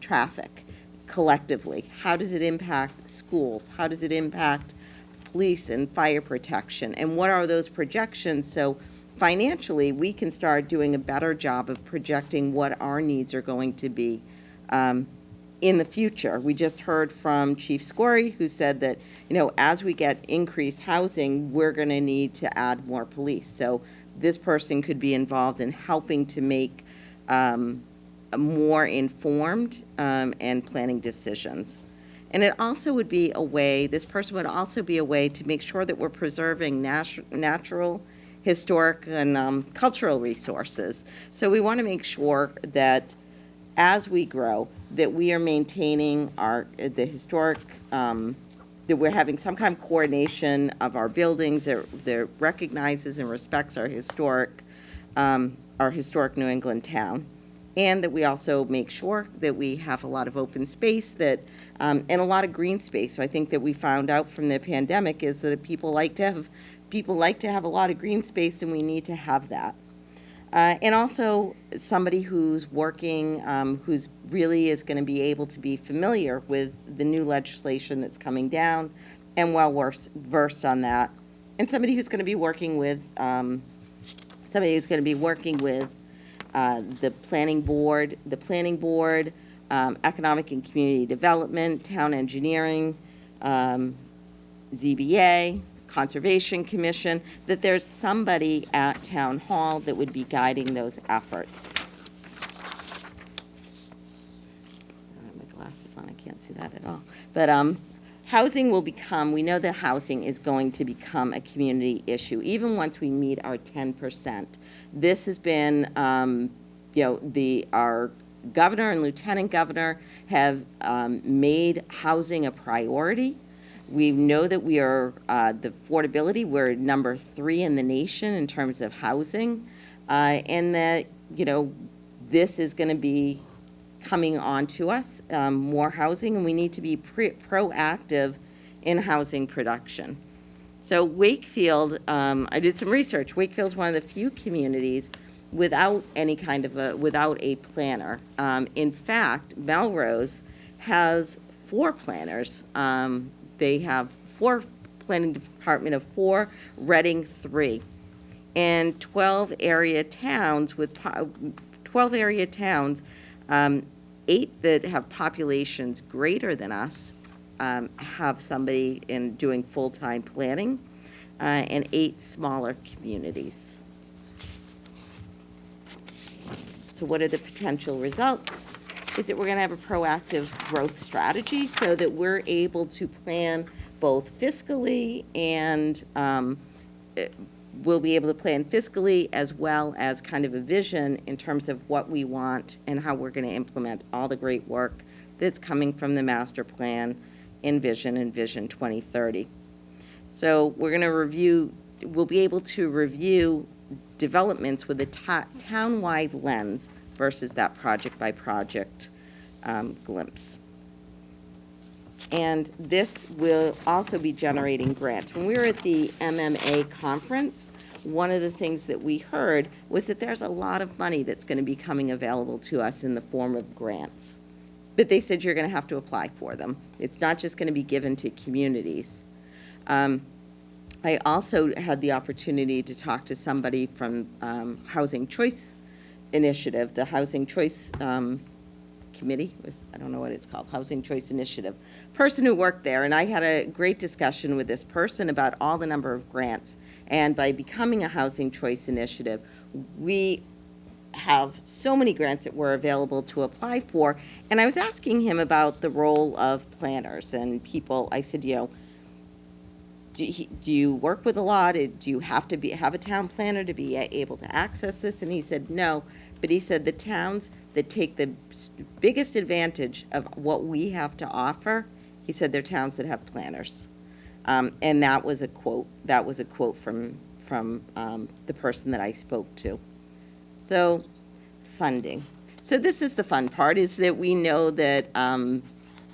Speaker 11: traffic collectively? How does it impact schools? How does it impact police and fire protection? And what are those projections? So financially, we can start doing a better job of projecting what our needs are going to be in the future. We just heard from Chief Scory, who said that, as we get increased housing, we're going to need to add more police. So this person could be involved in helping to make more informed and planning decisions. And it also would be a way, this person would also be a way to make sure that we're preserving natural, historic, and cultural resources. So we want to make sure that as we grow, that we are maintaining the historic, that we're having some kind of coordination of our buildings that recognizes and respects our historic New England town. And that we also make sure that we have a lot of open space and a lot of green space. So I think that we found out from the pandemic is that people like to have a lot of green space, and we need to have that. And also somebody who's working, who's really is going to be able to be familiar with the new legislation that's coming down and well versed on that. And somebody who's going to be working with the planning board, economic and community development, town engineering, ZBA, Conservation Commission, that there's somebody at Town Hall that would be guiding those efforts. I don't have my glasses on, I can't see that at all. But housing will become, we know that housing is going to become a community issue, even once we meet our 10%. This has been, our governor and lieutenant governor have made housing a priority. We know that we are, the affordability, we're number 3 in the nation in terms of housing, and that, this is going to be coming on to us, more housing, and we need to be proactive in housing production. So Wakefield, I did some research. Wakefield's one of the few communities without any kind of without a planner. In fact, Melrose has 4 planners. They have 4 planning department of 4, Reading 3, and 12 area towns with 12 area towns, 8 that have populations greater than us have somebody in doing full-time planning, and 8 smaller communities. So what are the potential results? Is that we're going to have a proactive growth strategy so that we're able to plan both fiscally and we'll be able to plan fiscally as well as kind of a vision in terms of what we want and how we're going to implement all the great work that's coming from the master plan, Envision and Vision 2030. So we're going to review, we'll be able to review developments with a town-wide lens versus that project-by-project glimpse. And this will also be generating grants. When we were at the MMA conference, one of the things that we heard was that there's a lot of money that's going to be coming available to us in the form of grants. But they said you're going to have to apply for them. It's not just going to be given to communities. I also had the opportunity to talk to somebody from Housing Choice Initiative, the Housing Choice Committee, I don't know what it's called, Housing Choice Initiative, person who worked there, and I had a great discussion with this person about all the number of grants. And by becoming a Housing Choice Initiative, we have so many grants that were available to apply for. And I was asking him about the role of planners and people. I said, you know, do you work with a lot? Do you have to have a town planner to be able to access this? And he said no, but he said the towns that take the biggest advantage of what we have to offer, he said they're towns that have planners. And that was a quote. That was a quote from the person that I spoke to. So, funding. So this is the fun part, is that we know that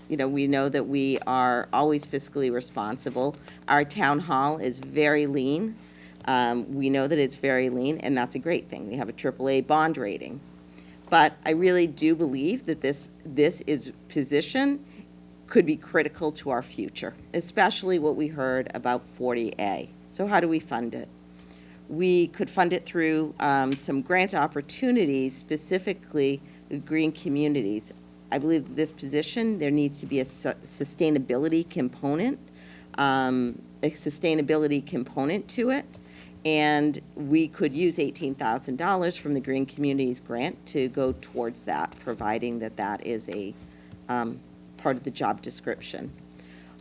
Speaker 11: we know that we are always fiscally responsible. Our town hall is very lean. We know that it's very lean, and that's a great thing. We have a AAA bond rating. But I really do believe that this position could be critical to our future, especially what we heard about 40A. So how do we fund it? We could fund it through some grant opportunities, specifically green communities. I believe that this position, there needs to be a sustainability component, to it. And we could use $18,000 from the Green Communities Grant to go towards that, providing that that is a part of the job description.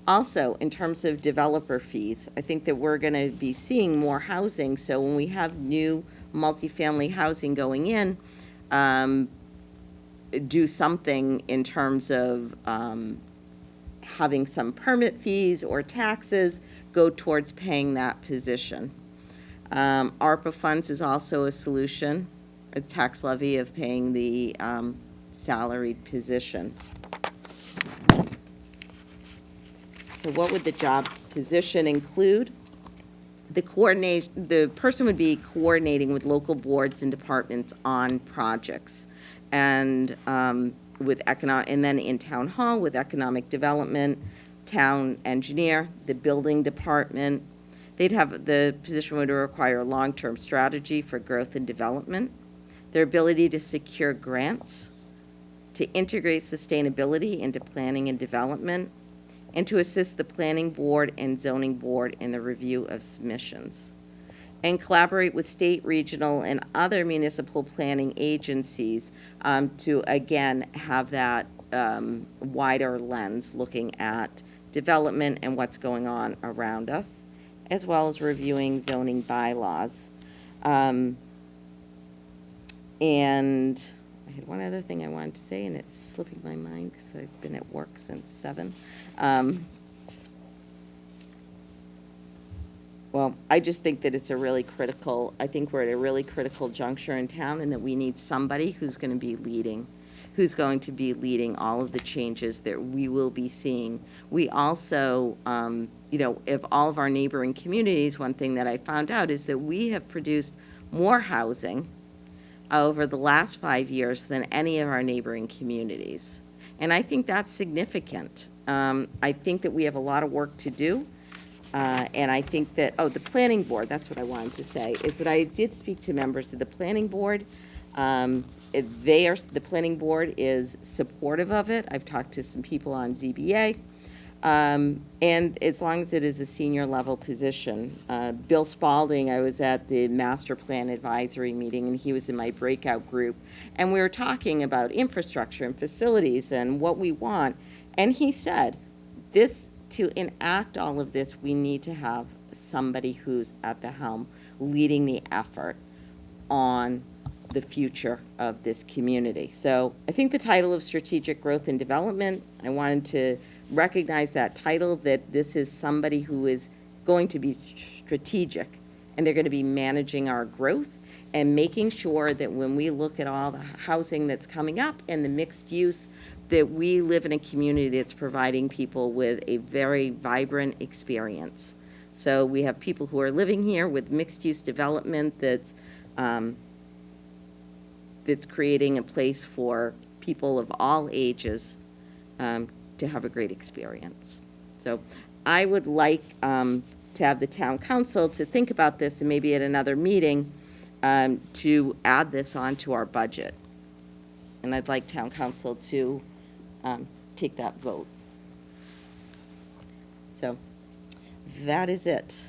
Speaker 11: Also, in terms of developer fees, I think that we're going to be seeing more housing. So when we have new multifamily housing going in, do something in terms of having some permit fees or taxes go towards paying that position. ARPA funds is also a solution, a tax levy of paying the salaried position. So what would the job position include? The person would be coordinating with local boards and departments on projects, and and then in town hall with economic development, town engineer, the building department. The position would require a long-term strategy for growth and development, their ability to secure grants, to integrate sustainability into planning and development, and to assist the planning board and zoning board in the review of submissions, and collaborate with state, regional, and other municipal planning agencies to, again, have that wider lens looking at development and what's going on around us, as well as reviewing zoning bylaws. And I had one other thing I wanted to say, and it's slipping my mind because I've been at work since 7. Well, I just think that it's a really critical, I think we're at a really critical juncture in town, and that we need somebody who's going to be leading all of the changes that we will be seeing. We also, if all of our neighboring communities, one thing that I found out is that we have produced more housing over the last 5 years than any of our neighboring communities. And I think that's significant. I think that we have a lot of work to do. And I think that, the planning board, that's what I wanted to say, is that I did speak to members of the planning board. The planning board is supportive of it. I've talked to some people on ZBA. And as long as it is a senior level position. Bill Spalding, I was at the master plan advisory meeting, and he was in my breakout group. And we were talking about infrastructure and facilities and what we want. And he said, to enact all of this, we need to have somebody who's at the helm leading the effort on the future of this community. So I think the title of Strategic Growth and Development, I wanted to recognize that title, that this is somebody who is going to be strategic, and they're going to be managing our growth and making sure that when we look at all the housing that's coming up and the mixed use, that we live in a community that's providing people with a very vibrant experience. So we have people who are living here with mixed-use development that's creating a place for people of all ages to have a great experience. So I would like to have the town council to think about this, and maybe at another meeting to add this onto our budget. And I'd like town council to take that vote. So that is it.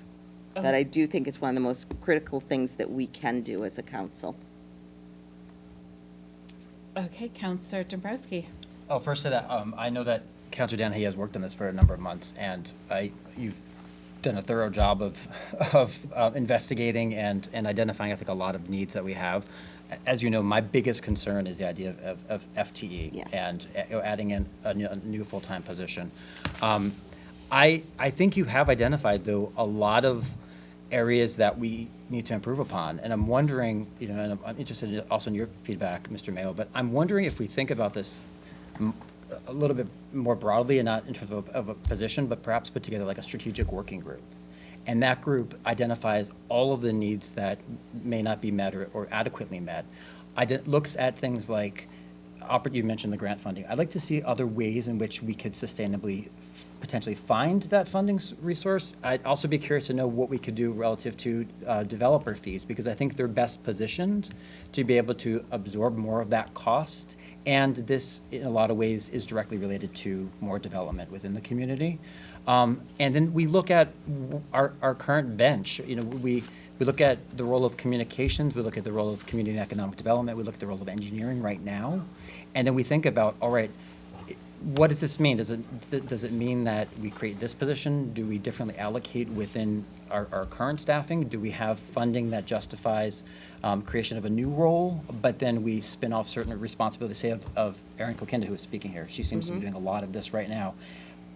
Speaker 11: But I do think it's one of the most critical things that we can do as a council.
Speaker 1: Okay, Counselor Dombrowski.
Speaker 9: Oh, first to that, I know that Councilor Dennehy has worked on this for a number of months, and you've done a thorough job of investigating and identifying, I think, a lot of needs that we have. As you know, my biggest concern is the idea of FTE.
Speaker 11: Yes.
Speaker 9: And adding in a new full-time position. I think you have identified, though, a lot of areas that we need to improve upon. And I'm wondering, and I'm interested also in your feedback, Mr. Mayo, but I'm wondering if we think about this a little bit more broadly and not in terms of a position, but perhaps put together like a strategic working group. And that group identifies all of the needs that may not be met or adequately met. Looks at things like, you mentioned the grant funding. I'd like to see other ways in which we could sustainably potentially find that funding resource. I'd also be curious to know what we could do relative to developer fees, because I think they're best positioned to be able to absorb more of that cost. And this, in a lot of ways, is directly related to more development within the community. And then we look at our current bench. We look at the role of communications, we look at the role of community and economic development, we look at the role of engineering right now, and then we think about, all right, what does this mean? Does it mean that we create this position? Do we differently allocate within our current staffing? Do we have funding that justifies creation of a new role, but then we spin off certain responsibilities, say of Erin Kokinda, who is speaking here. She seems to be doing a lot of this right now.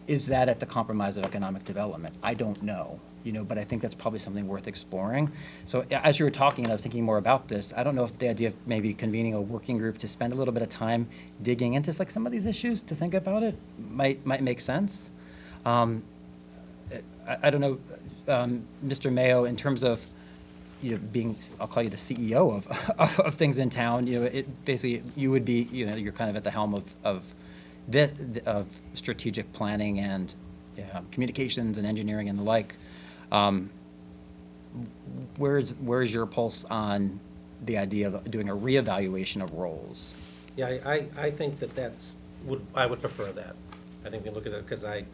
Speaker 9: Is that at the compromise of economic development? I don't know, but I think that's probably something worth exploring. So as you were talking, and I was thinking more about this, I don't know if the idea of maybe convening a working group to spend a little bit of time digging into some of these issues to think about it might make sense. I don't know, Mr. Mayo, in terms of being, I'll call you the CEO of things in town. Basically you would be, you're kind of at the helm of strategic planning and communications and engineering and the like. Where's your pulse on the idea of doing a reevaluation of roles?
Speaker 16: Yeah, I think I would prefer that. I think we look at it because I'm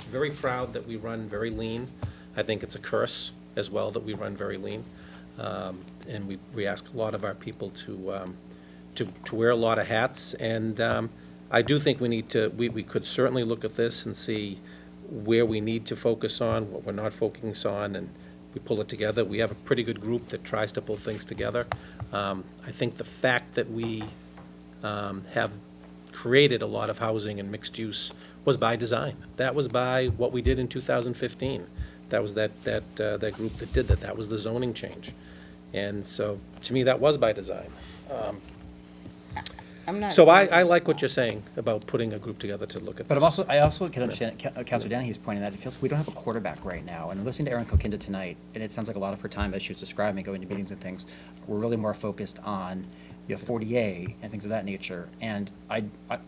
Speaker 16: very proud that we run very lean. I think it's a curse as well that we run very lean. And we ask a lot of our people to wear a lot of hats. And I do think we could certainly look at this and see where we need to focus on, what we're not focusing on, and we pull it together. We have a pretty good group that tries to pull things together. I think the fact that we have created a lot of housing and mixed use was by design. That was by what we did in 2015. That was that group that did that. That was the zoning change. And so, to me, that was by design. So I like what you're saying about putting a group together to look at this.
Speaker 9: But I also can understand Councilor Dennehy's pointing that it feels we don't have a quarterback right now. And I'm listening to Erin Kokinda tonight, and it sounds like a lot of her time, as she was describing, going to meetings and things, we're really more focused on 40A and things of that nature. And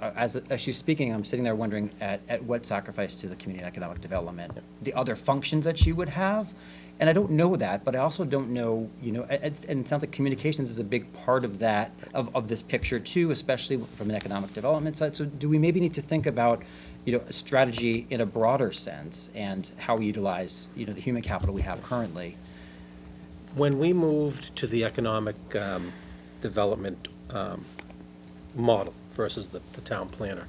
Speaker 9: as she's speaking, I'm sitting there wondering at what sacrifice to the community economic development, the other functions that she would have. And I don't know that, but I also don't know, and it sounds like communications is a big part of that, of this picture too, especially from an economic development side. So do we maybe need to think about, a strategy in a broader sense and how we utilize, the human capital we have currently?
Speaker 16: When we moved to the economic development model versus the town planner,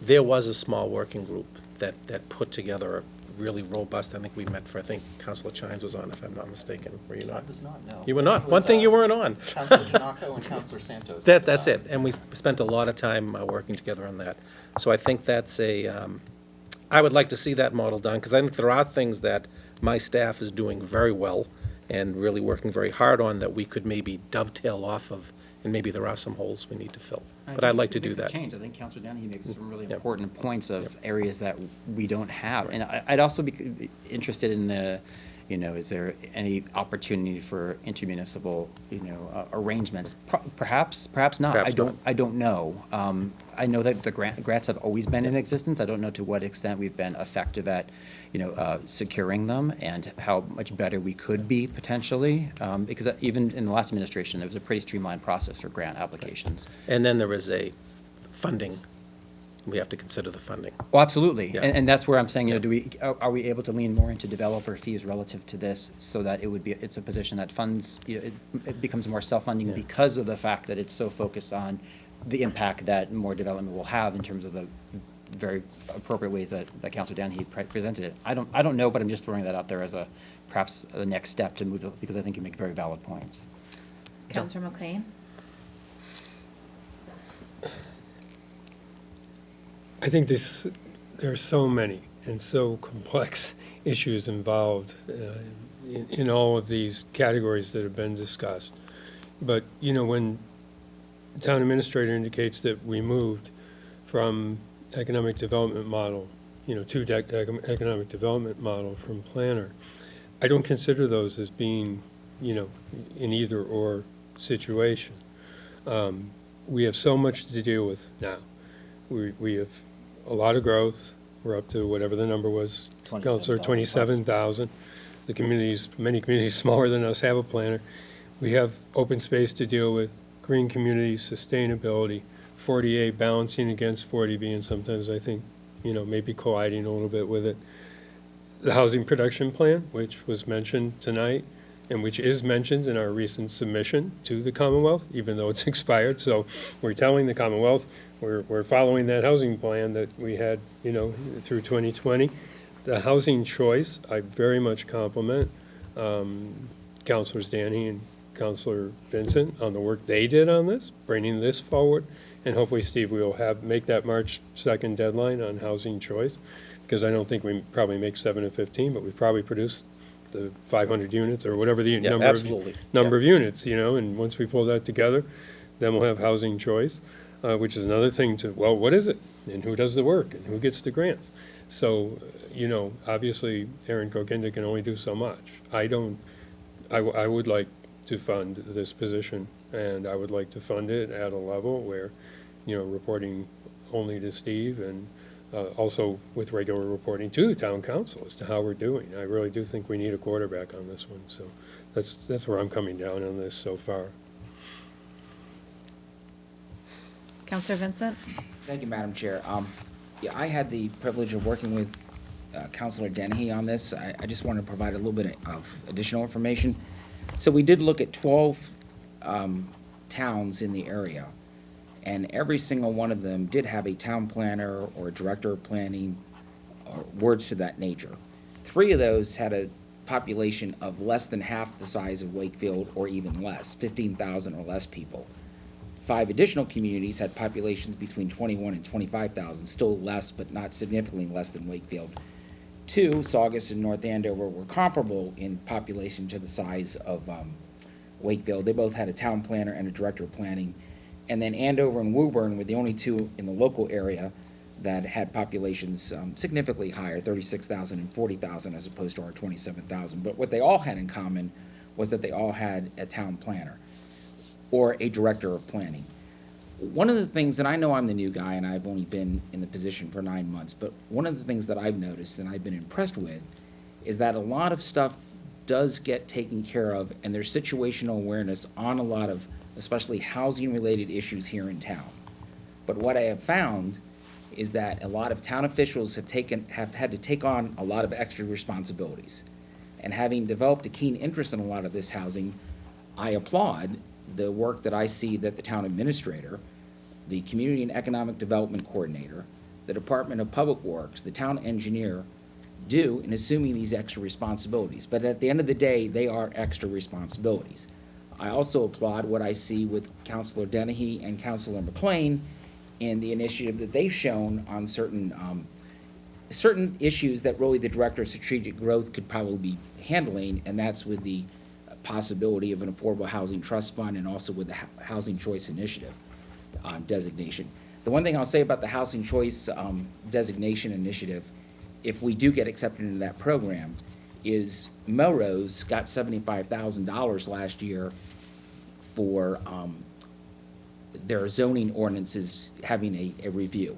Speaker 16: there was a small working group that put together a really robust, I think Councilor Chines was on, if I'm not mistaken. Were you not?
Speaker 3: I was not, no.
Speaker 16: You were not?
Speaker 3: It
Speaker 16: One
Speaker 3: was,
Speaker 16: thing you weren't on.
Speaker 3: Councilor Janaco and Councilor Santos.
Speaker 16: That's it, and we spent a lot of time working together on that. So I think that's I would like to see that model done, because I think there are things that my staff is doing very well and really working very hard on that we could maybe dovetail off of, and maybe there are some holes we need to fill. But I'd like to do that.
Speaker 9: Change. I think Councilor Dennehy makes some really important points of areas that we don't have. And I'd also be interested in is there any opportunity for intermunicipal, arrangements? Perhaps not.
Speaker 16: Perhaps
Speaker 9: I don't know. I know that the grants have always been in existence. I don't know to what extent we've been effective at, securing them and how much better we could be potentially. Because even in the last administration, there was a pretty streamlined process for grant applications.
Speaker 16: And then there is a funding. We have to consider the funding.
Speaker 9: Well, absolutely.
Speaker 16: Yeah.
Speaker 9: And that's where I'm saying, are we able to lean more into developer fees relative to this so that it's a position that funds, it becomes more self-funding because of the fact that it's so focused on the impact that more development will have in terms of the very appropriate ways that Councilor Dennehy presented it. I don't know, but I'm just throwing that out there as perhaps the next step to move, because I think you make very valid points.
Speaker 1: Councilor McLean?
Speaker 10: I think there are so many and so complex issues involved in all of these categories that have been discussed. But, when the town administrator indicates that we moved from economic development model, to economic development model from planner, I don't consider those as being, an either or situation. We have so much to deal with now. We have a lot of growth. We're up to whatever the number was, Councilor, 27,000. The many communities smaller than us have a planner. We have open space to deal with, green communities, sustainability, 40A balancing against 40B, and sometimes I think, maybe colliding a little bit with it. The housing production plan, which was mentioned tonight, and which is mentioned in our recent submission to the Commonwealth, even though it's expired. So we're telling the Commonwealth we're following that housing plan that we had, through 2020. The housing choice, I very much compliment Councilors Danny and Councilor Vincent on the work they did on this, bringing this forward. And hopefully, Steve, we'll make that March 2nd deadline on housing choice, because I don't think we probably make 7 of 15, but we probably produce the 500 units or whatever the number of units, and once we pull that together, then we'll have housing choice, which is another thing what is it? And who does the work? And who gets the grants? So, obviously, Aaron Kokinda can only do so much. I would like to fund this position, and I would like to fund it at a level where, reporting only to Steve and also with regular reporting to the town council as to how we're doing. I really do think we need a quarterback on this one, so that's where I'm coming down on this so far.
Speaker 1: Councilor Vincent?
Speaker 4: Thank you, Madam Chair. I had the privilege of working with Councilor Dennehy on this. I just want to provide a little bit of additional information. So we did look at 12 towns in the area, and every single one of them did have a town planner or a director of planning or words to that nature. 3 of those had a population of less than half the size of Wakefield or even less, 15,000 or less people. 5 additional communities had populations between 21 and 25,000, still less, but not significantly less than Wakefield. 2, Saugus and North Andover, were comparable in population to the size of Wakefield. They both had a town planner and a director of planning. And then Andover and Woburn were the only 2 in the local area that had populations significantly higher, 36,000 and 40,000, as opposed to our 27,000. But what they all had in common was that they all had a town planner. or a director of planning. One of the things, and I know I'm the new guy and I've only been in the position for 9 months, but one of the things that I've noticed and I've been impressed with is that a lot of stuff does get taken care of, and there's situational awareness on a lot of, especially housing-related issues here in town. But what I have found is that a lot of town officials have had to take on a lot of extra responsibilities. And having developed a keen interest in a lot of this housing, I applaud the work that I see that the town administrator, the Community and Economic Development Coordinator, the Department of Public Works, the town engineer do in assuming these extra responsibilities. But at the end of the day, they are extra responsibilities. I also applaud what I see with Councilor Dennehy and Councilor McLean in the initiative that they've shown on certain issues that really the Director of Strategic Growth could probably be handling, and that's with the possibility of an Affordable Housing Trust Fund and also with the Housing Choice Initiative designation. The one thing I'll say about the Housing Choice designation initiative, if we do get accepted into that program, is Melrose got $75,000 last year for their zoning ordinances having a review.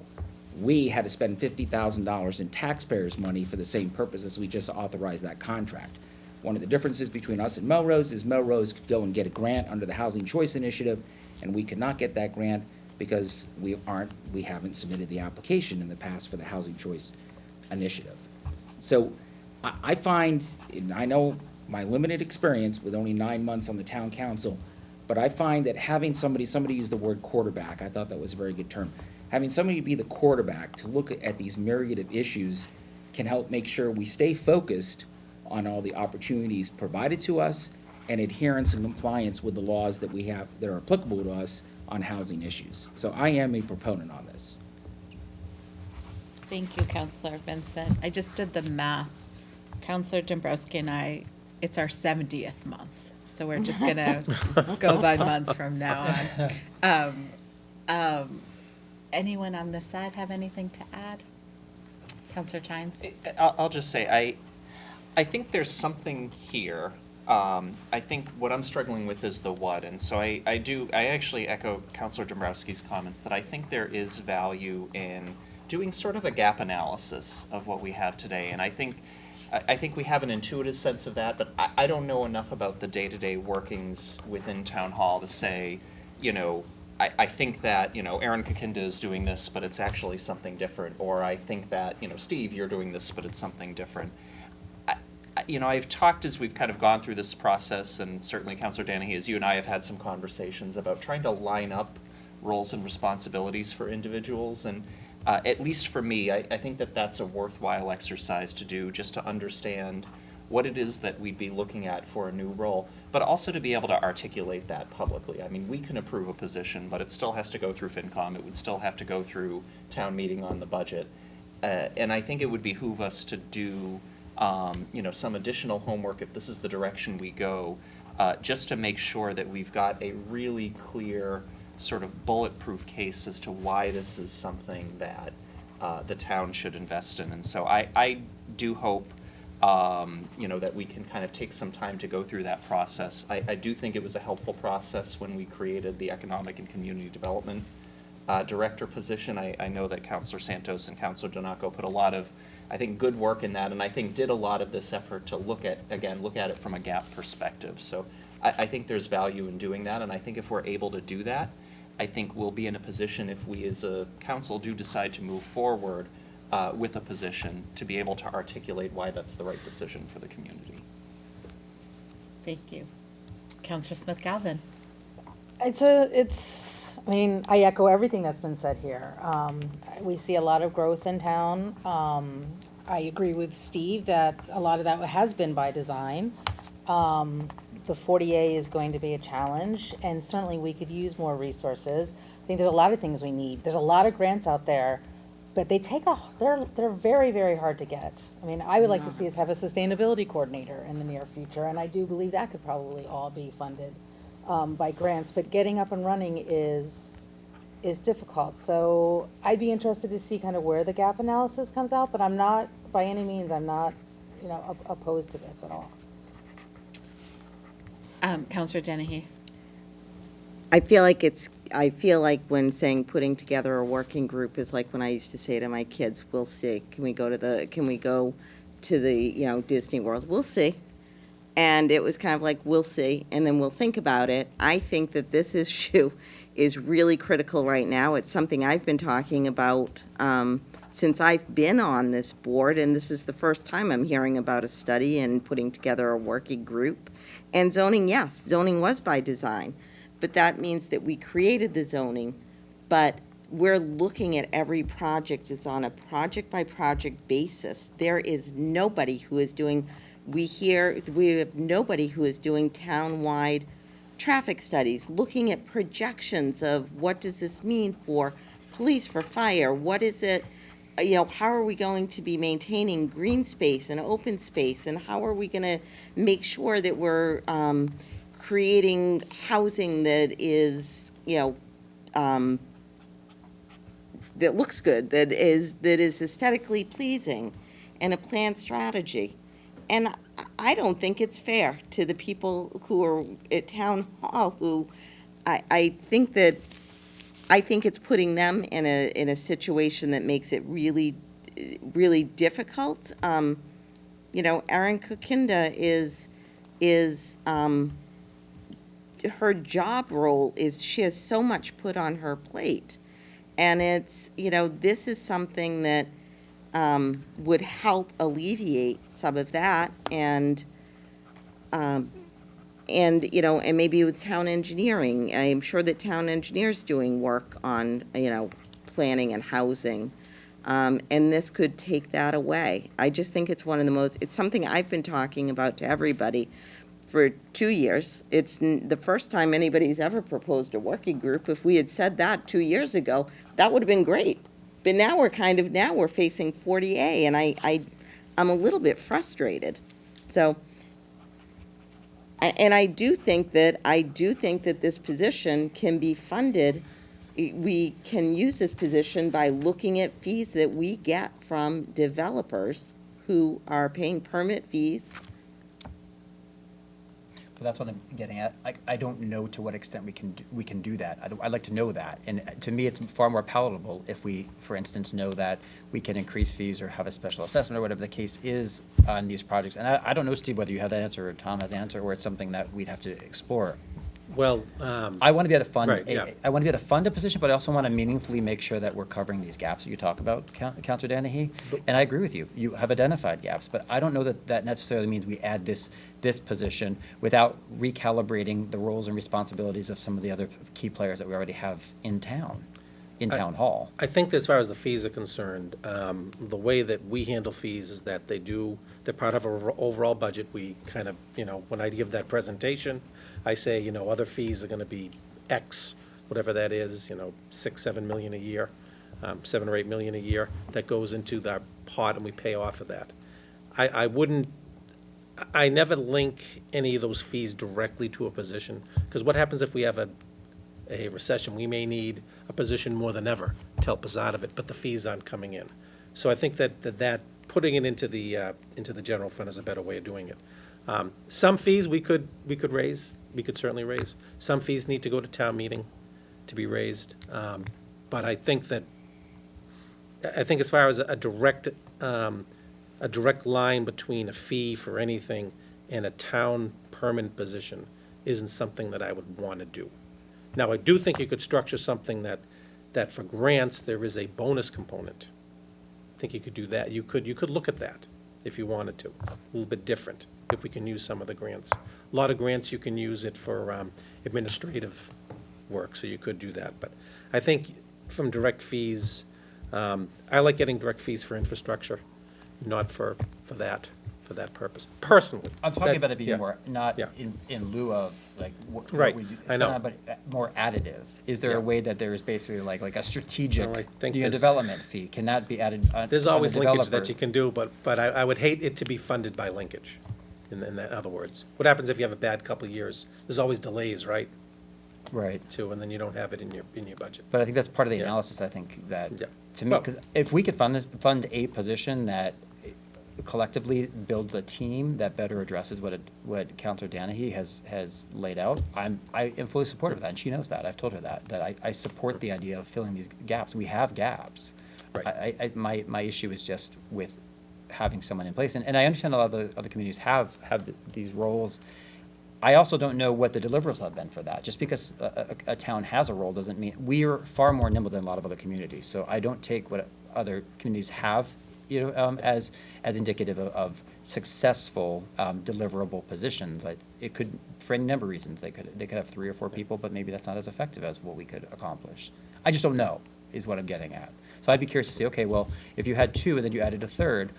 Speaker 4: We had to spend $50,000 in taxpayers' money for the same purpose as we just authorized that contract. One of the differences between us and Melrose is Melrose could go and get a grant under the Housing Choice Initiative, and we could not get that grant because we haven't submitted the application in the past for the Housing Choice Initiative. So I find, and I know my limited experience with only 9 months on the town council, but I find that having somebody used the word quarterback, I thought that was a very good term. Having somebody be the quarterback to look at these myriad of issues can help make sure we stay focused on all the opportunities provided to us and adherence and compliance with the laws that we have that are applicable to us on housing issues. So I am a proponent on this.
Speaker 1: Thank you, Counselor Vincent. I just did the math. Counselor Dombrowski and I, it's our 70th month. So we're just gonna go by months from now on. Anyone on this side have anything to add? Counselor Tynes?
Speaker 3: I'll just say, I think there's something here. I think what I'm struggling with is the what, and so I actually echo Counselor Dombrowski's comments that I think there is value in doing sort of a gap analysis of what we have today, and I think we have an intuitive sense of that, but I don't know enough about the day-to-day workings within Town Hall to say, I think that, Aaron Kakinda is doing this, but it's actually something different, or I think that, Steve, you're doing this, but it's something different. I've talked as we've kind of gone through this process, and certainly Councilor Dennehy, as you and I have had some conversations about trying to line up roles and responsibilities for individuals, and at least for me, I think that that's a worthwhile exercise to do, just to understand what it is that we'd be looking at for a new role, but also to be able to articulate that publicly. I mean, we can approve a position, but it still has to go through FinCom. It would still have to go through town meeting on the budget. And I think it would behoove us to do, some additional homework if this is the direction we go, just to make sure that we've got a really clear sort of bulletproof case as to why this is something that the town should invest in. And so I do hope that we can kind of take some time to go through that process. I do think it was a helpful process when we created the Economic and Community Development Director position. I know that Councilor Santos and Councilor Donaco put a lot of, I think, good work in that, and I think did a lot of this effort to look at it from a gap perspective. So I think there's value in doing that, and I think if we're able to do that, I think we'll be in a position, if we as a council do decide to move forward with a position, to be able to articulate why that's the right decision for the community.
Speaker 1: Thank you. Counselor Smith-Galvin?
Speaker 15: I echo everything that's been said here. We see a lot of growth in town. I agree with Steve that a lot of that has been by design. The 40A is going to be a challenge, and certainly we could use more resources. I think there's a lot of things we need. There's a lot of grants out there, but they're very, very hard to get. I mean, I would like to see us have a sustainability coordinator in the near future, and I do believe that could probably all be funded by grants, but getting up and running is difficult. So I'd be interested to see kind of where the gap analysis comes out, but I'm not, by any means, opposed to this at all.
Speaker 1: Counselor Dennehy?
Speaker 11: I feel like when saying putting together a working group is like when I used to say to my kids, we'll see. Can we go to the Disney World? We'll see. And it was kind of like, we'll see, and then we'll think about it. I think that this issue is really critical right now. It's something I've been talking about since I've been on this board, and this is the first time I'm hearing about a study and putting together a working group. And zoning, yes, zoning was by design, but that means that we created the zoning, but we're looking at every project. It's on a project-by-project basis. There is nobody who is doing, we have nobody who is doing town-wide traffic studies, looking at projections of what does this mean for police, for fire, what is it, how are we going to be maintaining green space and open space, and how are we going to make sure that we're creating housing that is, that looks good, that is aesthetically pleasing, and a planned strategy. And I don't think it's fair to the people who are at town hall who, I think it's putting them in a situation that makes it really, really difficult. Erin Kukinda is her job role is she has so much put on her plate. And it's, this is something that would help alleviate some of that, and maybe with town engineering. I'm sure that town engineers doing work on, planning and housing. And this could take that away. I just think it's it's something I've been talking about to everybody for 2 years. It's the first time anybody's ever proposed a working group. If we had said that 2 years ago, that would have been great. But now we're facing 40A, and I'm a little bit frustrated. So, I do think that this position can be funded. We can use this position by looking at fees that we get from developers who are paying permit fees.
Speaker 9: But that's what I'm getting at. I don't know to what extent we can do that. I'd like to know that. And to me, it's far more palatable if we, for instance, know that we can increase fees or have a special assessment or whatever the case is on these projects. And I don't know, Steve, whether you have that answer or Tom has the answer, or it's something that we'd have to explore.
Speaker 16: Well,
Speaker 9: I want to be able to fund.
Speaker 16: right, yeah.
Speaker 9: I want to be able to fund a position, but I also want to meaningfully make sure that we're covering these gaps that you talk about, Councilor Dennehy. And I agree with you. You have identified gaps, but I don't know that necessarily means we add this position without recalibrating the roles and responsibilities of some of the other key players that we already have in town
Speaker 16: town
Speaker 9: hall.
Speaker 16: I think as far as the fees are concerned, the way that we handle fees is that they're part of our overall budget. We kind of, when I give that presentation, I say, other fees are going to be X, whatever that is, 6, 7 million a year, 7 or 8 million a year, that goes into the pot and we pay off of that. I never link any of those fees directly to a position, because what happens if we have a recession? We may need a position more than ever to help us out of it, but the fees aren't coming in. So I think that putting it into the general fund is a better way of doing it. Some fees we could raise. We could certainly raise. Some fees need to go to town meeting to be raised. But I think as far as a direct line between a fee for anything and a town permanent position isn't something that I would want to do. Now, I do think you could structure something that for grants, there is a bonus component. I think you could do that. You could look at that if you wanted to, a little bit different, if we can use some of the grants. A lot of grants, you can use it for administrative work, so you could do that. But I think from direct fees, I like getting direct fees for infrastructure, not for that purpose, personally.
Speaker 9: I'm talking about it being
Speaker 16: yeah.
Speaker 9: more, not
Speaker 16: Yeah.
Speaker 9: in lieu of, like, what
Speaker 16: Right,
Speaker 9: we do.
Speaker 16: I know.
Speaker 9: But more additive. Is there
Speaker 16: Yeah.
Speaker 9: a way that there is basically like a strategic
Speaker 16: Well, I think
Speaker 9: development fee? Can that be added on
Speaker 16: There's
Speaker 9: on
Speaker 16: always
Speaker 9: the
Speaker 16: linkage
Speaker 9: developer?
Speaker 16: that you can do, but I would hate it to be funded by linkage, in other words. What happens if you have a bad couple of years? There's always delays, right?
Speaker 9: Right.
Speaker 16: Too, and then you don't have it in your budget.
Speaker 9: But I think that's part of the
Speaker 16: Yeah.
Speaker 9: analysis, I think, that,
Speaker 16: Yeah.
Speaker 9: to me,
Speaker 16: Well-
Speaker 9: because if we could fund a position that collectively builds a team that better addresses what Councilor Danahy has laid out, I am fully supportive of that, and she knows that. I've told her that I support the idea of filling these gaps. We have gaps.
Speaker 16: Right.
Speaker 9: My issue is just with having someone in place, and I understand a lot of the other communities have these roles. I also don't know what the deliverables have been for that. Just because a town has a role doesn't mean, we are far more nimble than a lot of other communities. So I don't take what other communities have, as indicative of successful deliverable positions. It could, for any number of reasons, they could have 3 or 4 people, but maybe that's not as effective as what we could accomplish. I just don't know, is what I'm getting at. So I'd be curious to see, okay, well, if you had 2 and then you added a third,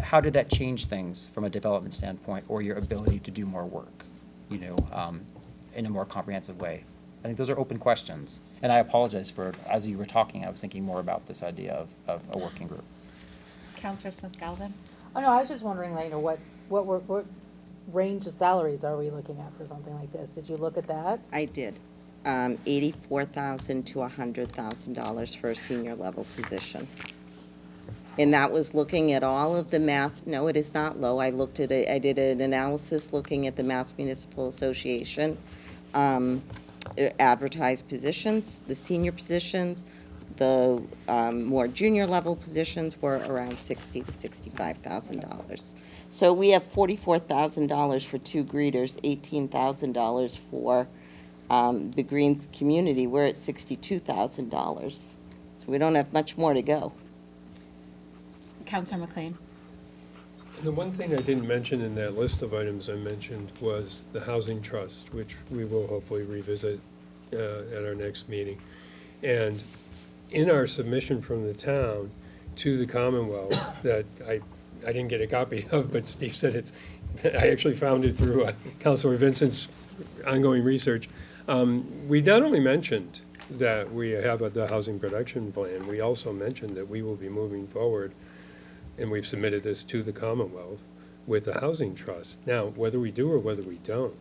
Speaker 9: how did that change things from a development standpoint, or your ability to do more work, in a more comprehensive way? I think those are open questions. And I apologize for, as you were talking, I was thinking more about this idea of a working group.
Speaker 1: Counselor Smith-Galvin?
Speaker 15: Oh, no, I was just wondering, like, what range of salaries are we looking at for something like this? Did you look at that?
Speaker 11: I did. $84,000 to $100,000 for a senior level position. And that was looking at all of the no, it is not low. I looked at it, I did an analysis looking at the Mass Municipal Association advertised positions, the senior positions, the more junior level positions were around $60,000 to $65,000. So we have $44,000 for 2 greeters, $18,000 for the Greens community. We're at $62,000. So we don't have much more to go.
Speaker 1: Counselor McLean?
Speaker 10: The one thing I didn't mention in that list of items I mentioned was the Housing Trust, which we will hopefully revisit at our next meeting. And in our submission from the town to the Commonwealth that I didn't get a copy of, but Steve said I actually found it through Councilor Vincent's ongoing research. We not only mentioned that we have the housing production plan, we also mentioned that we will be moving forward, and we've submitted this to the Commonwealth, with the Housing Trust. Now, whether we do or whether we don't,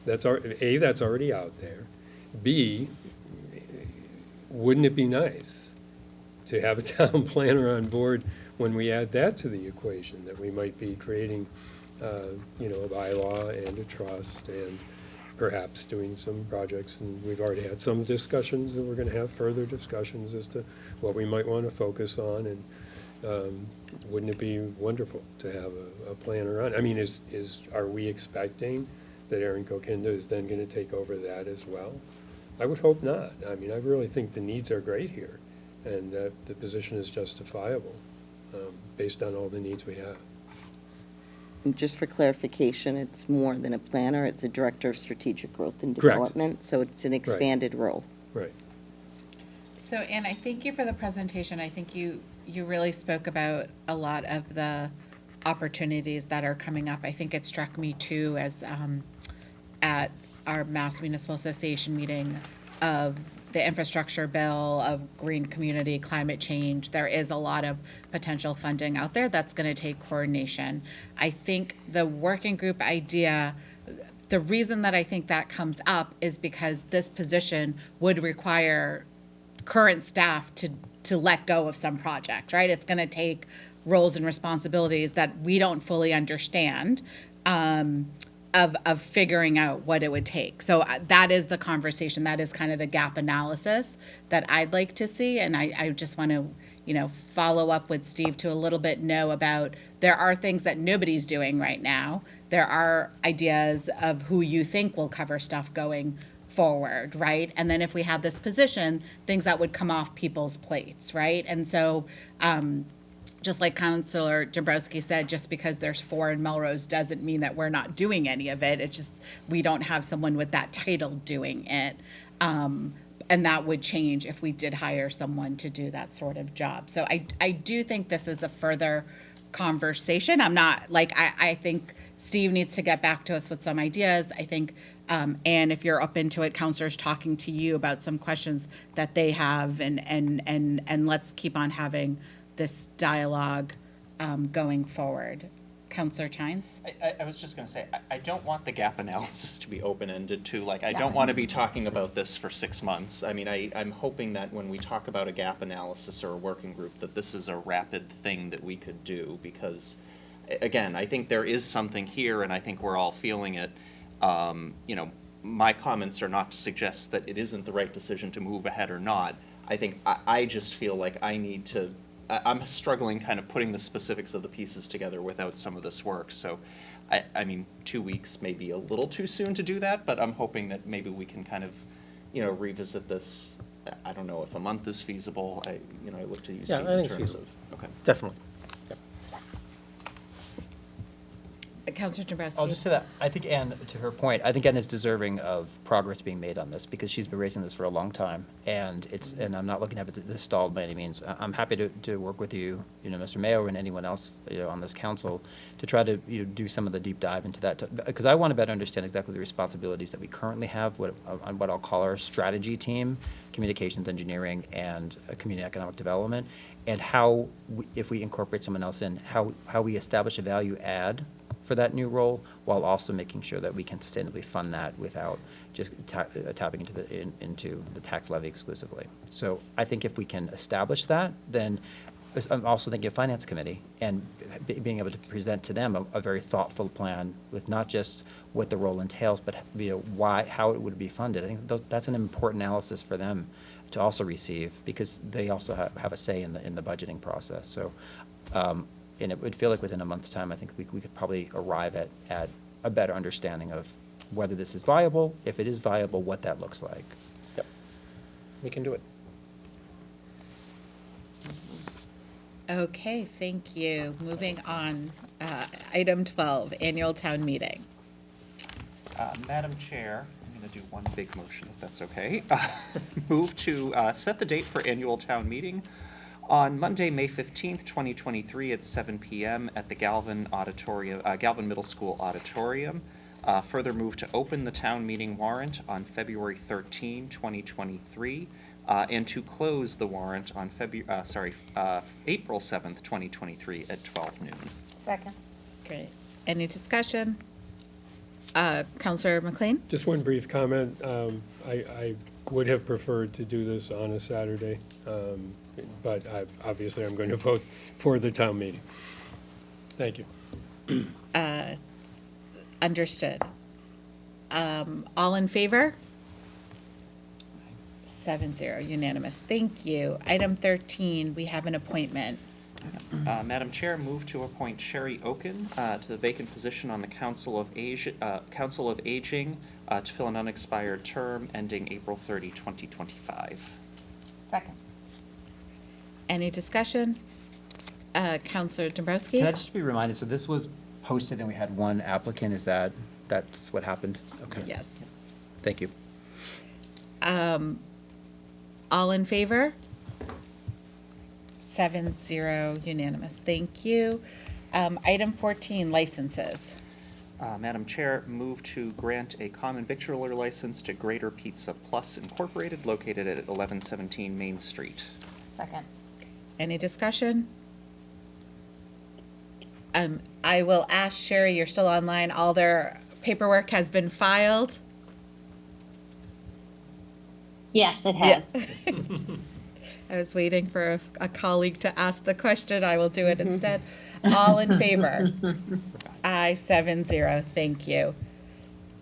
Speaker 10: that's already out there. B, wouldn't it be nice to have a town planner on board when we add that to the equation, that we might be creating, a bylaw and a trust, and perhaps doing some projects, and we've already had some discussions, and we're gonna have further discussions as to what we might wanna focus on, and wouldn't it be wonderful to have a planner on? I mean, are we expecting that Aaron Kokinda is then gonna take over that as well? I would hope not. I mean, I really think the needs are great here, and that the position is justifiable, based on all the needs we have.
Speaker 11: And just for clarification, it's more than a planner, it's a director of strategic growth and
Speaker 10: Correct.
Speaker 11: development, so it's an expanded role.
Speaker 10: Right.
Speaker 1: So, Anne, I thank you for the presentation. I think you really spoke about a lot of the opportunities that are coming up. I think it struck me too, as at our Mass Municipal Association meeting, of the infrastructure bill, of green community, climate change. There is a lot of potential funding out there that's going to take coordination. I think the working group idea, the reason that I think that comes up is because this position would require current staff to let go of some project, right? It's going to take roles and responsibilities that we don't fully understand, of figuring out what it would take. So that is the conversation. That is kind of the gap analysis that I'd like to see. And I just want to, follow up with Steve to a little bit know about, there are things that nobody's doing right now. There are ideas of who you think will cover stuff going forward, right? And then if we have this position, things that would come off people's plates, right? And so, just like Councilor Dombrowski said, just because there's 4 in Melrose doesn't mean that we're not doing any of it. It's just we don't have someone with that title doing it. And that would change if we did hire someone to do that sort of job. So I do think this is a further conversation. I'm not, I think Steve needs to get back to us with some ideas. I think, and if you're up into it, counselors talking to you about some questions that they have, and let's keep on having this dialogue going forward. Counselor Chines?
Speaker 3: I was just going to say, I don't want the gap analysis to be open-ended too. I don't want to be talking about this for 6 months. I mean, I'm hoping that when we talk about a gap analysis or a working group, that this is a rapid thing that we could do, because again, I think there is something here, and I think we're all feeling it. You know, my comments are not to suggest that it isn't the right decision to move ahead or not. I think I just feel like I need to, I'm struggling kind of putting the specifics of the pieces together without some of this work. So, I mean, 2 weeks may be a little too soon to do that, but I'm hoping that maybe we can kind of, you know, revisit this. I don't know if a month is feasible. You know, I look to you,
Speaker 16: Yeah,
Speaker 3: Steve,
Speaker 16: I
Speaker 3: in
Speaker 16: think it's
Speaker 3: terms
Speaker 16: feasible.
Speaker 3: of, okay.
Speaker 16: Definitely.
Speaker 1: Counselor Dombrowski.
Speaker 9: I'll just say that, I think Anne, to her point, I think Anne is deserving of progress being made on this, because she's been raising this for a long time, and and I'm not looking to have this stalled by any means. I'm happy to work with you, you know, Mr. Mayo, and anyone else, you know, on this council, to try to, you know, do some of the deep dive into that, because I want to better understand exactly the responsibilities that we currently have, on what I'll call our strategy team, communications engineering, and community economic development, and how, if we incorporate someone else in, how we establish a value add for that new role, while also making sure that we can sustainably fund that without just tapping into the tax levy exclusively. So I think if we can establish that, then I'm also thinking of Finance Committee, and being able to present to them a very thoughtful plan with not just what the role entails, but, you know, how it would be funded. I think that's an important analysis for them to also receive, because they also have a say in the budgeting process. So, and it would feel like within a month's time, I think we could probably arrive at a better understanding of whether this is viable, if it is viable, what that looks like.
Speaker 16: Yep. We can do it.
Speaker 1: Okay, thank you. Moving on, item 12, annual town meeting.
Speaker 3: Madam Chair, I'm going to do one big motion, if that's okay. Move to set the date for annual town meeting on Monday, May 15th, 2023 at 7 p.m. at the Galvin Middle School Auditorium. Further move to open the town meeting warrant on February 13, 2023, and to close the warrant on April 7th, 2023 at 12 noon.
Speaker 6: Second.
Speaker 1: Great. Any discussion? Counselor McLean?
Speaker 10: Just one brief comment. I would have preferred to do this on a Saturday, but obviously I'm going to vote for the town meeting. Thank you.
Speaker 1: Understood. All in favor? 7-0, unanimous. Thank you. Item 13, we have an appointment.
Speaker 3: Madam Chair, move to appoint Sherry Oken to the vacant position on the Council of Aging to fill an unexpired term ending April 30, 2025.
Speaker 6: Second.
Speaker 1: Any discussion? Counselor Dombrowski?
Speaker 9: Can I just be reminded, so this was posted and we had one applicant, that's what happened? Okay.
Speaker 1: Yes.
Speaker 9: Thank you.
Speaker 1: All in favor? 7-0, unanimous. Thank you. Item 14, licenses.
Speaker 3: Madam Chair, move to grant a common victualler license to Greater Pizza Plus Incorporated, located at 1117 Main Street.
Speaker 6: Second.
Speaker 1: Any discussion? I will ask Sherry, you're still online. All their paperwork has been filed?
Speaker 6: Yes, it has.
Speaker 1: I was waiting for a colleague to ask the question. I will do it instead. All in favor? Aye, 7-0. Thank you.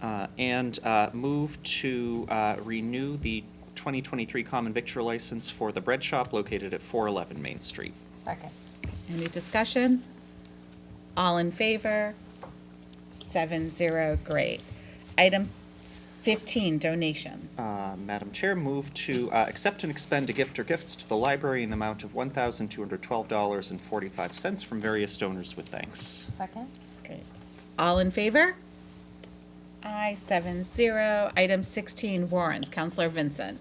Speaker 3: And move to renew the 2023 common victual license for the bread shop located at 411 Main Street.
Speaker 6: Second.
Speaker 1: Any discussion? All in favor? 7-0. Great. Item 15, donation.
Speaker 3: Madam Chair, move to accept and expend a gift or gifts to the library in the amount of $1,212.45 from various donors with thanks.
Speaker 6: Second.
Speaker 1: Great. All in favor? Aye, 7-0. Item 16, warrants. Counselor Vincent.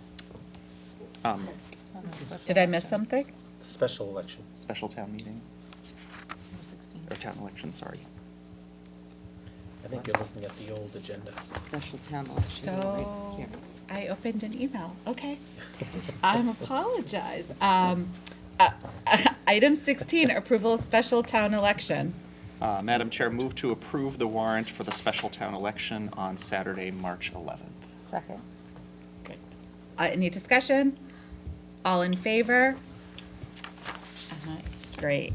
Speaker 1: Did I miss something?
Speaker 16: Special election.
Speaker 3: Special town meeting,
Speaker 6: 16.
Speaker 3: or town election, sorry.
Speaker 16: I think you're looking at the old agenda.
Speaker 11: Special town election.
Speaker 1: So, I opened an email. Okay. I apologize. Item 16, approval of special town election.
Speaker 3: Madam Chair, move to approve the warrant for the special town election on Saturday, March 11th.
Speaker 6: Second.
Speaker 1: Good. Any discussion? All in favor? Great.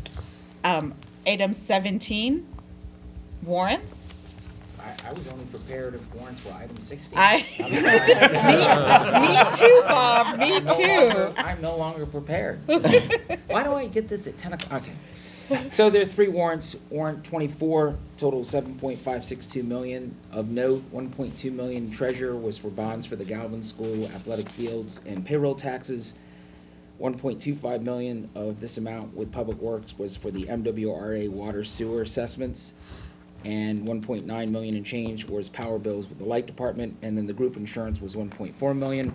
Speaker 1: Item 17, warrants.
Speaker 4: I was only prepared if warrants were item 16.
Speaker 1: Me too, Bob, me too.
Speaker 4: I'm no longer prepared. Why do I get this at 10 o'clock? Okay. So there are three warrants. Warrant 24, total 7.562 million. Of note, 1.2 million treasure was for bonds for the Galvin School, athletic fields, and payroll taxes. 1.25 million of this amount with Public Works was for the MWRA water sewer assessments. And 1.9 million and change was power bills with the light department. And then the group insurance was 1.4 million.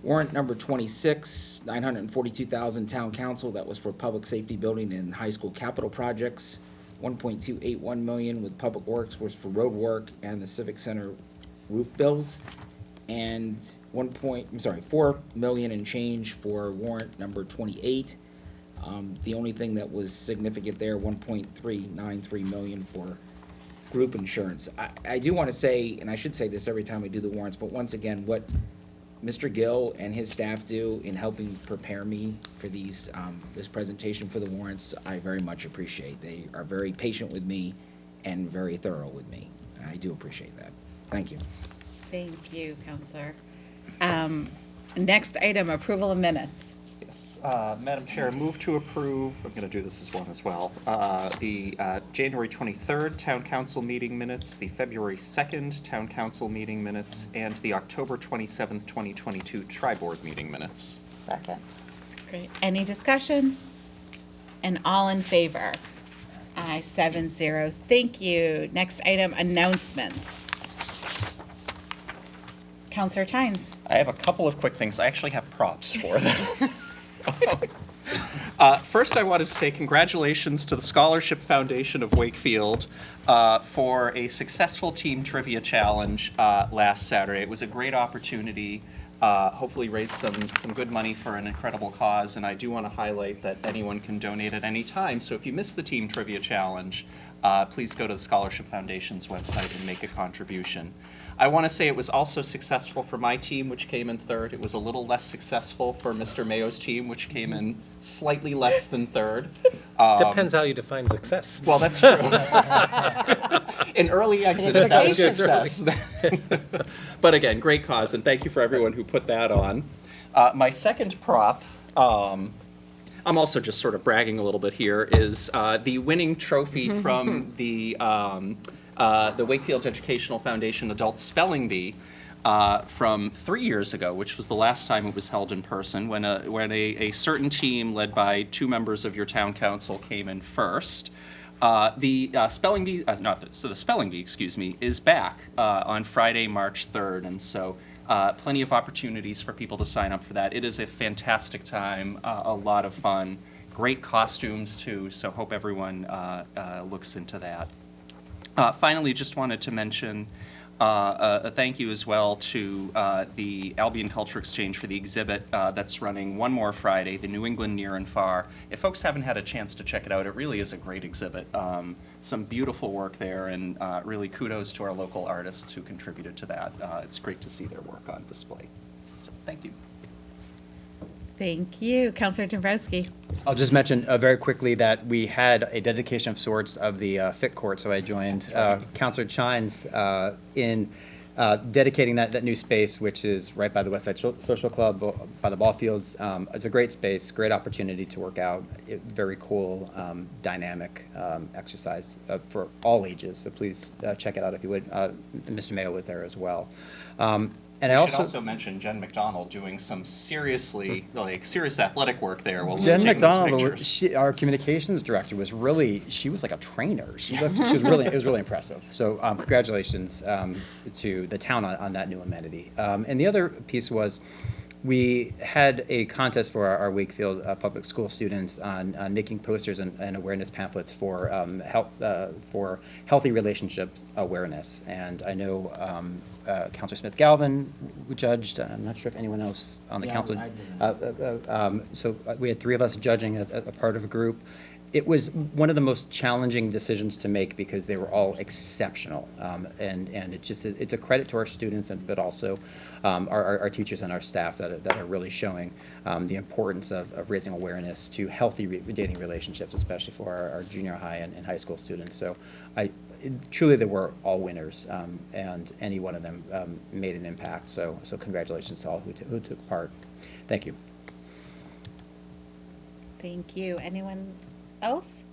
Speaker 4: Warrant number 26, 942,000 town council, that was for public safety building and high school capital projects. 1.281 million with Public Works was for road work and the Civic Center roof bills. And 4 million and change for warrant number 28. The only thing that was significant there, 1.393 million for group insurance. I do want to say, and I should say this every time we do the warrants, but once again, what Mr. Gill and his staff do in helping prepare me for these, this presentation for the warrants, I very much appreciate. They are very patient with me and very thorough with me. I do appreciate that. Thank you.
Speaker 1: Thank you, Counselor. Next item, approval of minutes.
Speaker 3: Yes, Madam Chair, move to approve, I'm going to do this as one as well, the January 23rd Town Council meeting minutes, the February 2nd Town Council meeting minutes, and the October 27th, 2022 Tri-Board meeting minutes.
Speaker 6: Second.
Speaker 1: Great. Any discussion? And all in favor? Aye, 7-0. Thank you. Next item, announcements. Counselor Tynes.
Speaker 3: I have a couple of quick things. I actually have props for them. First, I wanted to say congratulations to the Scholarship Foundation of Wakefield for a successful team trivia challenge last Saturday. It was a great opportunity, hopefully raise some good money for an incredible cause, and I do want to highlight that anyone can donate at any time. So if you missed the team trivia challenge, please go to the Scholarship Foundation's website and make a contribution. I want to say it was also successful for my team, which came in third. It was a little less successful for Mr. Mayo's team, which came in slightly less than third.
Speaker 16: Depends how you define success.
Speaker 3: Well, that's true. An early exit, that was success. But again, great cause, and thank you for everyone who put that on. My second prop, I'm also just sort of bragging a little bit here, is the winning trophy from the Wakefield Educational Foundation Adult Spelling Bee from 3 years ago, which was the last time it was held in person, when a certain team led by two members of your town council came in first. The spelling bee, the spelling bee, excuse me, is back on Friday, March 3rd, and so plenty of opportunities for people to sign up for that. It is a fantastic time, a lot of fun, great costumes too, so hope everyone looks into that. Finally, just wanted to mention a thank you as well to the Albion Culture Exchange for the exhibit that's running one more Friday, the New England Near and Far. If folks haven't had a chance to check it out, it really is a great exhibit. Some beautiful work there, and really kudos to our local artists who contributed to that. It's great to see their work on display. So thank you.
Speaker 1: Thank you. Counselor Dombrowski.
Speaker 9: I'll just mention very quickly that we had a dedication of sorts of the Fit Court, so I joined Counselor Chines in dedicating that new space, which is right by the West Side Social Club, by the ball fields. It's a great space, great opportunity to work out. Very cool, dynamic exercise for all ages, so please check it out if you would. Mr. Mayo was there as well. And I
Speaker 3: should also mention Jen McDonald doing some serious athletic work there while we were
Speaker 9: Jen
Speaker 3: taking those
Speaker 9: McDonald,
Speaker 3: pictures.
Speaker 9: our communications director, she was like a trainer. It was really impressive. So congratulations to the town on that new amenity. And the other piece was, we had a contest for our Wakefield public school students on making posters and awareness pamphlets for healthy relationships awareness. And I know Counselor Smith-Galvin judged. I'm not sure if anyone else on the council. So we had three of us judging as a part of a group. it was one of the most challenging decisions to make because they were all exceptional. And it's a credit to our students, but also our teachers and our staff that are really showing the importance of raising awareness to healthy dating relationships, especially for our junior high and high school students. So truly they were all winners, and any one of them made an impact. So congratulations to all who took part. Thank you.
Speaker 1: Thank you. Anyone else?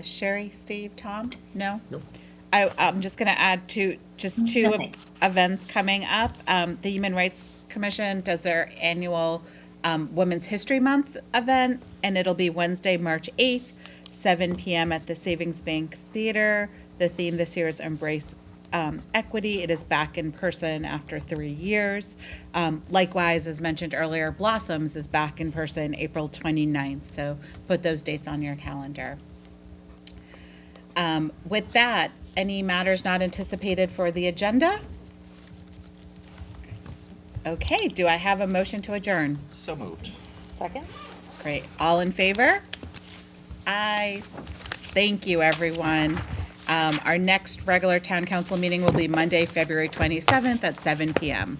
Speaker 1: Sherry, Steve, Tom? No?
Speaker 9: Nope.
Speaker 1: I'm just going to add two
Speaker 6: Nothing.
Speaker 1: events coming up. The Human Rights Commission does their annual Women's History Month event, and it'll be Wednesday, March 8th, 7 p.m. at the Savings Bank Theater. The theme this year is Embrace Equity. It is back in person after 3 years. Likewise, as mentioned earlier, Blossoms is back in person April 29th, so put those dates on your calendar. With that, any matters not anticipated for the agenda? Okay, do I have a motion to adjourn?
Speaker 3: So moved.
Speaker 6: Second?
Speaker 1: Great. All in favor? Aye. Thank you, everyone. Our next regular town council meeting will be Monday, February 27th at 7 p.m.